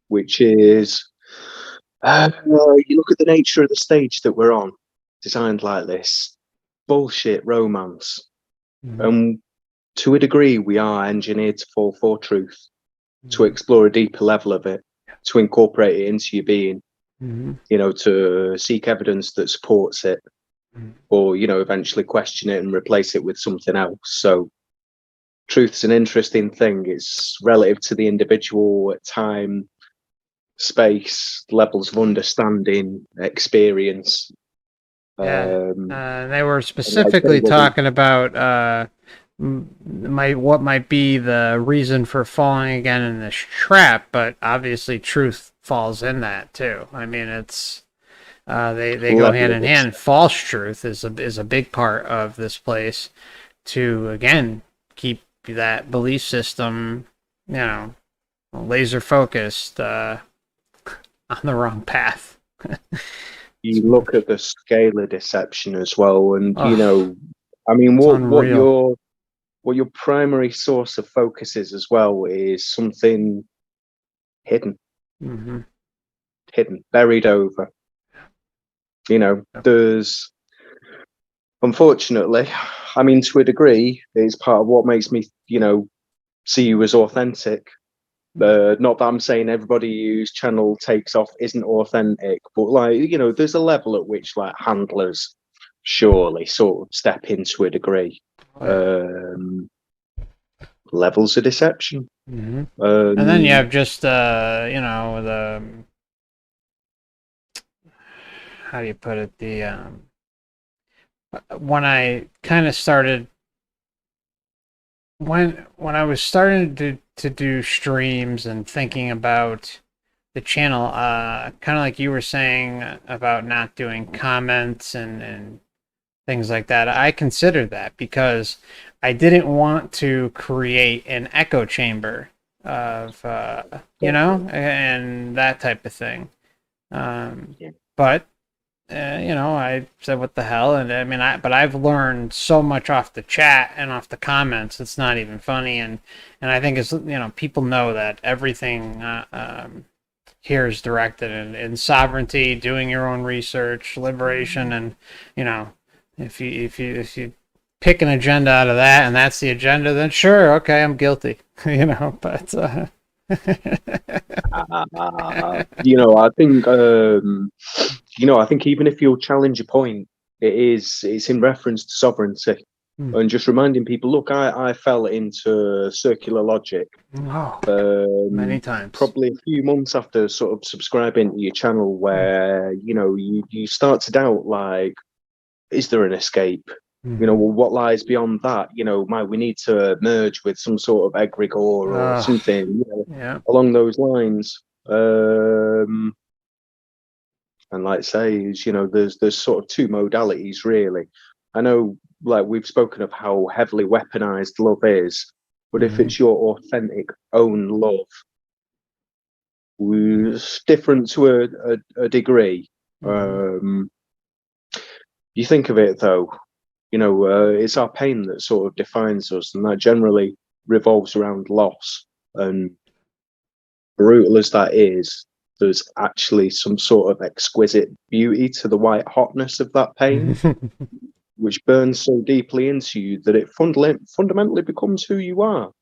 which is you look at the nature of the stage that we're on, designed like this, bullshit romance. And to a degree, we are engineered to fall for truth, to explore a deeper level of it, to incorporate it into your being, to seek evidence that supports it, or eventually question it and replace it with something else. So truth's an interesting thing. It's relative to the individual, time, space, levels of understanding, experience. They were specifically talking about what might be the reason for falling again in this trap, but obviously truth falls in that too. I mean, it's they go hand in hand. False truth is a big part of this place to, again, keep that belief system, laser focused on the wrong path. You look at the scale of deception as well, and what your primary source of focus is as well is something hidden, buried over. There's, unfortunately, to a degree, it's part of what makes me, see you as authentic. Not that I'm saying everybody whose channel takes off isn't authentic, but there's a level at which handlers surely sort of step into a degree. Levels of deception. And then you have just the, how do you put it, the when I kind of started, when I was starting to do streams and thinking about the channel, kind of like you were saying about not doing comments and things like that, I considered that because I didn't want to create an echo chamber of and that type of thing. But I said, what the hell? And I mean, but I've learned so much off the chat and off the comments. It's not even funny. And I think it's, people know that everything here is directed in sovereignty, doing your own research, liberation. And, if you pick an agenda out of that and that's the agenda, then sure. Okay. I'm guilty, but, I think I think even if you'll challenge a point, it's in reference to sovereignty, and just reminding people, look, I fell into circular logic many times, probably a few months after sort of subscribing to your channel, where you start to doubt, like, is there an escape? You know, Mm-hmm. well, what lies beyond that? You know, might we need to merge with some sort of egregore or something, you know, Yeah. along those lines? Um, and like I say, is, you know, there's sort of two modalities really. I know, like we've spoken of how heavily weaponized love is, but if Mm-hmm. it's your authentic own love, it's different to a degree. Mm-hmm. You think of it though, you know, it's our pain that sort of defines us, and that generally revolves around loss. And brutal as that is, there's actually some sort of exquisite beauty to the white hotness of that pain, which burns so deeply into you that it fundamentally becomes who you are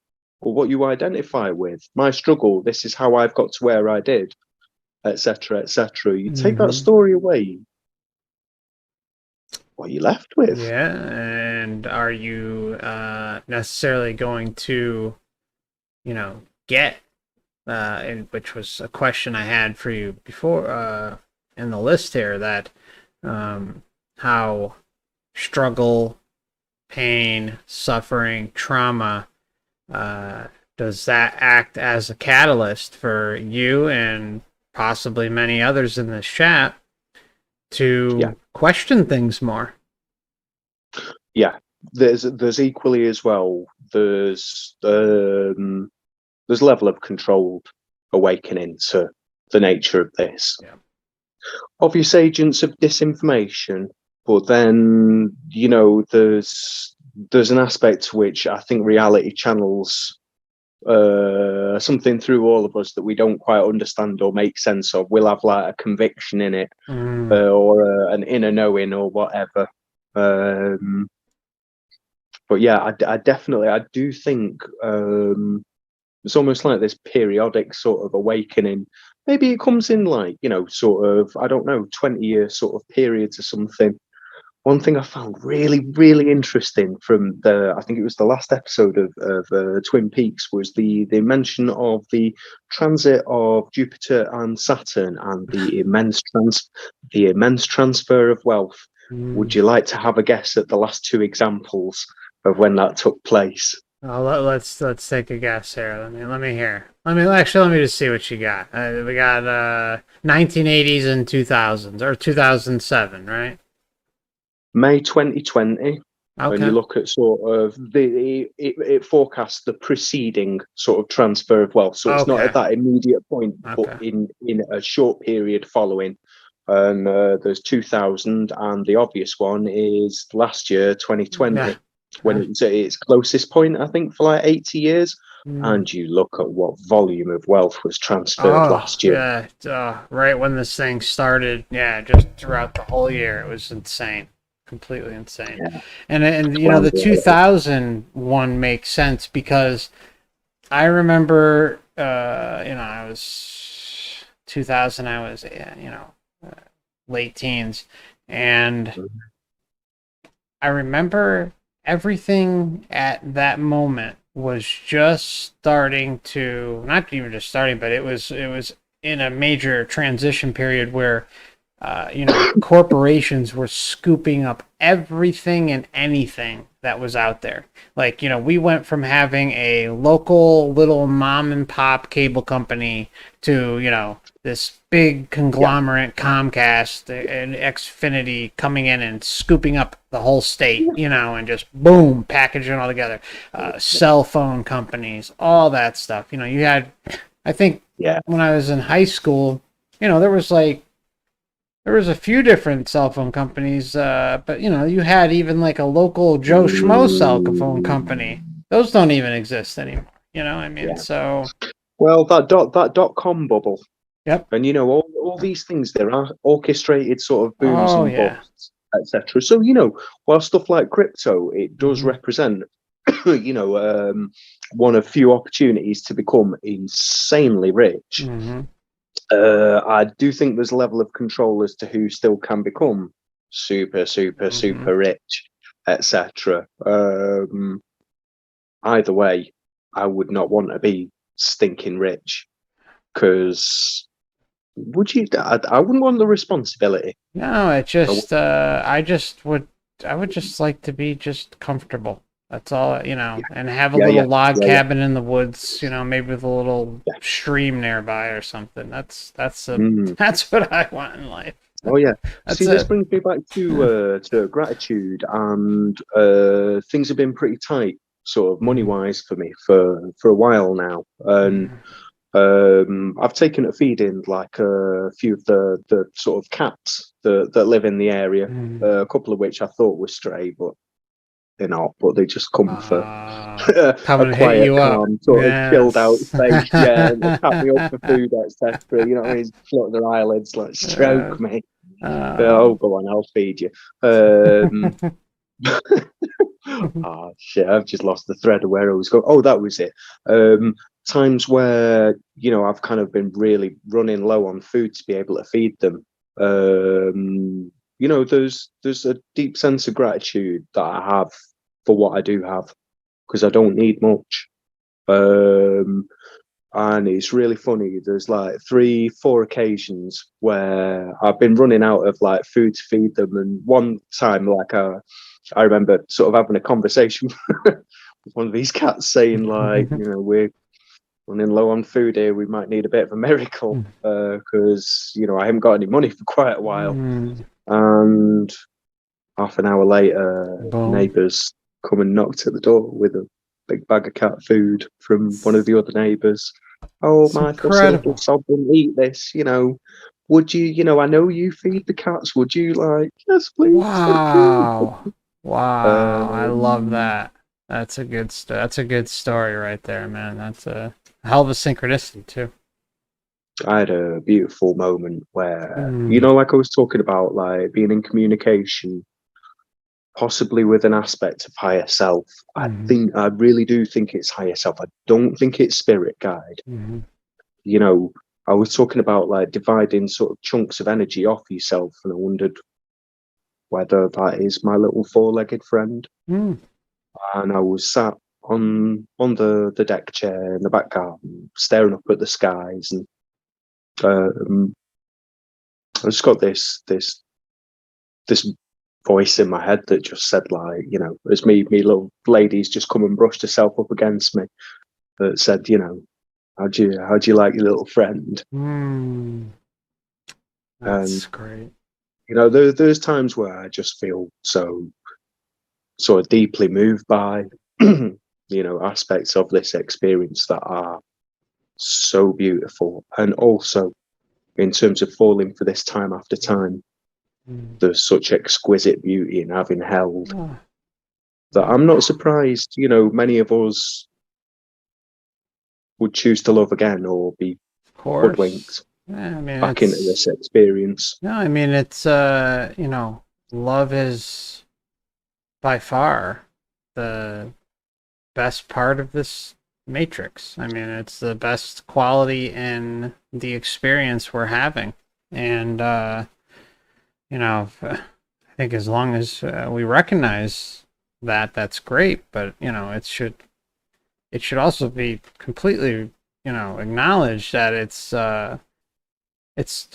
or what you identify with. My struggle, this is how I've got to where I did, etc., etc. You take that Mm-hmm. story away, what are you left with? Yeah, and are you necessarily going to, get which was a question I had for you before in the list here that um, how struggle, pain, suffering, trauma uh, does that act as a catalyst for you and possibly many others in this chat Yeah, to question things more? yeah. There's equally as well. There's level of controlled awakening to the nature of this. Yeah. Obvious agents of disinformation, but then you know there's an aspect to which I think reality channels something through all of us that we don't quite understand or make sense of. We'll have like a conviction in it, Mm, or an inner knowing or whatever. Um, but yeah, I definitely I do think it's almost like this periodic sort of awakening. Maybe it comes in like, you know, sort of, I don't know, 20-year sort of periods or something. One thing I found really, really interesting from I think it was the last episode of Twin Peaks, was the mention of the transit of Jupiter and Saturn and the immense transfer of wealth. Would mm. you like to have a guess at the last two examples of when that took place? Let's take a guess here. Let me hear. Let me just see what you got. We got 1980s and 2000s or 2007, right? May 2020, when you Okay. look at sort of it forecasts the preceding sort of transfer of wealth. So it's not at Okay. that immediate point, but Okay. in a short period following. And there's 2000, and the obvious one is last year, Yeah. 2020, when Okay. it was at its closest point, I think, for like 80 years. Mm. And you look at what volume of wealth was transferred Oh, last year. yeah. Right when this thing started, yeah, just throughout the whole year, it was insane. Completely insane. Yeah. And Well, the 2000 one makes sense because I remember, I was 2000. I was, yeah, late teens, and I remember everything at that moment was just starting to, not even just starting, but it was in a major transition period where corporations were scooping up everything and anything that was out there. Like, we went from having a local little mom and pop cable company to, this big yeah, conglomerate Comcast and Xfinity coming in and scooping up the whole state, and just boom, packaging it all together. Cell phone companies, all that stuff. You had, I think, yeah. when I was in high school, there was a few different cell phone companies, but you had even like a local Joe Schmo cell phone company. Those don't even exist anymore. Yeah. So Well, that dot com bubble. yep. And you know, all these things, there are orchestrated sort of booms Oh and yeah. busts, etc. So you know, while stuff like crypto, it does Hmm. represent, you know, one of few opportunities to become insanely rich. Hmm. I do think there's a level of control as to who still can become super, super, Hmm. super rich, etc. Either way, I would not want to be stinking rich, because would you? I wouldn't want the responsibility. No, it I w- just I just would I would just like to be just comfortable. That's all, Yeah, and have a yeah, little yeah, log yeah, yeah, cabin in the woods, maybe with a little yeah. stream nearby or something. That's a Mm. that's what I want in life. Oh yeah. That's See, this it. brings me back to gratitude, and things have been pretty tight, sort of money Mhm. wise for me for a while now, and Mhm. I've taken a feed in like a few of the sort of cats that live in the area, Mhm. a couple of which I thought were stray, but they're not. But they just come for a Coming to hit quiet, you up. calm, sort of chilled out Yes. space, yeah, and they tap me up for food, etc. You know what I mean? Flutter their eyelids, like Uh, stroke me. uh, Oh, go on, I'll feed you. Um, oh shit, I've just lost the thread of where I was going. Oh, that was it. Times where I've kind of been really running low on food to be able to feed them. There's a deep sense of gratitude that I have for what I do have because I don't need much. Um, and it's really funny. There's like 3, 4 occasions where I've been running out of like food to feed them, and one time, like I remember sort of having a conversation with one of these cats, saying like, we're running low on food here. We might need a bit of a miracle because I haven't got any money for quite a while. And half an hour later, Boom. neighbours come and knocked at the door with a big bag of cat food from one of the other neighbours. Oh, It's my fussy little incredible. sob didn't eat this. Would you? I know you feed the cats. Would you like? Yes, please. Thank you. Wow. Wow. I love Um, that. That's a good story right there, man. That's a hell of a synchronicity too. I had a beautiful moment where, Mm. like I was talking about, like being in communication, possibly with an aspect of higher self. Mhm. I really do think it's higher self. I don't think it's spirit guide. Mhm. You know, I was talking about like dividing sort of chunks of energy off yourself, and I wondered whether that is my little four-legged friend. Mm. And I was sat on the deck chair in the back garden, staring up at the skies, and um, I just got this voice in my head that just said like, as me little lady's just come and brushed herself up against me, that said, how'd you like your little friend? Mm. And That's great. there's times where I just feel so sort of deeply moved by aspects of this experience that are so beautiful, and also in terms of falling for this time after time, Mm. there's such exquisite beauty in having held Oh, that I'm not surprised many of us would choose to love again or be of course. hoodwinked Yeah, I mean back into it's this experience. no, I mean it's love is by far the best part of this matrix. I mean, it's the best quality in the experience we're having. And I think as long as we recognize that, that's great. But it should also be completely acknowledged that it's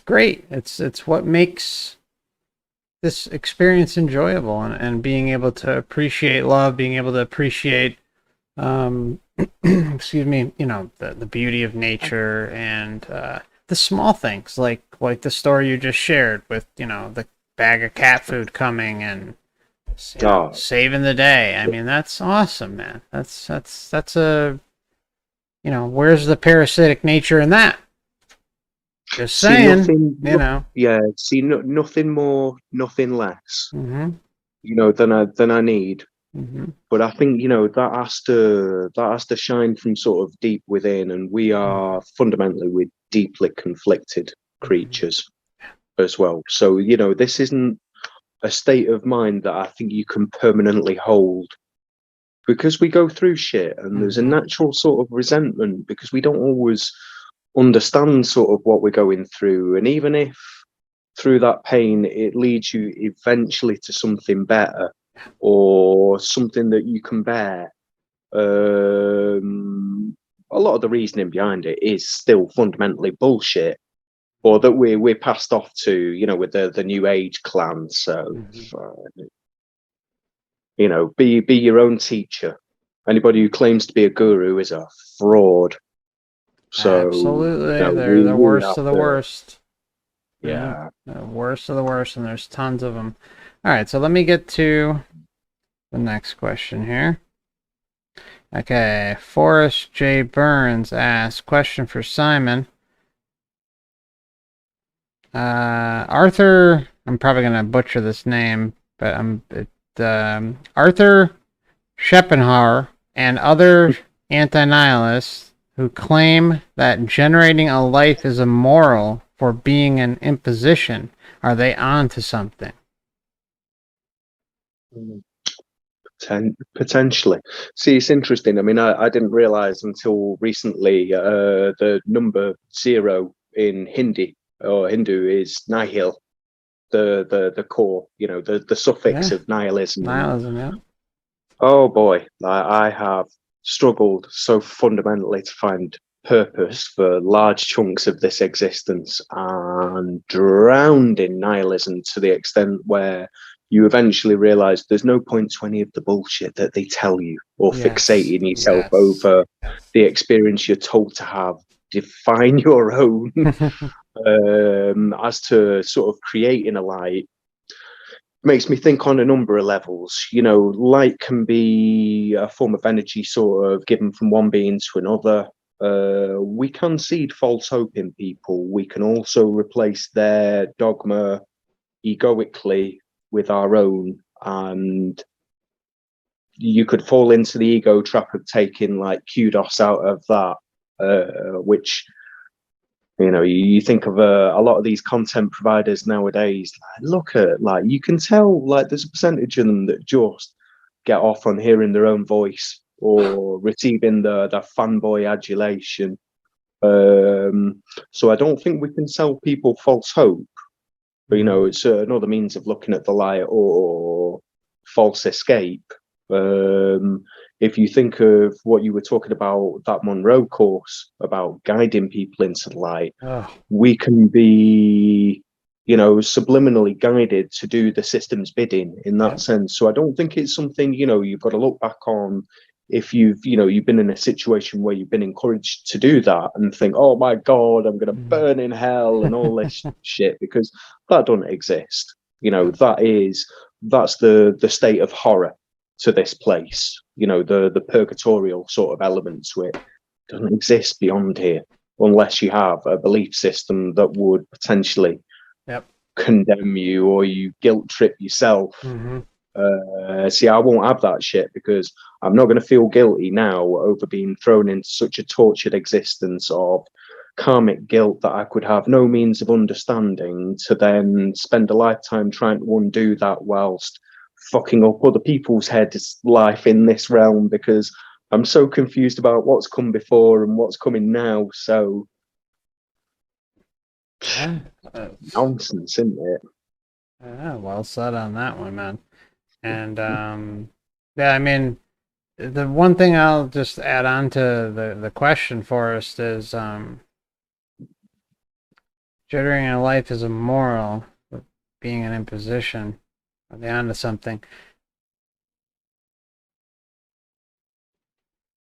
great. It's what makes this experience enjoyable, and being able to appreciate love, being able to appreciate um, excuse me, the beauty of nature and the small things like the story you just shared with the bag of cat food coming and Oh, saving the day. I mean, that's awesome, man. That's a where's the parasitic nature in that? Just see saying, nothing, you know. yeah, see nothing more, nothing less, Mhm. than I need. Mhm. But I think that has to shine from sort of deep within, and we are fundamentally we're deeply conflicted Mhm. creatures as well. So this isn't a state of mind that I think you can permanently hold, because we go through shit, and there's a Mhm. natural sort of resentment because we don't always understand sort of what we're going through, and even if through that pain it leads you eventually to something better or something that you can bear, a lot of the reasoning behind it is still fundamentally bullshit, or that we're passed off to with the new age clan. So Mhm. You know, be your own teacher. Anybody who claims to be a guru is a fraud. So, Absolutely. They're the we worst have of the to, worst. Yeah, yeah. the worst of the worst, and there's tons of them. All right, so let me get to the next question here. Okay, Forrest J. Burns asks, question for Simon. Arthur, I'm probably gonna butcher this name, but Arthur Schopenhauer and other anti-nihilists who claim that generating a life is immoral for being an imposition. Are they on to something? Potentially. See, it's interesting. I mean, I didn't realize until recently the number zero in Hindi or Hindu is nihil, the core, you know, the suffix Yeah, of nihilism. And nihilism, yeah. oh boy, I have struggled so fundamentally to find purpose for large chunks of this existence and drowned in nihilism to the extent where you eventually realize there's no point to any of the bullshit that they tell you or Yes, fixating yourself yes. over the experience you're told to have. Define your own as to sort of creating a light makes me think on a number of levels. You know, light can be a form of energy sort of given from one being to another. We can seed false hope in people. We can also replace their dogma egoically with our own. And you could fall into the ego trap of taking like kudos out of that, which you know, you think of a lot of these content providers nowadays. Like, look at like you can tell like there's a percentage of them that just get off on hearing their own voice or receiving the fanboy adulation. So I don't think we can sell people false hope. But you know, it's another means of looking at the light or false escape. Um, if you think of what you were talking about, that Monroe course about guiding people into the light, Oh, we can be, you know, subliminally guided to do the system's bidding in that yep. sense. So I don't think it's something, you know, you've got to look back on if you've, you know, you've been in a situation where you've been encouraged to do that and think, oh my God, I'm going to burn in hell and all this shit, because that doesn't exist. You know, that's the state of horror to this place. You know, the purgatorial sort of element to it doesn't exist beyond here unless you have a belief system that would potentially Yep. condemn you or you guilt trip yourself. Mm-hmm. See, I won't have that shit because I'm not going to feel guilty now over being thrown into such a tortured existence of karmic guilt that I could have no means of understanding to then spend a lifetime trying to undo that whilst fucking up other people's heads life in this realm because I'm so confused about what's come before and what's coming now. So Yeah. nonsense, isn't it? Yeah, well said on that one, man. And yeah, I mean, the one thing I'll just add on to the question for us is generating a life is immoral, but being an imposition. Are they onto something?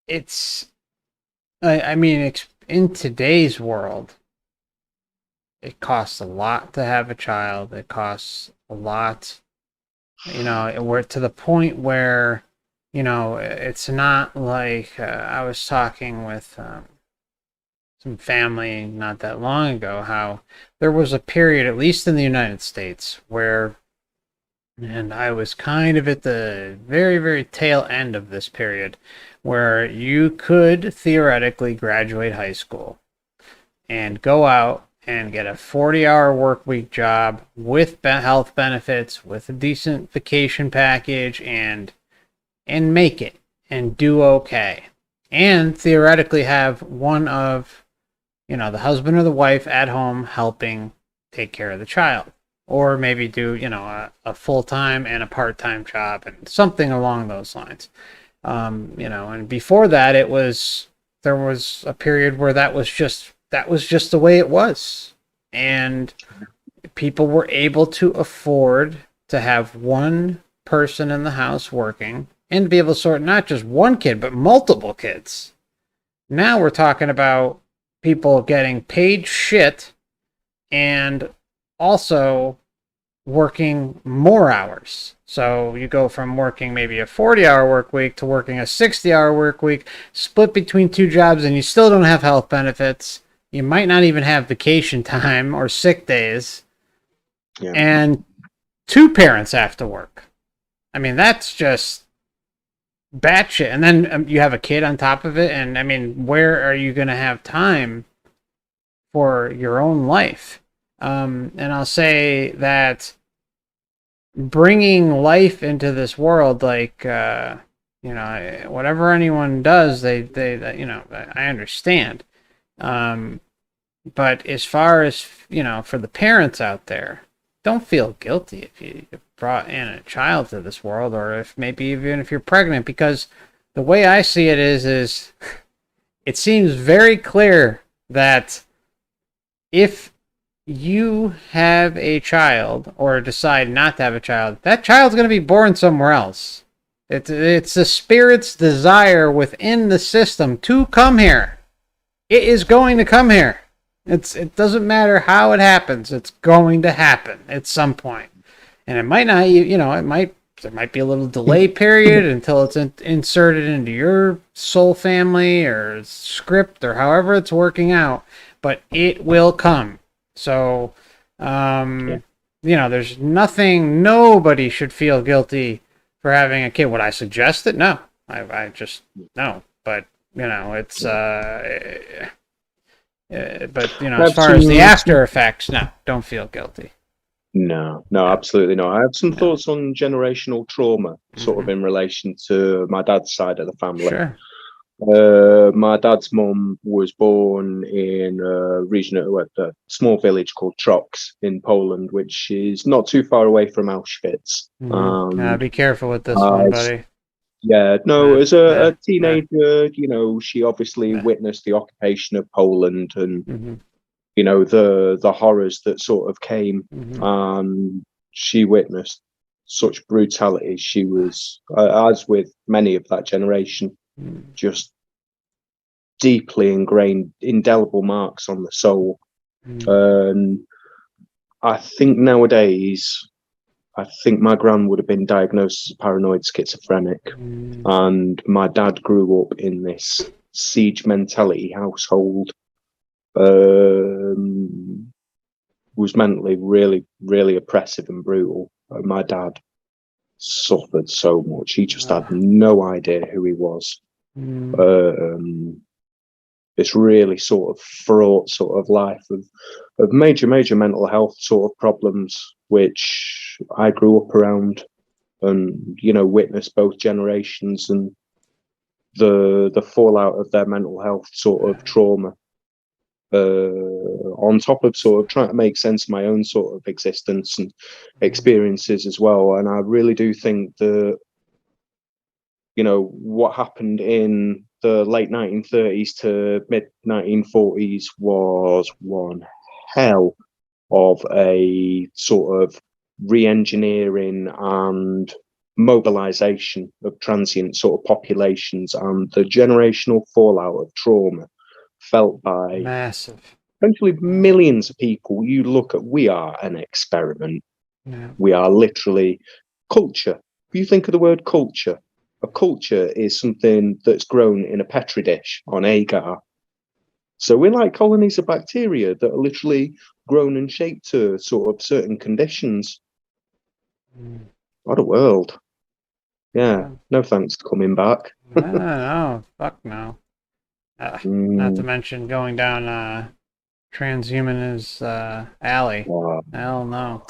It's, I mean, in today's world, it costs a lot to have a child. It costs a lot, you know, we're to the point where, you know, it's not like I was talking with some family not that long ago how there was a period, at least in the United States, where, and I was kind of at the very, very tail end of this period, where you could theoretically graduate high school and go out and get a 40-hour work week job with health benefits, with a decent vacation package, and make it and do okay. And theoretically have one of, you know, the husband or the wife at home helping take care of the child. Or maybe do, you know, a full-time and a part-time job and something along those lines. You know, and before that there was a period where that was just the way it was. And people were able to afford to have one person in the house working, and to be able to sort not just one kid, but multiple kids. Now we're talking about people getting paid shit and also working more hours. So you go from working maybe a 40-hour work week to working a 60-hour work week, split between two jobs, and you still don't have health benefits. You might not even have vacation time or sick days. Yeah. And two parents have to work. I mean, that's just batshit. And then you have a kid on top of it. And I mean, where are you going to have time for your own life? And I'll say that bringing life into this world, like, whatever anyone does, they I understand. But as far as, for the parents out there, don't feel guilty if you brought in a child to this world, or if maybe even if you're pregnant, because the way I see it is it seems very clear that if you have a child or decide not to have a child, that child's going to be born somewhere else. It's the spirit's desire within the system to come here. It is going to come here. It doesn't matter how it happens. It's going to happen at some point. And it might not, there might be a little delay period until it's inserted into your soul family or script or however it's working out, but it will come. So, there's nobody should feel guilty for having a kid. Would I suggest it? No, I just, no, but it's, as far as the after effects, no, don't feel guilty. No, absolutely not. I have some thoughts on generational trauma, sort of in relation to my dad's side of the family. Sure. My dad's mum was born in a region, a small village called Trox in Poland, which is not too far away from Auschwitz. Be careful with this one, buddy. Yeah, no, as a teenager, she obviously witnessed the occupation of Poland and, the horrors that sort of came. She witnessed such brutality. She was, as with many of that generation, just deeply ingrained, indelible marks on the soul. I think nowadays, my gran would have been diagnosed as a paranoid schizophrenic, and my dad grew up in this siege mentality household. Was mentally really, really oppressive and brutal. My dad suffered so much. He just had no idea who he was. This really sort of fraught sort of life of major mental health sort of problems, which I grew up around and, witnessed both generations and the fallout of their mental health sort of trauma. On top of sort of trying to make sense of my own sort of existence and experiences as well. And I really do think that, what happened in the late 1930s to mid 1940s was one hell of a sort of re-engineering and mobilization of transient sort of populations, and the generational fallout of trauma felt by massive, essentially millions of people. You look at, we are an experiment. We are literally culture. If you think of the word culture, a culture is something that's grown in a petri dish on agar. So we're like colonies of bacteria that are literally grown and shaped to sort of certain conditions. What a world. Yeah, no thanks for coming back. No, fuck no. Not to mention going down transhumanist alley. Hell no.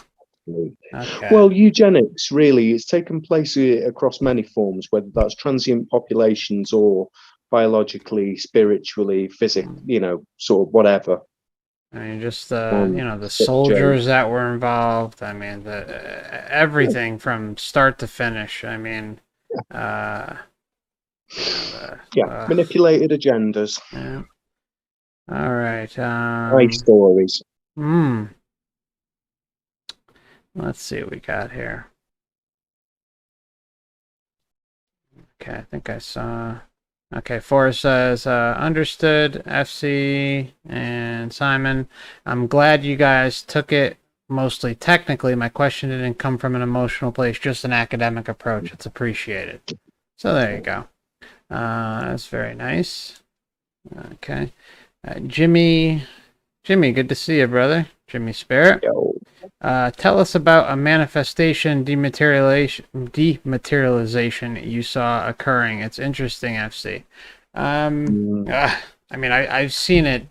Okay. Well, eugenics really it's taken place across many forms, whether that's transient populations or biologically, spiritually, physically, sort of whatever. I mean, just the soldiers that were involved. I mean, everything from start to finish. I mean, manipulated agendas. Yeah. All right. Nice stories. Let's see what we got here. Okay, I think I saw. Okay, Forrest says, understood, FC and Simon. I'm glad you guys took it mostly technically. My question didn't come from an emotional place, just an academic approach. It's appreciated. So there you go. That's very nice. Okay. Jimmy, good to see you, brother. Jimmy Spirit. Yo. Tell us about a manifestation dematerialization you saw occurring. It's interesting, FC. I mean, I've seen it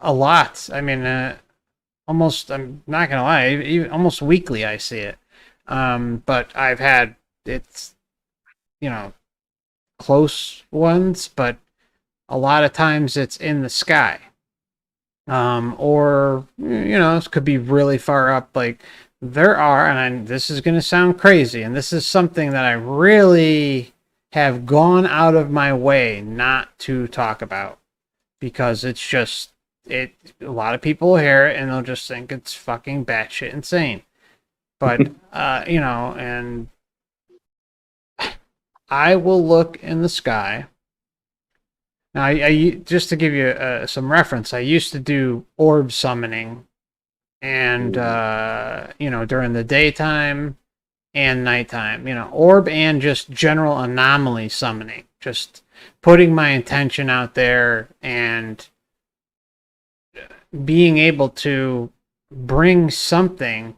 a lot. I mean, almost, I'm not going to lie, almost weekly I see it. But I've had, it's, close ones, but a lot of times it's in the sky. Or it could be really far up. Like there are, and this is going to sound crazy, and this is something that I really have gone out of my way not to talk about because it's just a lot of people hear it and they'll just think it's fucking batshit insane. But and I will look in the sky. Now, I just to give you some reference, I used to do orb summoning, and during the daytime and nighttime, orb and just general anomaly summoning, just putting my intention out there and being able to bring something,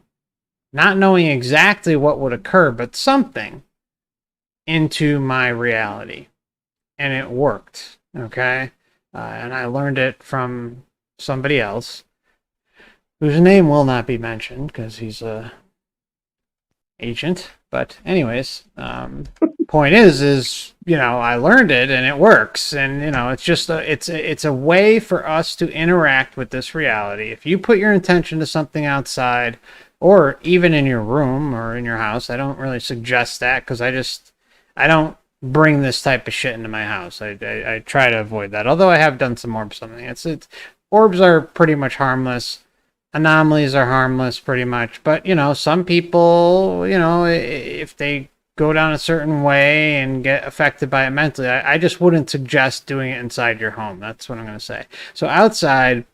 not knowing exactly what would occur, but something into my reality, and it worked. Okay, and I learned it from somebody else whose name will not be mentioned because he's a agent. But anyways, point is I learned it and it works, and it's just it's a way for us to interact with this reality. If you put your intention to something outside, or even in your room or in your house, I don't really suggest that because I don't bring this type of shit into my house. I try to avoid that. Although I have done some orb something. It's orbs are pretty much harmless. Anomalies are harmless pretty much. But some people, if they go down a certain way and get affected by it mentally, I just wouldn't suggest doing it inside your home. That's what I'm going to say. So outside,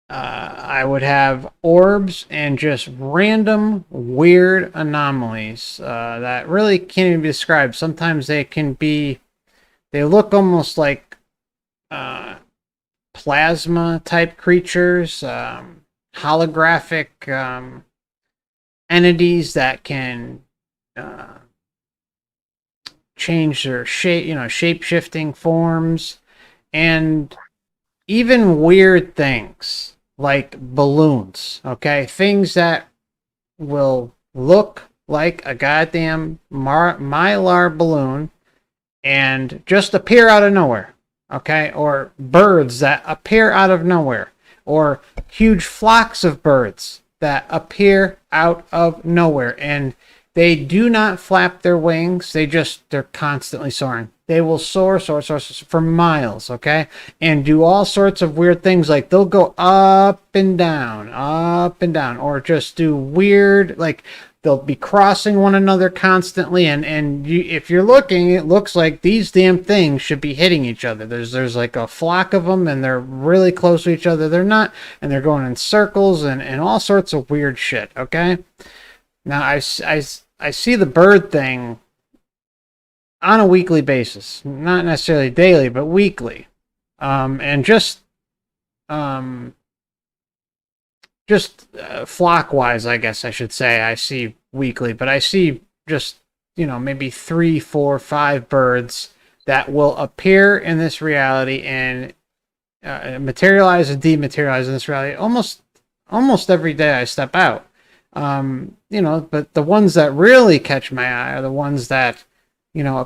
I would have orbs and just random weird anomalies that really can't even be described. Sometimes they look almost like plasma type creatures, holographic entities that can change their shape, shape-shifting forms, and even weird things like balloons, okay? Things that will look like a goddamn mylar balloon and just appear out of nowhere, okay? Or birds that appear out of nowhere, or huge flocks of birds that appear out of nowhere, and they do not flap their wings. They're constantly soaring. They will soar for miles, okay? And do all sorts of weird things, like they'll go up and down, or just do weird, like they'll be crossing one another constantly, and if you're looking, it looks like these damn things should be hitting each other. There's like a flock of them, and they're really close to each other. They're not, and they're going in circles and all sorts of weird shit, okay? Now, I see the bird thing on a weekly basis, not necessarily daily, but weekly, and just flock-wise, I guess I should say, I see weekly, but I see just maybe 3, 4, 5 birds that will appear in this reality and materialize and dematerialize in this reality almost every day I step out. But the ones that really catch my eye are the ones that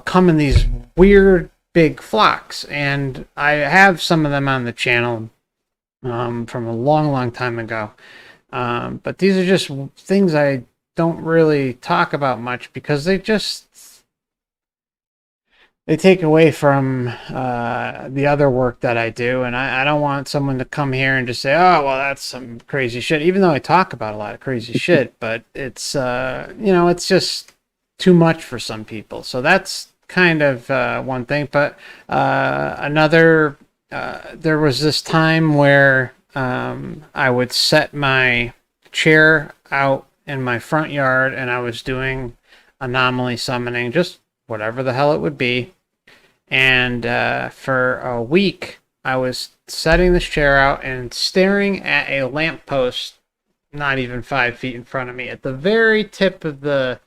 come in these weird big flocks, and I have some of them on the channel from a long time ago, but these are just things I don't really talk about much because they take away from the other work that I do, and I don't want someone to come here and just say, oh, well, that's some crazy shit, even though I talk about a lot of crazy shit. But it's it's just too much for some people. So that's kind of one thing. But another, there was this time where I would set my chair out in my front yard and I was doing anomaly summoning, just whatever the hell it would be. And for a week, I was setting this chair out and staring at a lamppost not even 5 feet in front of me at the very tip of the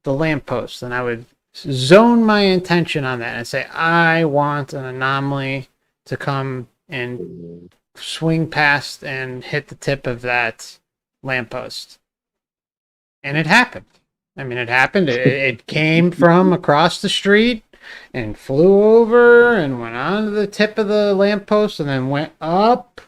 lamppost. And I would zone my intention on that and say, I want an anomaly to come and swing past and hit the tip of that lamppost. And it happened. I mean, it happened. It came from across the street and flew over and went onto the tip of the lamppost and then went up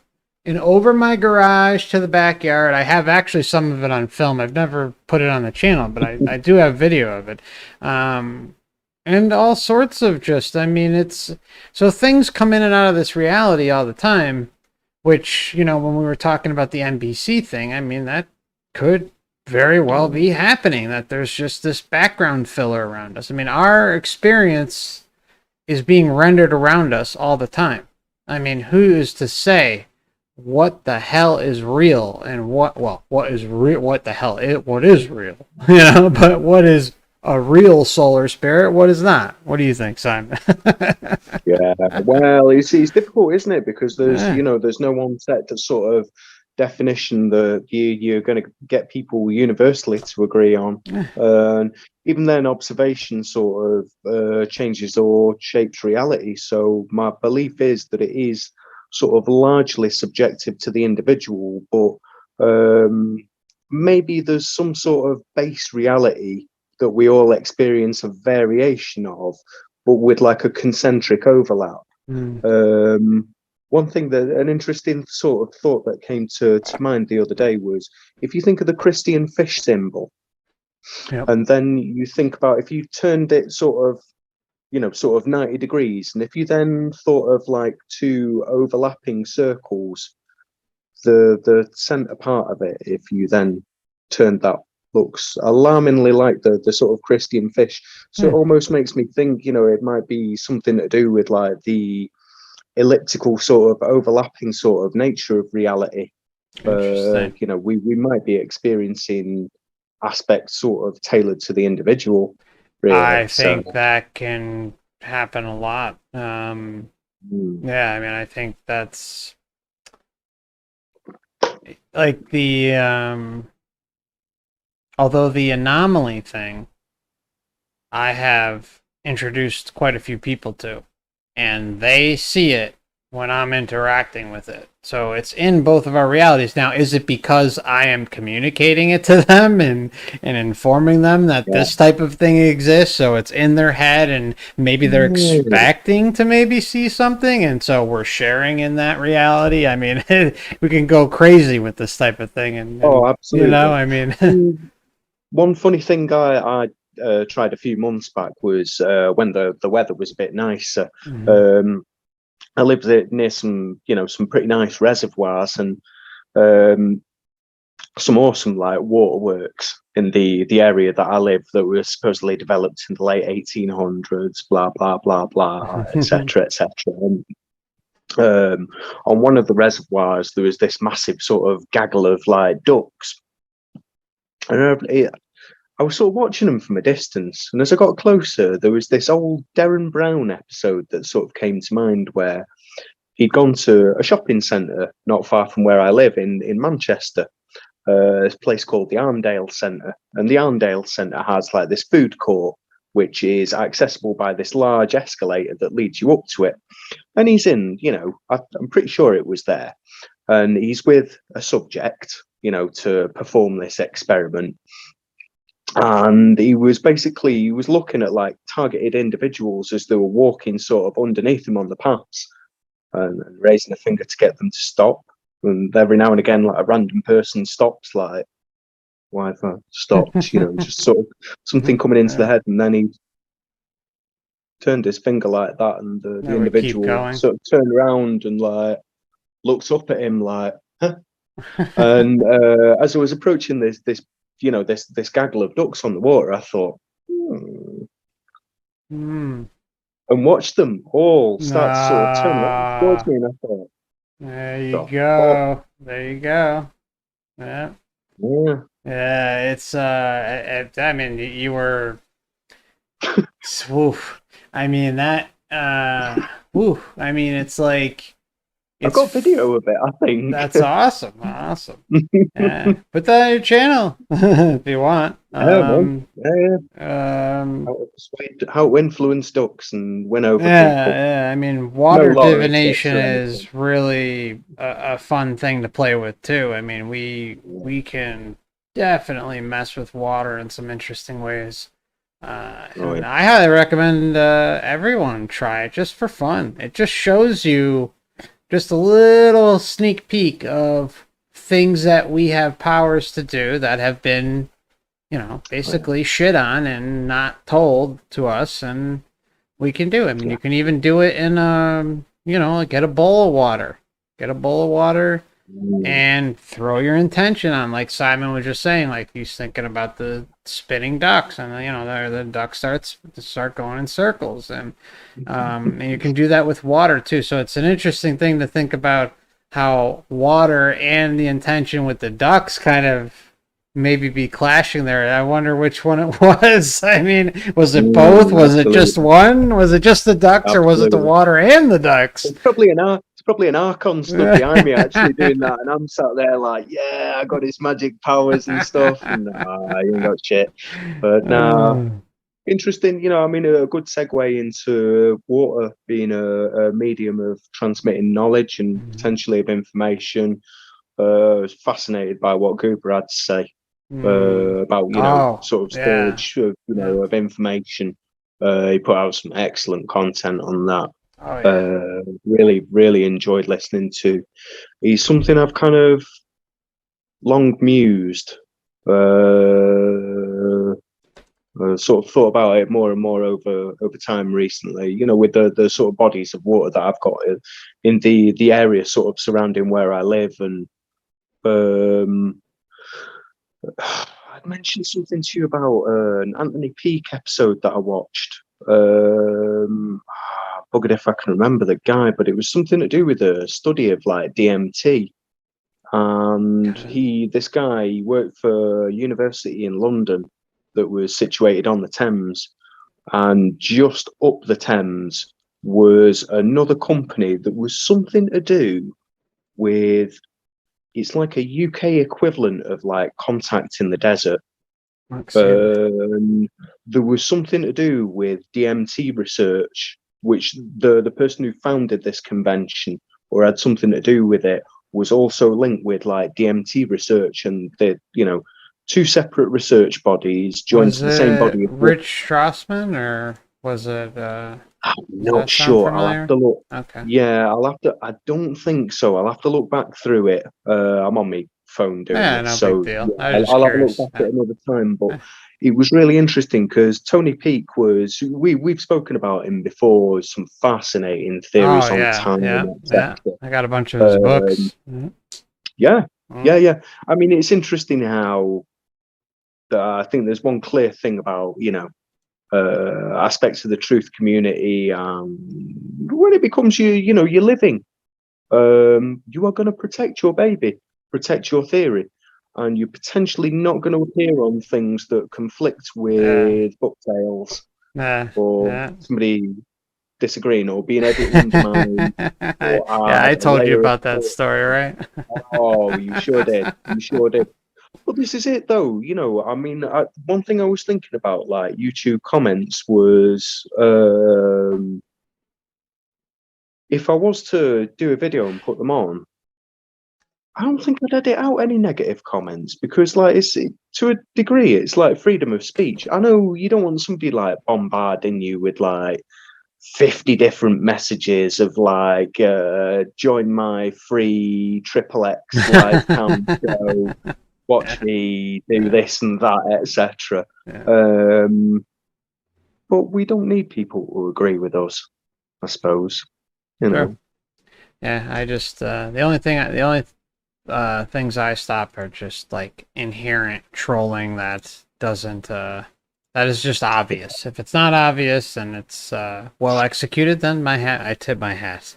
and over my garage to the backyard. I have actually some of it on film. I've never put it on the channel, but I do have video of it. And all sorts of just, I mean, it's, so things come in and out of this reality all the time, which, you know, when we were talking about the NPC thing, I mean, that could very well be happening, that there's just this background filler around us. I mean, our experience is being rendered around us all the time. I mean, who is to say what the hell is real and what is real, what is real, you know, but what is a real solar spirit, what is not? What do you think, Simon? Yeah, well, it's difficult, isn't it? Because there's there's no one set to sort of definition that you're going to get people universally to agree on. Even then, observation sort of changes or shapes reality. So my belief is that it is sort of largely subjective to the individual, but maybe there's some sort of base reality that we all experience a variation of, but with like a concentric overlap. One thing that an interesting sort of thought that came to mind the other day was, if you think of the Christian fish symbol, Yep. and then you think about if you turned it sort of 90 degrees, and if you then thought of like two overlapping circles, the center part of it, if you then turned that, looks alarmingly like the sort of Christian fish. So it almost makes me think, it might be something to do with like the elliptical sort of overlapping sort of nature of reality. Interesting. We might be experiencing aspects sort of tailored to the individual, really. I think that can happen a lot. Yeah, I mean, I think that's like the although the anomaly thing I have introduced quite a few people to, and they see it when I'm interacting with it. So it's in both of our realities. Now, is it because I am communicating it to them and informing them that this type of thing exists? So it's in their head and maybe they're expecting to maybe see something. And so we're sharing in that reality. I mean, we can go crazy with this type of thing. And absolutely. I mean, one funny thing I tried a few months back was when the weather was a bit nicer. I lived near some pretty nice reservoirs and some awesome like waterworks in the area that I live that were supposedly developed in the late 1800s, blah blah blah blah, etc. etc. And on one of the reservoirs there was this massive sort of gaggle of like ducks, and I was sort of watching them from a distance, and as I got closer, there was this old Derren Brown episode that sort of came to mind where he'd gone to a shopping centre not far from where I live in Manchester, a place called the Arndale Centre. And the Arndale Centre has like this food court, which is accessible by this large escalator that leads you up to it. And he's in, I'm pretty sure it was there. And he's with a subject, to perform this experiment. And he was looking at like targeted individuals as they were walking sort of underneath him on the paths, and raising a finger to get them to stop. And every now and again, like a random person stops, like, why have I stopped? Just sort of something coming into the head, and then he turned his finger like that, and the individual sort of turned around and like looked up at him like, huh? And as I was approaching this gaggle of ducks on the water, I thought, Hmm. and watched them all start to sort of turn around towards Ah, me, and I thought, there you the fuck? go. There you go. Yeah. Yeah. Yeah, it's I mean you were woof. I mean that woof. I mean it's like I've it's got video of it, I think. that's awesome. Awesome. Yeah. Put that on your channel if you want. Yeah, man. Yeah, yeah. Um How to persuade, how to influence ducks and win over people. yeah, yeah. I mean, No water lottery tickets divination or anything. is really a fun thing to play with too. I mean, Yeah. we can definitely mess with water in some interesting ways. Oh, And yeah. I highly recommend everyone try it just for fun. It just shows you just a little sneak peek of things that we have powers to do that have been, Oh, yeah. basically shit on and not told to us, and we can do it. I mean, Yeah. you can even do it in, like get a bowl of water. Get a bowl of water Mm. and throw your intention on. Like Simon was just saying, like he's thinking about the spinning ducks, and the duck start going in circles, and you can do that with water too. So it's an interesting thing to think about how water and the intention with the ducks kind of maybe be clashing there. I wonder which one it was. I mean, was it both? Was it just Absolutely. one? Was it just the ducks, or was it the Absolutely. water and the ducks? It's probably an Archon stood behind me actually doing that, and I'm sat there like, yeah, I got his magic powers and stuff, and nah, you ain't got shit. But nah, Oh. interesting. I mean, a good segue into water being a medium of transmitting knowledge and potentially of information. I was fascinated by what Cooper had to say Mm. about Oh, sort of yeah. storage of Yeah. of information. He put out some excellent content on that. Oh, yeah. Really, really enjoyed listening to. He's something I've kind of long mused. Sort of thought about it more and more over time recently. With the sort of bodies of water that I've got in the area sort of surrounding where I live, and um, I'd mentioned something to you about an Anthony Peake episode that I watched. Buggered if I can remember the guy, but it was something to do with a study of like DMT. And Okay. this guy, he worked for a university in London that was situated on the Thames, and just up the Thames was another company that was something to do with. It's like a UK equivalent of like Contact in the Desert. Excuse me. Um, there was something to do with DMT research, which the person who founded this convention or had something to do with it was also linked with like DMT research, and two separate research bodies joined Was to the same it body of work. Rich Strassman, or was it, I'm does that not sound sure. I'll have familiar? to look. Okay. Yeah, I'll have to. I don't think so. I'll have to look back through it. I'm on my phone doing Yeah, this, no big so deal. yeah, I was just I'll have a look curious. back at Yeah. it another time. But Eh. it was really interesting because Tony Peake was. We've spoken about him before. Some fascinating Oh, theories on yeah, time, yeah, yeah. etc. I got a bunch of his Um, books. Mhm. yeah, Mm. yeah. I mean, it's interesting how I think there's one clear thing about aspects of the truth community. When it becomes you're living, you are going to protect your baby, protect your theory, and you're potentially not going to appear on things that conflict Yeah, with book sales yeah, or yeah. somebody disagreeing or being able to undermine or Yeah, I add a told you layer of about that thought. story, right? Oh, you sure did. You sure did. But this is it, though. I mean, one thing I was thinking about, like YouTube comments, was if I was to do a video and put them on, I don't think I'd edit out any negative comments because, like, to a degree, it's like freedom of speech. I know you don't want somebody like bombarding you with like 50 different messages of like, join my free triple X live cam show, watch Yeah, me do yeah, this and that, etc. yeah. Um, but we don't need people who agree with us, I suppose. You Sure. know, Yeah, I just the only things I stop are just like inherent trolling that That is just obvious. If it's not obvious and it's well executed, then I tip my hat.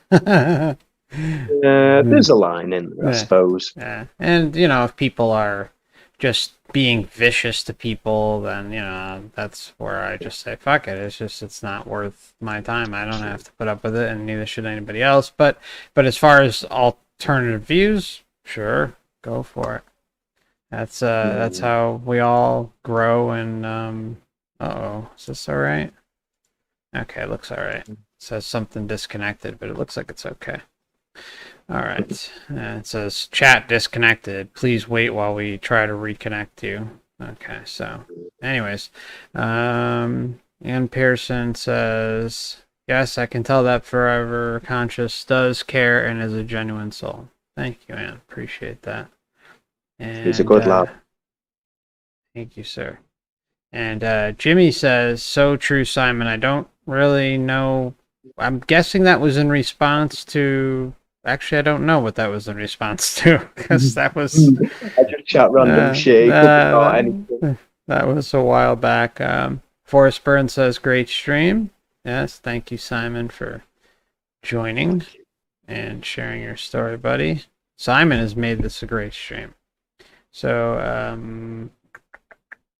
There's a line in there, I Yeah, suppose. yeah. And if people are just being vicious to people, then that's where I just say fuck it. It's not worth my time. I don't have to put up with it, and neither should anybody else. But as far as alternative views, sure, go for it. That's how we all grow. And is this all right? Okay, it looks all right. It says something disconnected, but it looks like it's okay. All right. It says chat disconnected. Please wait while we try to reconnect you. Okay, so anyways, Ann Pearson says, yes, I can tell that Forever Conscious does care and is a genuine soul. Thank you, Ann. Appreciate that. And, He's a good lad. Thank you, sir. And Jimmy says, so true, Simon. I don't really know. I'm guessing that was in response to. Actually, I don't know what that was in response to, because that was. I just chat random shit. That was a while back. Forrest Burn says, great stream. Yes, thank you, Simon, for joining and sharing your story, buddy. Simon has made this a great stream. So,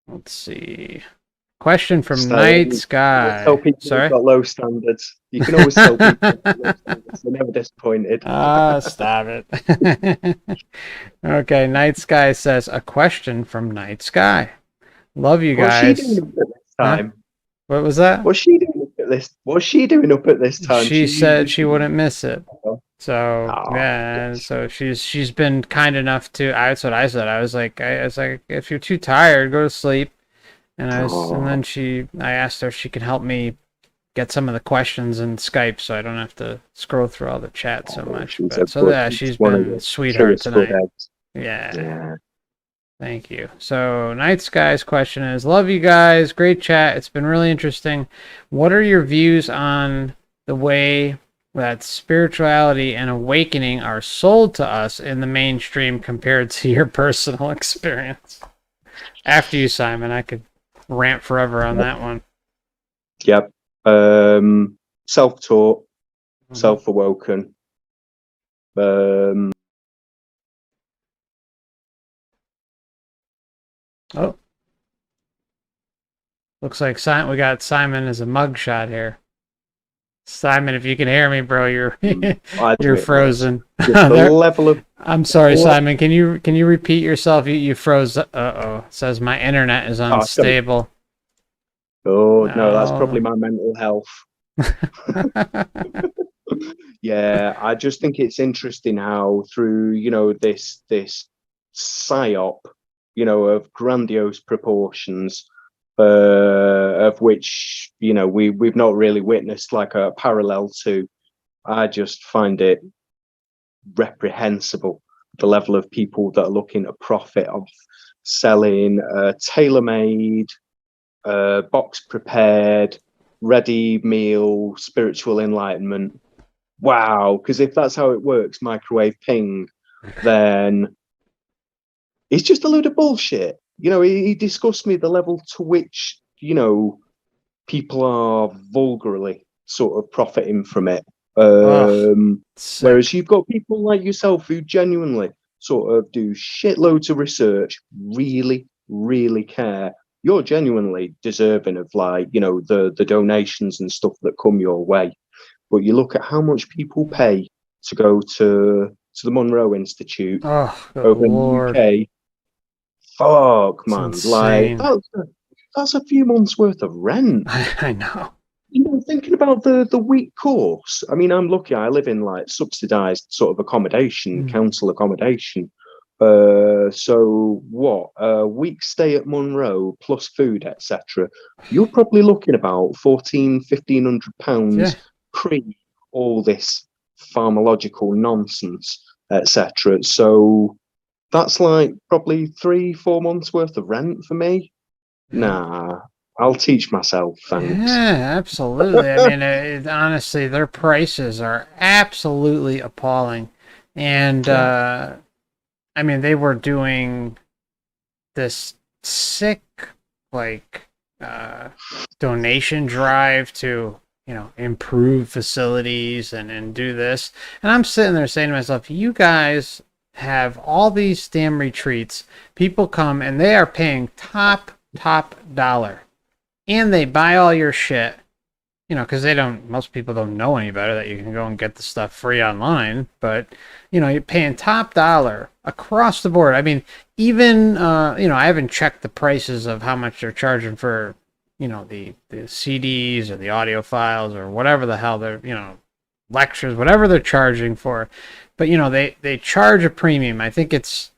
let's see. Question from Night Sky. Tell people Sorry? you've got low standards. You can always tell people you've got low standards. They're never disappointed. Stop it. Okay, Night Sky says, a question from Night Sky. Love you guys. What's she doing up at this time? Huh? What was that? What's she doing up at this time? She said she wouldn't miss it. So yeah, so she's been kind enough to. That's what I said. I was like, if you're too tired, go to sleep. And I asked her if she could help me get some of the questions in Skype, so I don't have to scroll through all the chat so much. She's been a sweetheart tonight. Yeah. Thank you. So Night Sky's question is, love you guys, great chat. It's been really interesting. What are your views on the way that spirituality and awakening are sold to us in the mainstream compared to your personal experience? After you, Simon, I could rant forever on that one. Yep. Self-taught, self-awoken. Oh. Looks like we got Simon as a mugshot here. Simon, if you can hear me, bro, you're frozen. The level of. I'm sorry, Simon. Can you repeat yourself? You froze. It says my internet is unstable. No, that's probably my mental health. Yeah, I just think it's interesting how through this psyop, of grandiose proportions, of which we've not really witnessed like a parallel to. I just find it reprehensible, the level of people that are looking to profit of selling tailor-made, box prepared, ready meal spiritual enlightenment. Wow, because if that's how it works, microwave ping, then it's just a load of bullshit. He discussed me the level to which people are vulgarly sort of profiting from it. Whereas you've got people like yourself who genuinely sort of do shitloads of research, really, really care. You're genuinely deserving of the donations and stuff that come your way. But you look at how much people pay to go to the Monroe Institute over in the UK. Fuck, man! Like that's a few months worth of rent. I know. Thinking about the week course. I mean, I'm lucky. I live in subsidised sort of accommodation, council accommodation. So what? A week stay at Monroe plus food, etc. You're probably looking about £1,500 pre all this pharmacological nonsense, etc. So that's probably 3-4 months worth of rent for me. Nah, I'll teach myself, thanks. Yeah, absolutely. I mean, honestly, their prices are absolutely appalling. And, I mean, they were doing this sick, donation drive to, improve facilities and do this. And I'm sitting there saying to myself, you guys have all these damn retreats. People come and they are paying top dollar, and they buy all your shit. Because most people don't know any better that you can go and get the stuff free online. But, you're paying top dollar across the board. I mean, even, I haven't checked the prices of how much they're charging for, the CDs or the audio files or whatever the hell they're, lectures, whatever they're charging for. But, they charge a premium. I think it's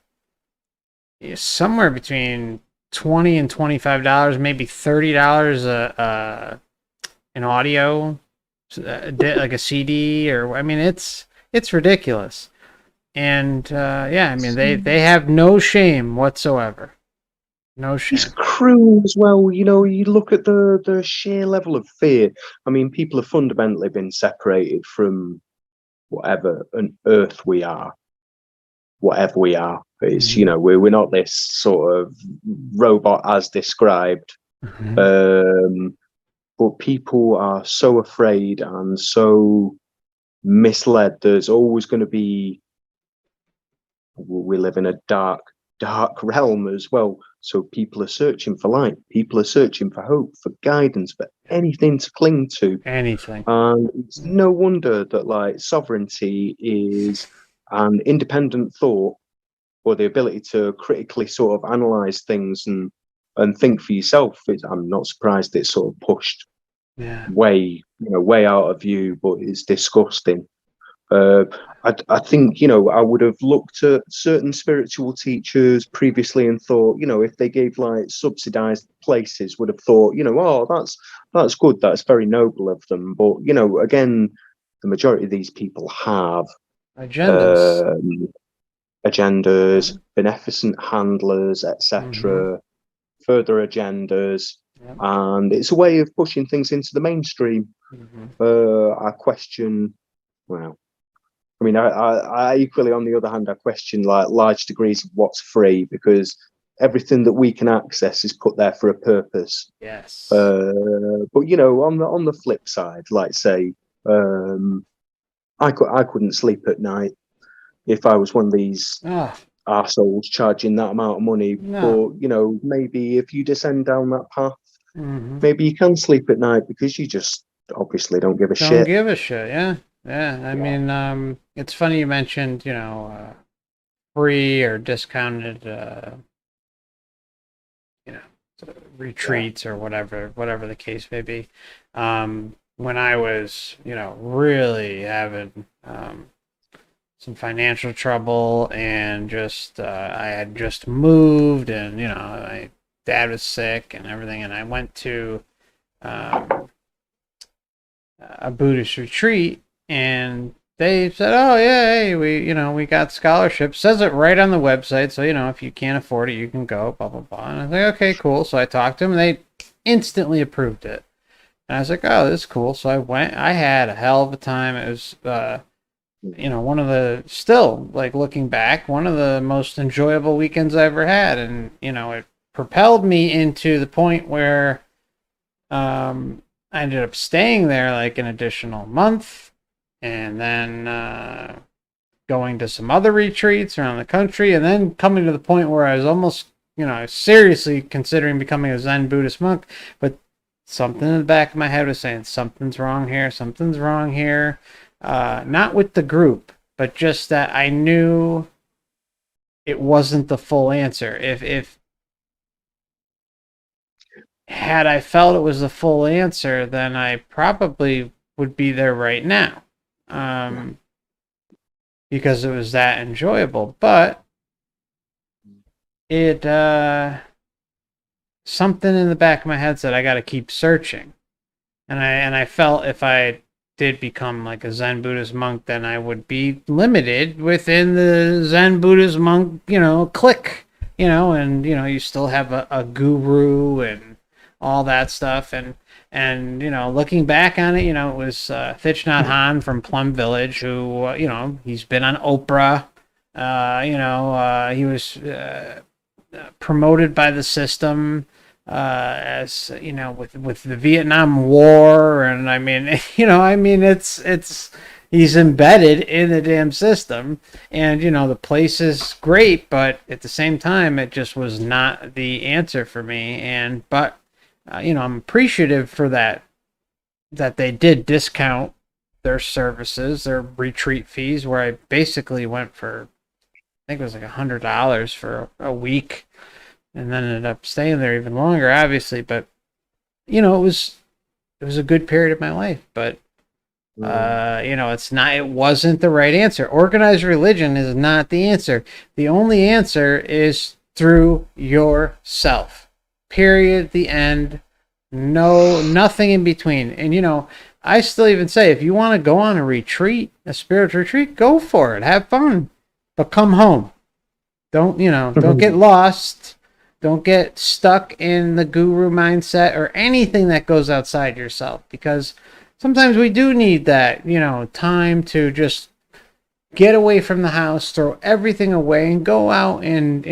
somewhere between $20 and $25, maybe $30 an audio, like a CD, or I mean, it's ridiculous. And I mean, they have no shame whatsoever. No shame. It's cruel as well. You look at the sheer level of fear. I mean, people have fundamentally been separated from whatever on earth we are. Whatever we are, it's we're not this sort of robot as described. But people are so afraid and so misled. There's always going to be. We live in a dark realm as well. So people are searching for light. People are searching for hope, for guidance, for anything to cling to. Anything. And it's no wonder that sovereignty is an independent thought, or the ability to critically sort of analyze things and think for yourself. I'm not surprised it's sort of pushed way out of view, but it's disgusting. I think I would have looked at certain spiritual teachers previously and thought, if they gave subsidized places, would have thought, that's good, that's very noble of them. But again, the majority of these people have agendas, beneficent handlers, etc., further agendas, and it's a way of pushing things into the mainstream. I question, well, I mean, I equally, on the other hand, I question large degrees of what's free, because everything that we can access is put there for a purpose. Yes. But on the flip side, say, I couldn't sleep at night if I was one of these arseholes charging that amount of money. No. But maybe if you descend down that path, maybe you can sleep at night, because you just obviously don't give a shit. Don't give a shit, yeah. Yeah, I mean, it's funny you mentioned, free or discounted, retreats or whatever the case may be. When I was, really having some financial trouble, and just I had just moved, and my dad was sick and everything, and I went to a Buddhist retreat. And they said, "Oh yeah, hey, we got scholarships." Says it right on the website, so if you can't afford it, you can go. Blah blah blah. And I was like, "Okay, cool." So I talked to them, and they instantly approved it. And I was like, "Oh, this is cool." So I went. I had a hell of a time. It was, one of the, still looking back, one of the most enjoyable weekends I ever had, and it propelled me into the point where, I ended up staying there an additional month. And then going to some other retreats around the country, and then coming to the point where I was almost, seriously considering becoming a Zen Buddhist monk. But something in the back of my head was saying, something's wrong here, something's wrong here. Not with the group, but just that I knew it wasn't the full answer. If had I felt it was the full answer, then I probably would be there right now. Because it was that enjoyable, but it something in the back of my head said I got to keep searching, and I felt if I did become a Zen Buddhist monk, then I would be limited within the Zen Buddhist monk clique, and you still have a guru and all that stuff, and looking back on it, it was Thich Nhat Hanh from Plum Village, who, he's been on Oprah. He was promoted by the system. as you know, with the Vietnam War, and I mean, it's he's embedded in the damn system, and the place is great, but at the same time, it just was not the answer for me. And but I'm appreciative for that they did discount their services, their retreat fees, where I basically went for, I think it was like $100 for a week, and then ended up staying there even longer, obviously. But it was a good period of my life. But it wasn't the right answer. Organized religion is not the answer. The only answer is through yourself. Period. The end. No, nothing in between. And I still even say, if you want to go on a retreat, a spiritual retreat, go for it. Have fun, but come home. Don't get lost. Don't get stuck in the guru mindset or anything that goes outside yourself, because sometimes we do need that, time to just get away from the house, throw everything away, and go out and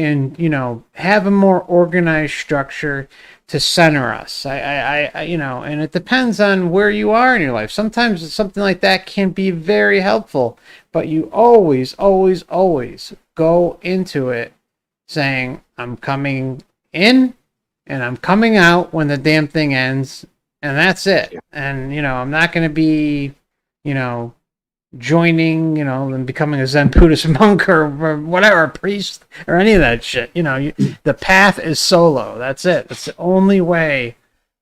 have a more organized structure to center us. And it depends on where you are in your life. Sometimes something like that can be very helpful, but you always, always, always go into it saying, I'm coming in and I'm coming out when the damn thing ends, and that's it. And I'm not going to be joining and becoming a Zen Buddhist monk or whatever, a priest or any of that shit. The path is solo. That's it. That's the only way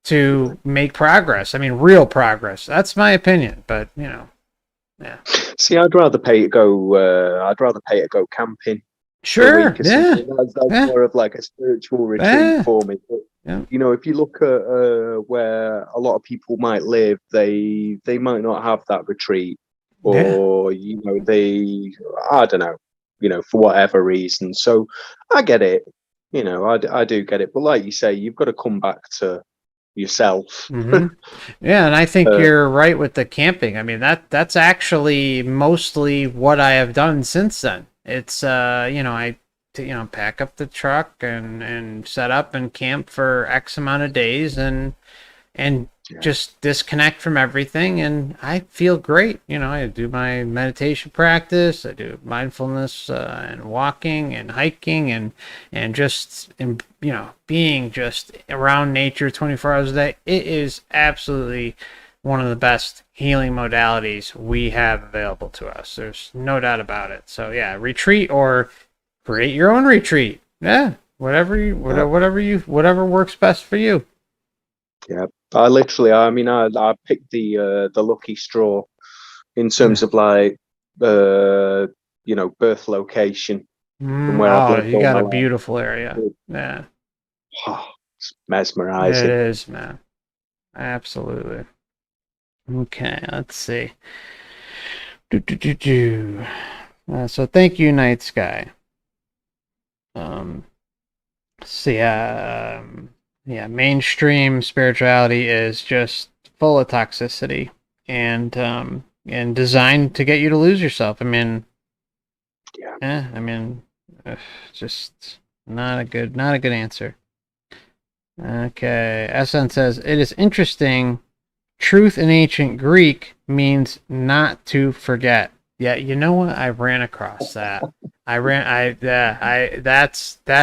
to make progress. I mean, real progress. That's my opinion. But yeah. See, I'd rather pay to go. I'd rather pay to go camping. Sure. Yeah. That's more of like a spiritual retreat for me. But, if you look at where a lot of people might live, they might not have that retreat, or I don't know, for whatever reason. So I get it. I do get it. But like you say, you've got to come back to yourself. Mm-hmm. Yeah, and I think you're right with the camping. I mean, that's actually mostly what I have done since then. It's I pack up the truck and set up and camp for X amount of days and just disconnect from everything, and I feel great. I do my meditation practice, I do mindfulness and walking and hiking and just being just around nature 24 hours a day. It is absolutely one of the best healing modalities we have available to us. There's no doubt about it. So yeah, retreat or create your own retreat. Yeah, whatever works best for you. Yeah, I picked the lucky straw in terms of like birth location from where I've lived you all got my a life. beautiful area. Yeah. It's mesmerizing. It is, man. Absolutely. Okay, let's see. So thank you, Night Sky. Mainstream spirituality is just full of toxicity and designed to get you to lose yourself. I mean, just not a good answer. Okay, SN says it is interesting. Truth in ancient Greek means not to forget. Yeah, you know what? I ran across that. That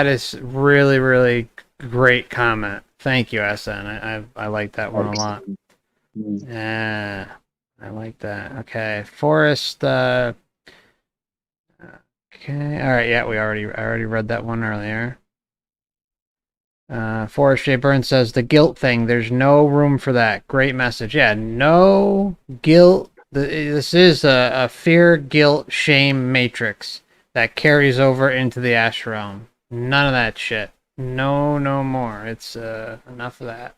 is really, really great comment. Thank you, SN. I like that one a lot. Yeah, I like that. Okay, Forrest. Okay, all right. Yeah, I already read that one earlier. Forrest J. Burns says the guilt thing. There's no room for that. Great message. Yeah, no guilt. This is a fear, guilt, shame matrix that carries over into the Ash realm. None of that shit. No more. It's enough of that.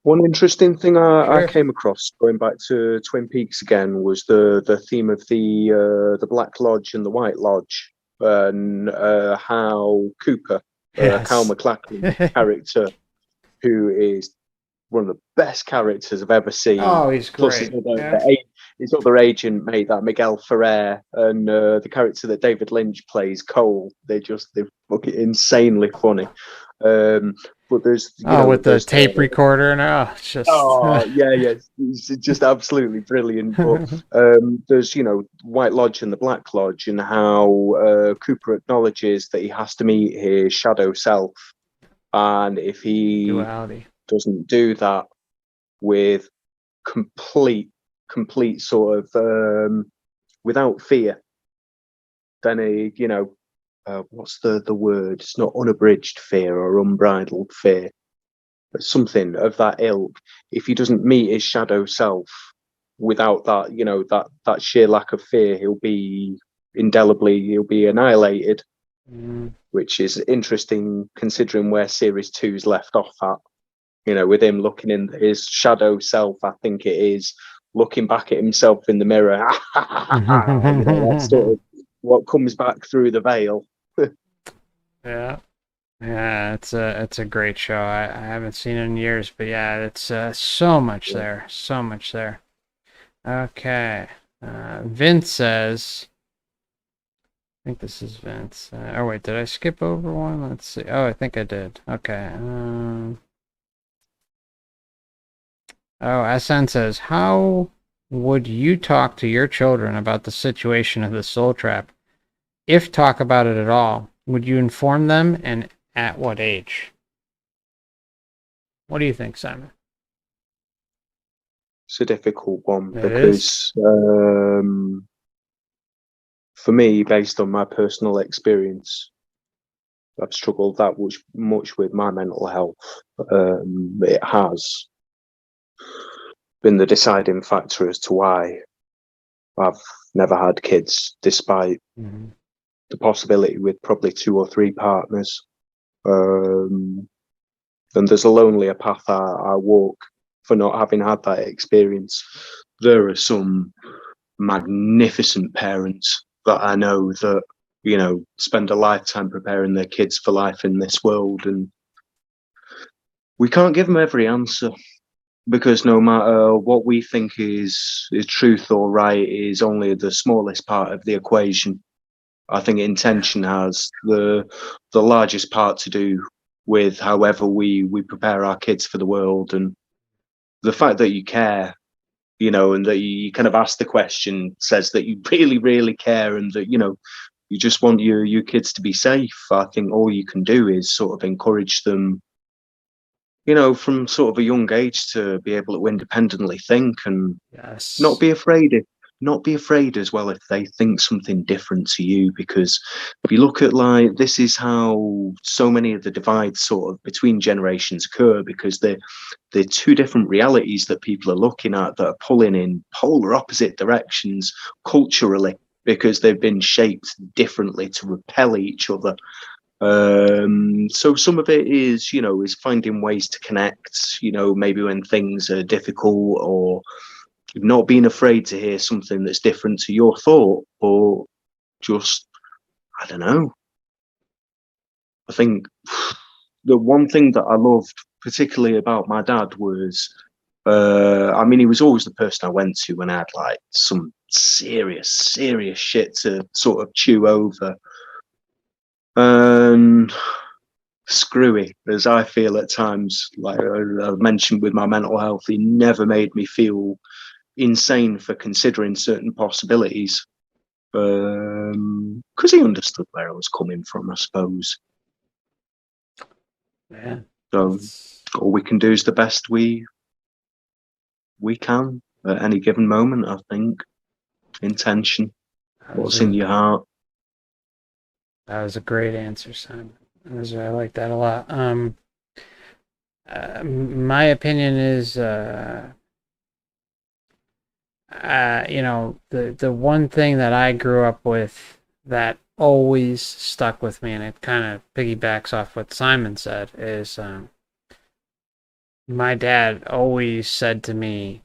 One interesting thing I came across going back to Twin Peaks again was the theme of the Black Lodge and the White Lodge, and how Cooper, Cal MacLachlan character, who is one of the best characters I've ever seen. Oh, he's great. Plus his other agent mate, that Miguel Ferrer, and the character that David Lynch plays, Cole. They're fucking insanely funny. but there's with the tape recorder and it's just yeah, it's just absolutely brilliant. But there's White Lodge and the Black Lodge, and how Cooper acknowledges that he has to meet his shadow self, and if he duality doesn't do that with complete sort of without fear, then what's the word? It's not unabridged fear or unbridled fear, but something of that ilk. If he doesn't meet his shadow self without that, that sheer lack of fear, he'll be annihilated. Which is interesting considering where series 2's left off at. With him looking in his shadow self, I think it is looking back at himself in the mirror. That's sort of what comes back through the veil. Yeah, it's a great show. I haven't seen it in years, but yeah, it's so much there, so much there. Okay, Vince says, I think this is Vince. Oh wait, did I skip over one? Let's see. Oh, I think I did. Okay. SN says, how would you talk to your children about the situation of the soul trap? If talk about it at all, would you inform them, and at what age? What do you think, Simon? It's a difficult one because for me, based on my personal experience, I've struggled that much with my mental health. It has been the deciding factor as to why I've never had kids, despite the possibility with probably 2 or 3 partners. And there's a lonelier path I walk for not having had that experience. There are some magnificent parents that I know that, spend a lifetime preparing their kids for life in this world. And we can't give them every answer, because no matter what we think is truth or right is only the smallest part of the equation. I think intention has the largest part to do with however we prepare our kids for the world. And the fact that you care, and that you kind of ask the question says that you really, really care, and that, you just want your kids to be safe. I think all you can do is sort of encourage them, from sort of a young age to be able to independently think and not be afraid as well if they think something different to you. Because if you look at, like, this is how so many of the divides sort of between generations occur, because they're 2 different realities that people are looking at that are pulling in polar opposite directions culturally, because they've been shaped differently to repel each other. So some of it is, is finding ways to connect, maybe when things are difficult, or not being afraid to hear something that's different to your thought, or just, I don't know. I think the one thing that I loved particularly about my dad was, he was always the person I went to when I had like some serious shit to sort of chew over. And screwy as I feel at times, like I've mentioned with my mental health, he never made me feel insane for considering certain possibilities, because he understood where I was coming from, I suppose. Yeah. So all we can do is the best we can at any given moment. I think intention, what's in your heart. That was a great answer, Simon. I like that a lot. My opinion is, the one thing that I grew up with that always stuck with me, and it kind of piggybacks off what Simon said, is my dad always said to me,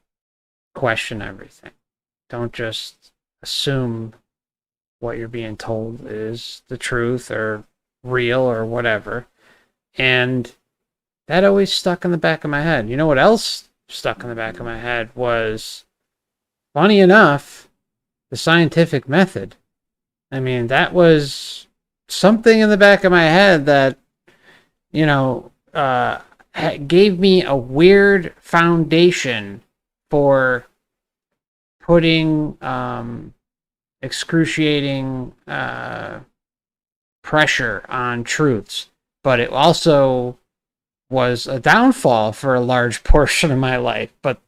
question everything. Don't just assume what you're being told is the truth or real or whatever. And that always stuck in the back of my head. You know what else stuck in the back of my head was, funny enough, the scientific method. I mean, that was something in the back of my head that, gave me a weird foundation for putting excruciating pressure on truths, but it also was a downfall for a large portion of my life. But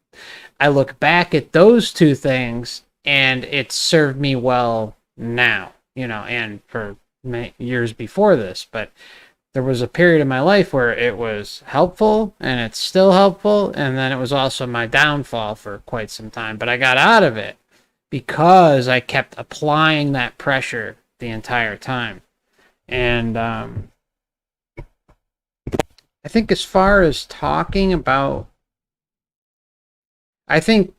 I look back at those two things and it served me well now, and for years before this. But there was a period in my life where it was helpful and it's still helpful, and then it was also my downfall for quite some time. But I got out of it because I kept applying that pressure the entire time. And I think as far as talking about, I think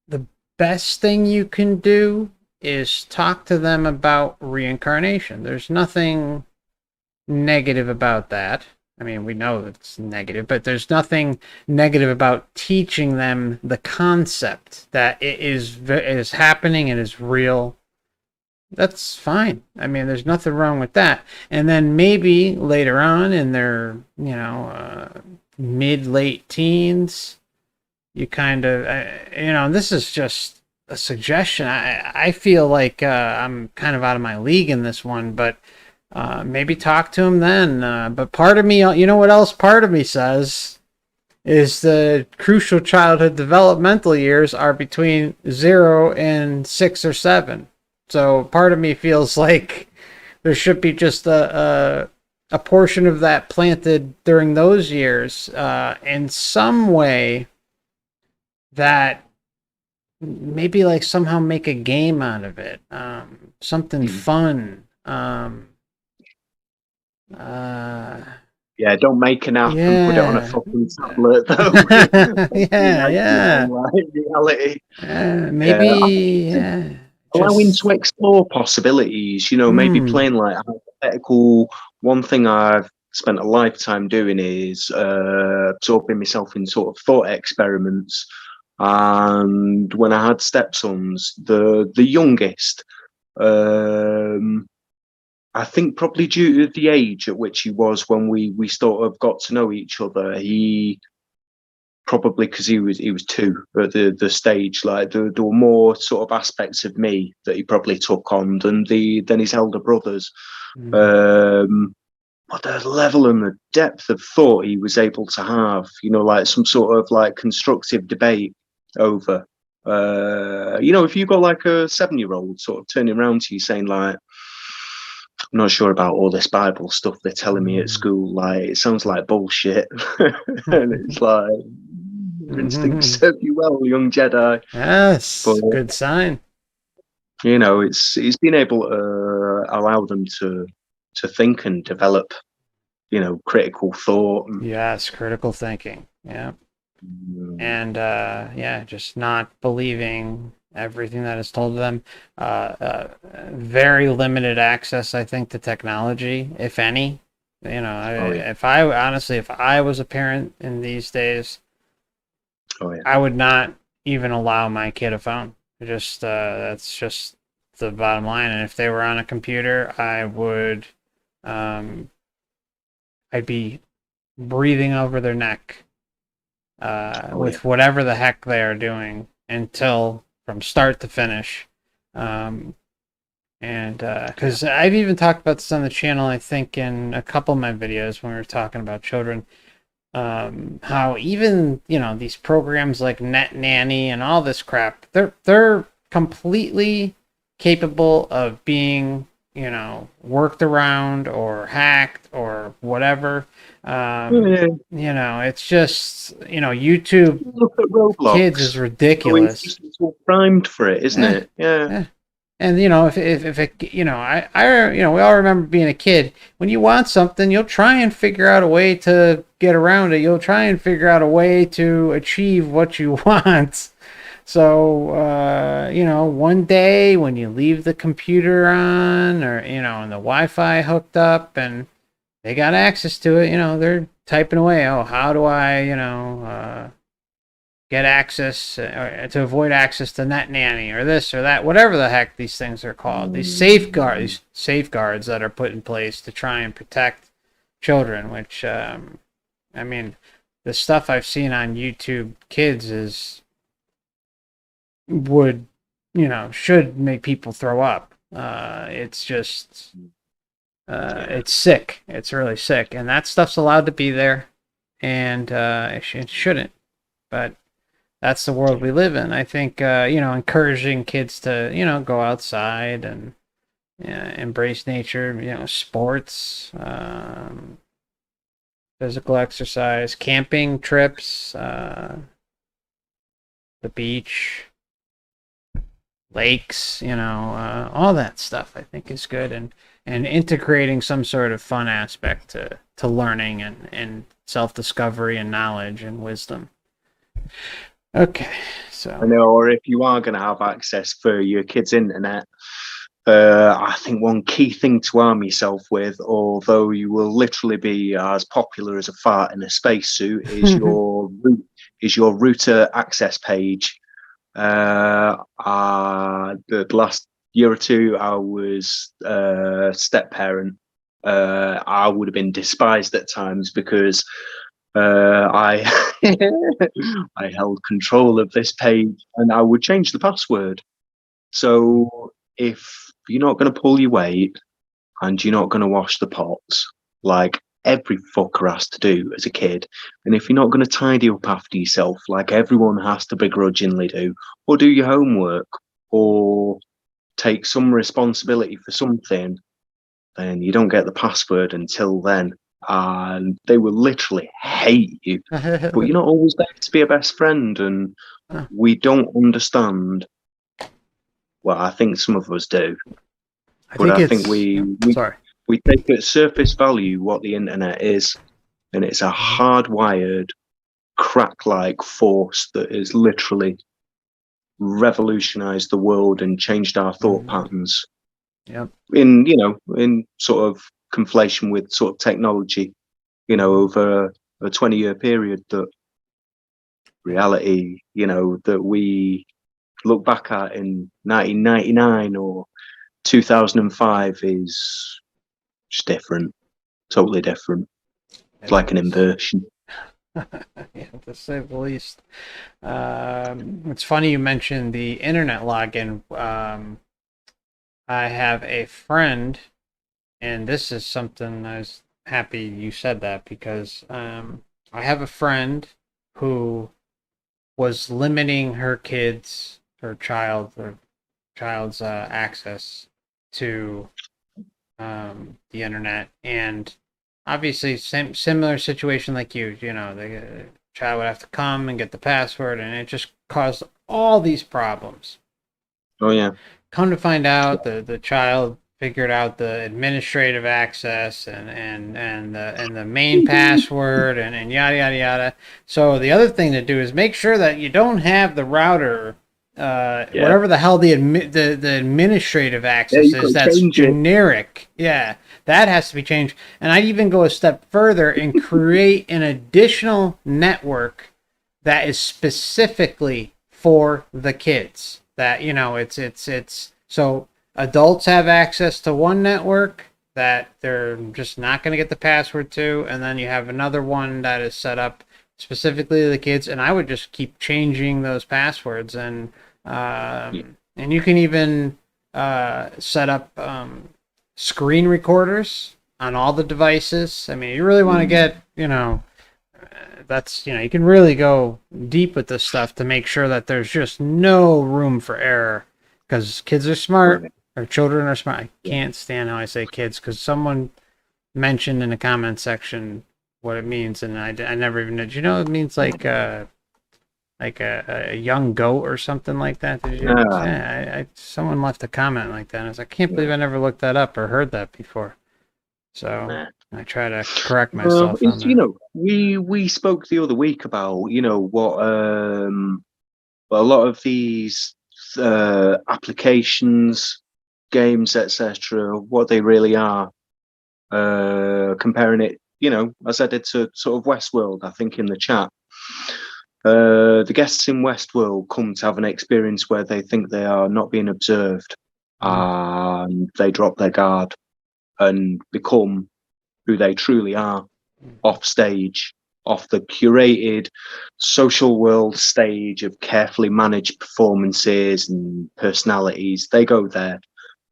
the best thing you can do is talk to them about reincarnation. There's nothing negative about that. I mean, we know it's negative, but there's nothing negative about teaching them the concept that it is happening and is real. That's fine. I mean, there's nothing wrong with that. And then maybe later on in their, mid-late teens, you kind of, this is just a suggestion. I feel like I'm kind of out of my league in this one, but maybe talk to him then. But part of me, what else part of me says is the crucial childhood developmental years are between 0 and 6 or 7. So part of me feels like there should be just a portion of that planted during those years in some way that maybe like somehow make a game out of it, something fun. Yeah, don't make an app and put it on a fucking tablet, though. Yeah. Reality. Maybe, allowing to explore possibilities, maybe playing like hypothetical. One thing I've spent a lifetime doing is absorbing myself in sort of thought experiments. And when I had stepsons, the youngest, I think probably due to the age at which he was when we sort of got to know each other, he probably, because he was 2 at the stage, like there were more sort of aspects of me that he probably took on than his elder brothers. But the level and the depth of thought he was able to have, like some sort of like constructive debate over, if you got like a 7-year-old sort of turning around to you saying like, I'm not sure about all this Bible stuff they're telling me at school, like it sounds like bullshit. And it's like, your instincts serve you well, young Jedi. Yes, but, good sign. It's being able to allow them to think and develop, critical thought. Yes, critical thinking. Yeah. And just not believing everything that is told to them. Very limited access, I think, to technology, if any. If I was a parent in these days, I would not even allow my kid a phone. That's just the bottom line. And if they were on a computer, I would, I'd be breathing over their neck with whatever the heck they are doing until from start to finish. Because I've even talked about this on the channel, I think in a couple of my videos when we were talking about children, how even, these programs like Net Nanny and all this crap, they're completely capable of being, worked around or hacked or whatever. It's just, YouTube Kids is ridiculous. It's all primed for it, isn't it? Yeah. And if it, we all remember being a kid. When you want something, you'll try and figure out a way to get around it. You'll try and figure out a way to achieve what you want. So, one day when you leave the computer on, or and the Wi-Fi hooked up, and they got access to it, they're typing away. Oh, how do I, get access to avoid access to Net Nanny or this or that, whatever the heck these things are called. These safeguards that are put in place to try and protect children, which I mean, the stuff I've seen on YouTube Kids would, should make people throw up. It's just, it's sick. It's really sick, and that stuff's allowed to be there, and it shouldn't. But that's the world we live in. I think, encouraging kids to, go outside and embrace nature, sports, physical exercise, camping trips, the beach, lakes, all that stuff I think is good, and integrating some sort of fun aspect to learning and self-discovery and knowledge and wisdom. Okay, so I know, or if you are going to have access for your kids' internet, I think one key thing to arm yourself with, although you will literally be as popular as a fart in a spacesuit, is your router access page. The last year or two, I was a step parent. I would have been despised at times because I I held control of this page and I would change the password. So if you're not going to pull your weight and you're not going to wash the pots like every fucker has to do as a kid, and if you're not going to tidy up after yourself like everyone has to begrudgingly do, or do your homework, or take some responsibility for something, then you don't get the password until then. And they will literally hate you. But you're not always there to be a best friend, and we don't understand. Well, I think some of us do. I think we take at surface value what the internet is, and it's a hardwired, crack-like force that has literally revolutionized the world and changed our thought patterns. Yep. In sort of conflation with sort of technology, over a 20-year period, that reality, that we look back at in 1999 or 2005 is just different, totally different. It's like an inversion. Yeah, to say the least. It's funny you mentioned the internet login. I have a friend, and this is something I was happy you said that, because I have a friend who was limiting her child's access to the internet, and obviously similar situation like you. The child would have to come and get the password, and it just caused all these problems. Oh yeah. Come to find out, the child figured out the administrative access and the main password and yada yada yada. So the other thing to do is make sure that you don't have the router, whatever the hell the administrative access is, that's generic. Yeah, that has to be changed. And I'd even go a step further and create an additional network that is specifically for the kids. That it's so adults have access to one network that they're just not going to get the password to, and then you have another one that is set up specifically to the kids. And I would just keep changing those passwords, and you can even set up screen recorders on all the devices. I mean, you really want to get that's you can really go deep with this stuff to make sure that there's just no room for error, because kids are smart, or children are smart. I can't stand how I say kids, because someone mentioned in the comment section what it means, and I never even did. It means like a young goat or something like that. Did you? Someone left a comment like that, and I was like, I can't believe I never looked that up or heard that before. So I try to correct myself. We spoke the other week about what a lot of these applications, games, etc., what they really are. Comparing it, as I did to sort of Westworld, I think in the chat. The guests in Westworld come to have an experience where they think they are not being observed, and they drop their guard and become who they truly are off stage, off the curated social world stage of carefully managed performances and personalities. They go there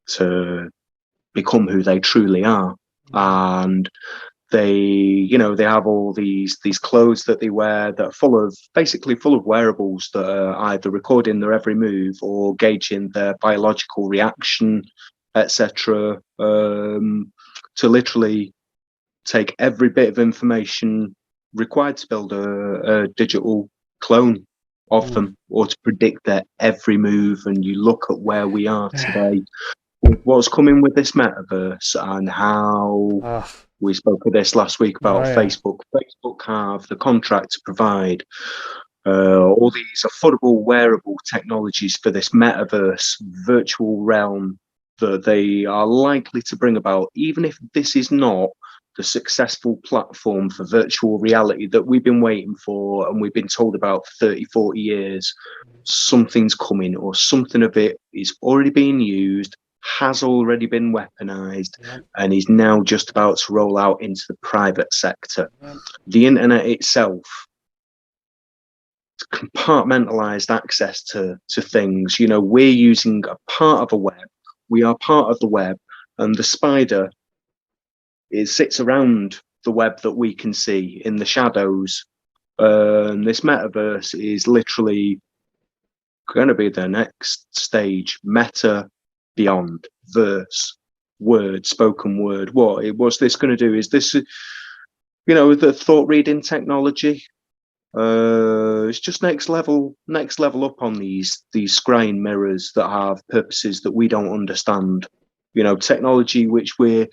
to become who they truly are. And they have all these clothes that they wear that are basically full of wearables that are either recording their every move or gauging their biological reaction, etc., to literally take every bit of information required to build a digital clone of them, or to predict their every move. And you look at where we are today with what's coming with this metaverse, and how we spoke of this last week about Facebook. Facebook have the contract to provide all these affordable wearable technologies for this metaverse virtual realm that they are likely to bring about, even if this is not the successful platform for virtual reality that we've been waiting for and we've been told about for 30, 40 years. Something's coming, or something of it is already being used, has already been weaponized, and is now just about to roll out into the private sector. The internet itself, compartmentalized access to things. We're using a part of a web. We are part of the web, and the spider, it sits around the web that we can see in the shadows. This metaverse is literally going to be the next stage. Meta, beyond, verse, word, spoken word. What's this going to do? Is this, the thought reading technology? It's just next level up on these scrying mirrors that have purposes that we don't understand. Technology which we're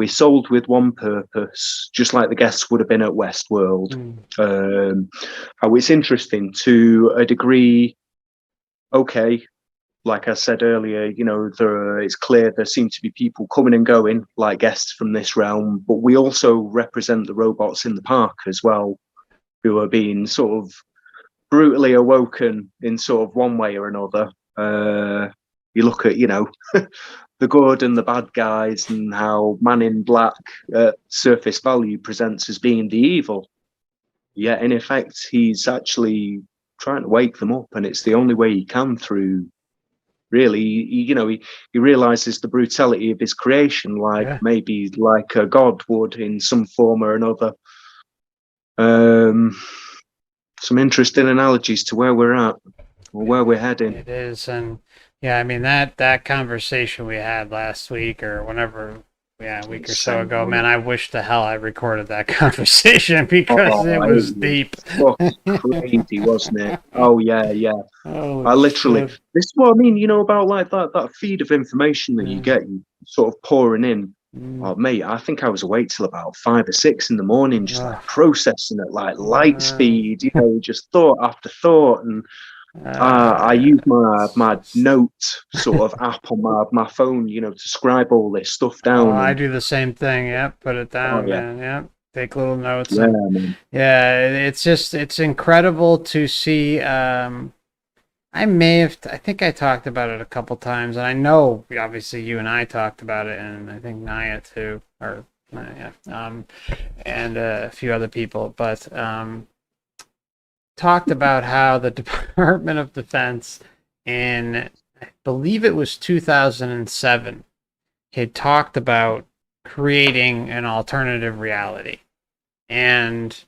sold with one purpose, just like the guests would have been at Westworld. How it's interesting to a degree. Okay, like I said earlier, it's clear there seem to be people coming and going like guests from this realm, but we also represent the robots in the park as well, who are being sort of brutally awoken in sort of one way or another. You look at, the good and the bad guys, and how Man in Black at surface value presents as being the evil. Yet in effect, he's actually trying to wake them up, and it's the only way he can through. Really, he realizes the brutality of his creation, maybe like a god would in some form or another. Some interesting analogies to where we're at, or where we're heading. It is, and yeah, I mean that conversation we had last week or whenever, a week or so ago, man, I wish the hell I recorded that conversation because it was deep. Crazy, wasn't it? Oh yeah. I literally, this is what I mean, about like that feed of information that you get, you sort of pouring in. Oh, mate, I think I was awake till about 5 or 6 in the morning, just like processing at like light speed, just thought after thought. And I use my note sort of app on my phone, to scribe all this stuff down. I do the same thing. Yep, put it down, man. Yep, take little notes. Yeah, man. Yeah, it's incredible to see. I think I talked about it a couple times, and I know obviously you and I talked about it, and I think Naya too, and a few other people, but talked about how the Department of Defense in, I believe it was 2007, had talked about creating an alternative reality, and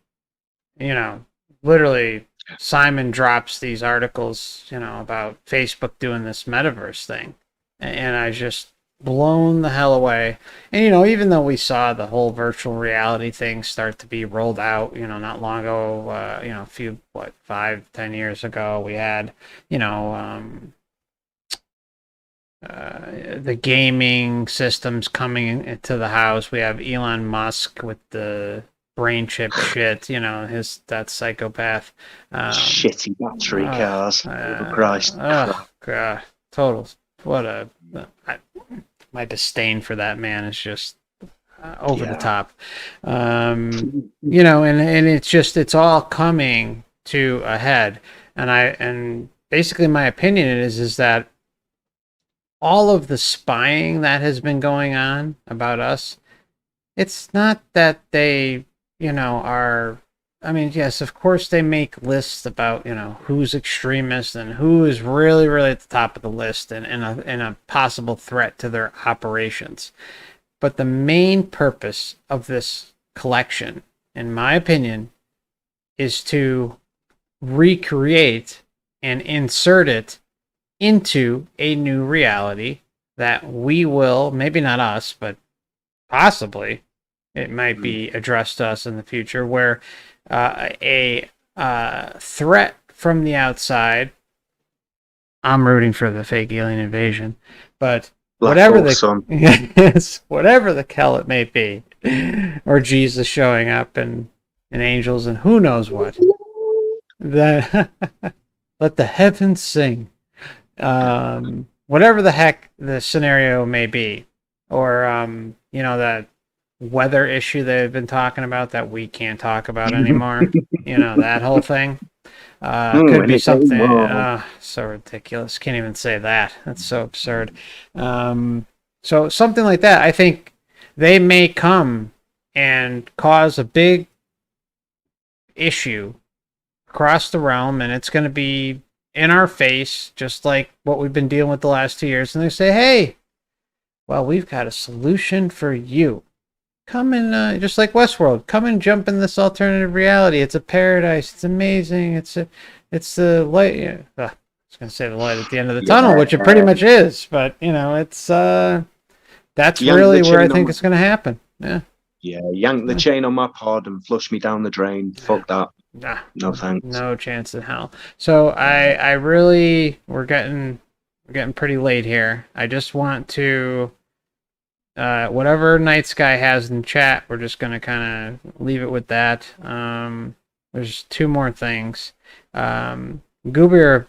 literally Simon drops these articles, about Facebook doing this metaverse thing. And I just blown the hell away. And, even though we saw the whole virtual reality thing start to be rolled out, not long ago, a few, 5-10 years ago, we had, the gaming systems coming into the house. We have Elon Musk with the brain chip shit, that psychopath. Shitty battery cars. Christ. Oh, God. Total. My disdain for that man is just over the top. And it's all coming to a head. And basically my opinion is that all of the spying that has been going on about us it's not that they, are. I mean, yes, of course they make lists about, who's extremist and who is really, really at the top of the list and a possible threat to their operations. But the main purpose of this collection, in my opinion, is to recreate and insert it into a new reality that we will, maybe not us, but possibly it might be addressed to us in the future, where a threat from the outside. I'm rooting for the fake alien invasion, but Black whatever Hole the Sun. yes, whatever the hell it may be, or Jesus showing up and angels and who knows what. The let the heavens sing. Whatever the heck the scenario may be, or that weather issue they've been talking about that we can't talk about anymore. That whole thing. Could be something so ridiculous. Can't even say that. That's so absurd. So something like that. I think they may come and cause a big issue across the realm, and it's going to be in our face, just like what we've been dealing with the last 2 years. And they say, "Hey, well, we've got a solution for you. Come and just like Westworld, come and jump in this alternative reality. It's a paradise. It's amazing. It's the light. I was gonna say the light at the end of the tunnel, which it pretty much is. But it's that's really where I think it's gonna happen. Yeah. Yeah, yank the chain on my pod and flush me down the drain. Fuck that. Nah, no thanks. No chance in hell. So I really we're getting pretty late here. I just want to. Whatever Night Sky has in chat, we're just going to kind of leave it with that. There's two more things. Goober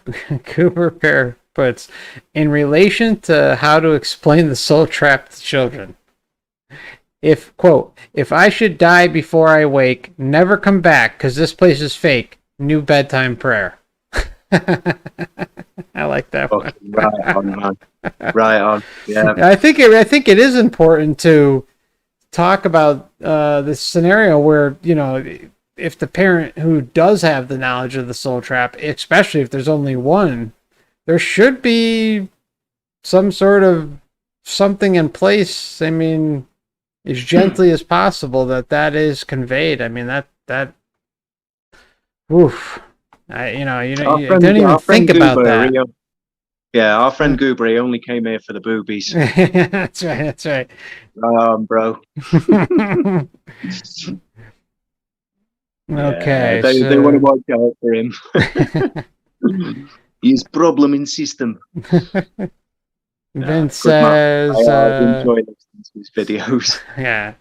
Bear puts, in relation to how to explain the soul trap to children. If, quote, if I should die before I wake, never come back because this place is fake. New bedtime prayer. I like that one. Right on, man. Right on. Yeah. I think it is important to talk about this scenario where if the parent who does have the knowledge of the soul trap, especially if there's only one, there should be some sort of something in place. I mean, as gently as possible that is conveyed. I mean that. Oof. You don't even think about that. Yeah, our friend Goober, he only came here for the boobies. That's right. Bro. Okay. They want to watch out for him. He's problem in system. Vince says... I enjoy listening to his videos. Yeah.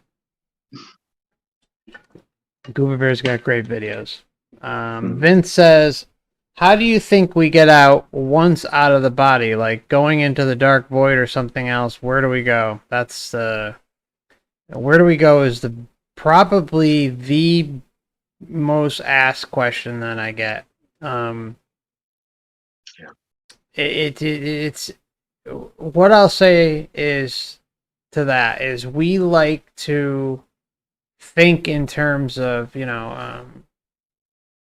Goober Bear's got great videos. Vince says, how do you think we get out once out of the body? Like going into the dark void or something else? Where do we go? That's where do we go is probably the most asked question that I get. It's what I'll say is to that is we like to think in terms of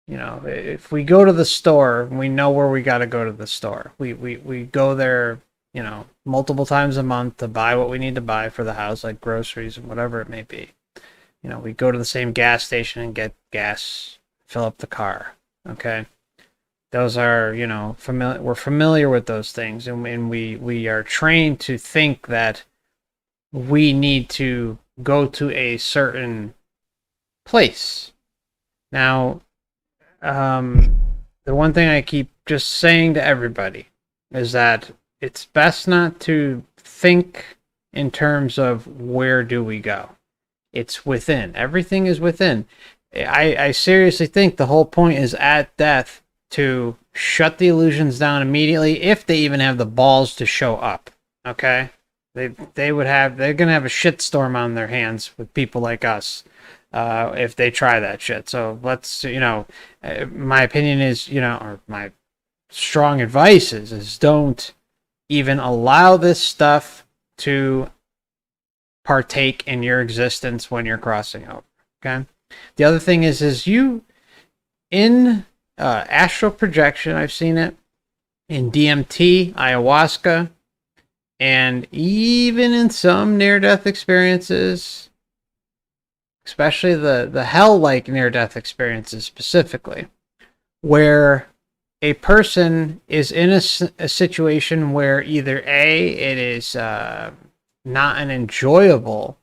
if we go to the store, we know where we got to go to the store. We go there, multiple times a month to buy what we need to buy for the house, like groceries and whatever it may be. We go to the same gas station and get gas, fill up the car. Okay. Those are, familiar. We're familiar with those things, and we are trained to think that we need to go to a certain place. Now, the one thing I keep just saying to everybody is that it's best not to think in terms of where do we go. It's within. Everything is within. I seriously think the whole point is at death to shut the illusions down immediately if they even have the balls to show up. Okay? They're going to have a shitstorm on their hands with people like us. If they try that shit. So let's, my opinion is, or my strong advice is don't even allow this stuff to partake in your existence when you're crossing over. Okay. The other thing is you in astral projection. I've seen it in DMT, ayahuasca, and even in some near-death experiences, especially the hell-like near-death experiences specifically, where a person is in a situation where either A, it is not an enjoyable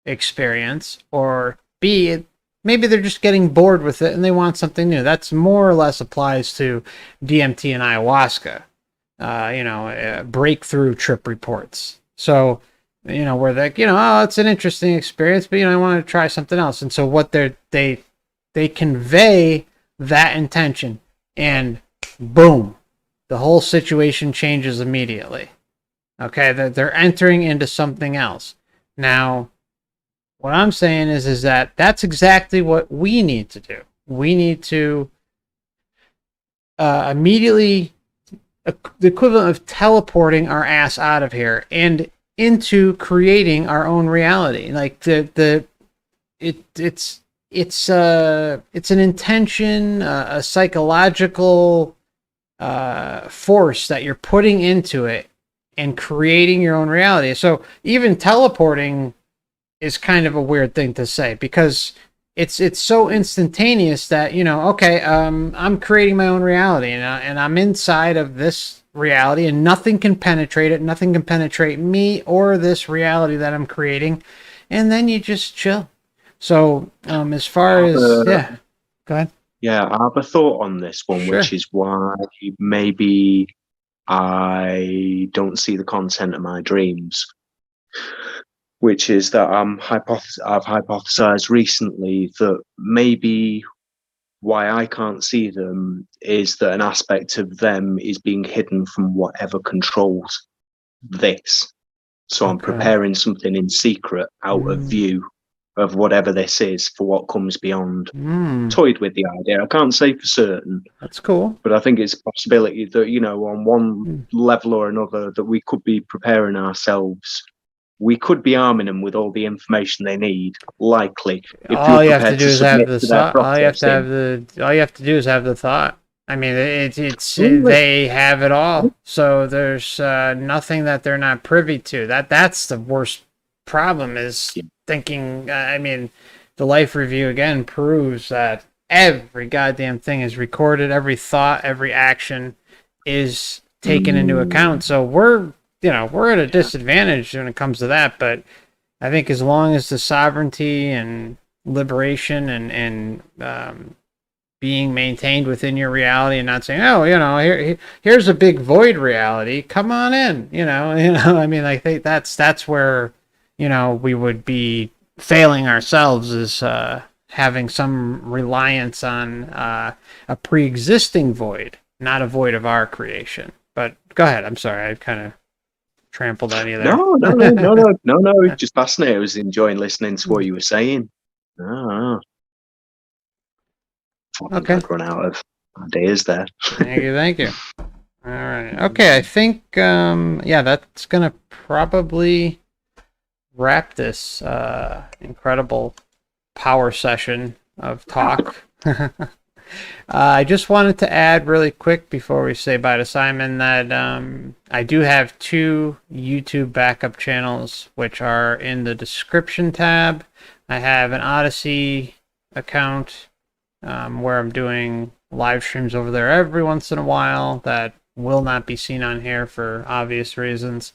experience, or B, maybe they're just getting bored with it and they want something new. That's more or less applies to DMT and ayahuasca, breakthrough trip reports. So, where they, oh, it's an interesting experience, but, I want to try something else. And so what they convey that intention, and boom, the whole situation changes immediately. Okay, they're entering into something else. Now, what I'm saying is that that's exactly what we need to do. We need to immediately, the equivalent of teleporting our ass out of here and into creating our own reality. Like it's an intention, a psychological force that you're putting into it and creating your own reality. So even teleporting is kind of a weird thing to say, because it's so instantaneous that, okay, I'm creating my own reality, and I'm inside of this reality, and nothing can penetrate it. Nothing can penetrate me or this reality that I'm creating. And then you just chill. So, as far as, yeah, go ahead. Yeah, I have a thought on this one, Sure. which is why maybe I don't see the content of my dreams, which is that I've hypothesized recently that maybe why I can't see them is that an aspect of them is being hidden from whatever controls this. So I'm preparing something in secret out of view of whatever this is for what comes beyond. Toyed with the idea. I can't say for certain. That's cool. But I think it's a possibility that, on one level or another, that we could be preparing ourselves. We could be arming them with all the information they need, likely. If All you have to do is have the thought. All you have to do is have the thought. I mean, they have it all. So there's nothing that they're not privy to. That's the worst problem, is thinking. I mean, the life review again proves that every goddamn thing is recorded. Every thought, every action is taken into account. So we're at a disadvantage when it comes to that. But I think as long as the sovereignty and liberation and being maintained within your reality, and not saying, oh, here's a big void reality, come on in, I mean, I think that's where, we would be failing ourselves, is having some reliance on a pre-existing void, not a void of our creation. But go ahead. I'm sorry. I kind of trampled on you there. No. Just fascinating. I was enjoying listening to what you were saying. Okay. I'd run out of ideas there. Thank you. All right. Okay. I think, that's going to probably wrap this incredible power session of talk. I just wanted to add really quick before we say bye to Simon that I do have 2 YouTube backup channels, which are in the description tab. I have an Odyssey account where I'm doing live streams over there every once in a while that will not be seen on here for obvious reasons.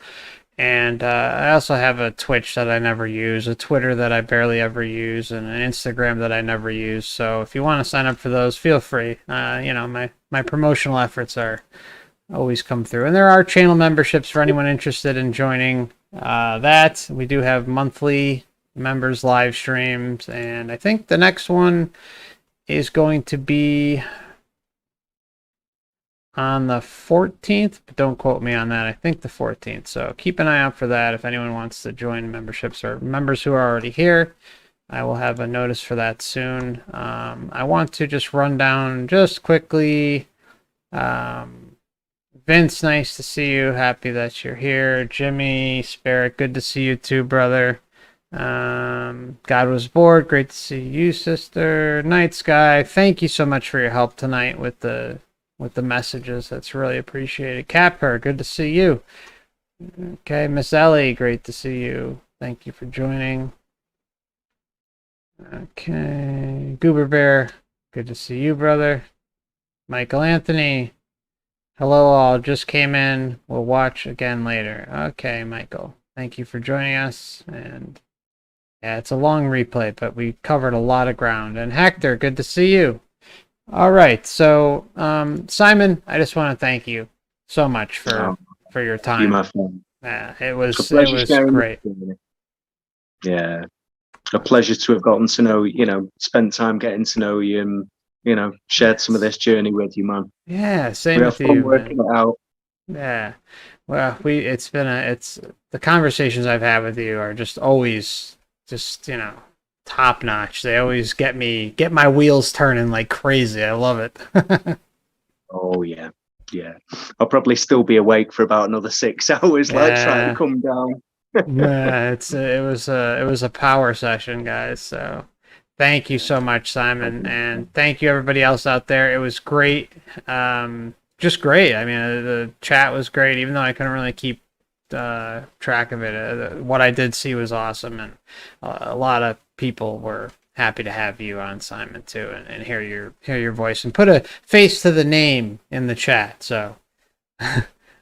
And I also have a Twitch that I never use, a Twitter that I barely ever use, and an Instagram that I never use. So if you want to sign up for those, feel free. My promotional efforts are always come through. And there are channel memberships for anyone interested in joining that. We do have monthly members live streams, and I think the next one is going to be on the 14th, but don't quote me on that. I think the 14th. So keep an eye out for that if anyone wants to join memberships, or members who are already here. I will have a notice for that soon. I want to just run down just quickly videos Vince, nice to see you. Happy that you're here. Jimmy, Spirit, good to see you too, brother. God was bored. Great to see you, sister. Night Sky, thank you so much for your help tonight with the messages. That's really appreciated. Capper, good to see you. Okay, Miss Ellie, great to see you. Thank you for joining. Okay, Goober Bear, good to see you, brother. Michael Anthony, hello all, just came in. We'll watch again later. Okay, Michael, thank you for joining us. And yeah, it's a long replay, but we covered a lot of ground. And Hector, good to see you. All right, so Simon, I just want to thank you so much for your time. You, my friend. Yeah, it was great. great. Yeah, a pleasure to have gotten to know, spent time getting to know you and, shared some of this journey with you, man. Yeah, same We with have fun you, working man. it out. Yeah. Well, it's the conversations I've had with you are just always just, top notch. They always get my wheels turning like crazy. I love it. Oh yeah. Yeah. I'll probably still be awake for about another 6 hours, trying to come down. Yeah, it was a power session, guys. So thank you so much, Simon, and thank you everybody else out there. It was great. Just great. I mean, the chat was great, even though I couldn't really keep track of it. What I did see was awesome, and a lot of people were happy to have you on, Simon, too, and hear your voice and put a face to the name in the chat. So.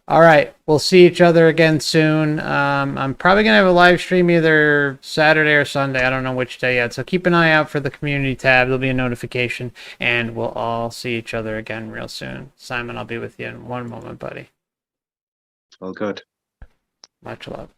All right, we'll see each other again soon. I'm probably going to have a live stream either Saturday or Sunday. I don't know which day yet. So keep an eye out for the community tab. There'll be a notification, and we'll all see each other again real soon. Simon, I'll be with you in one moment, buddy. All good. Much love.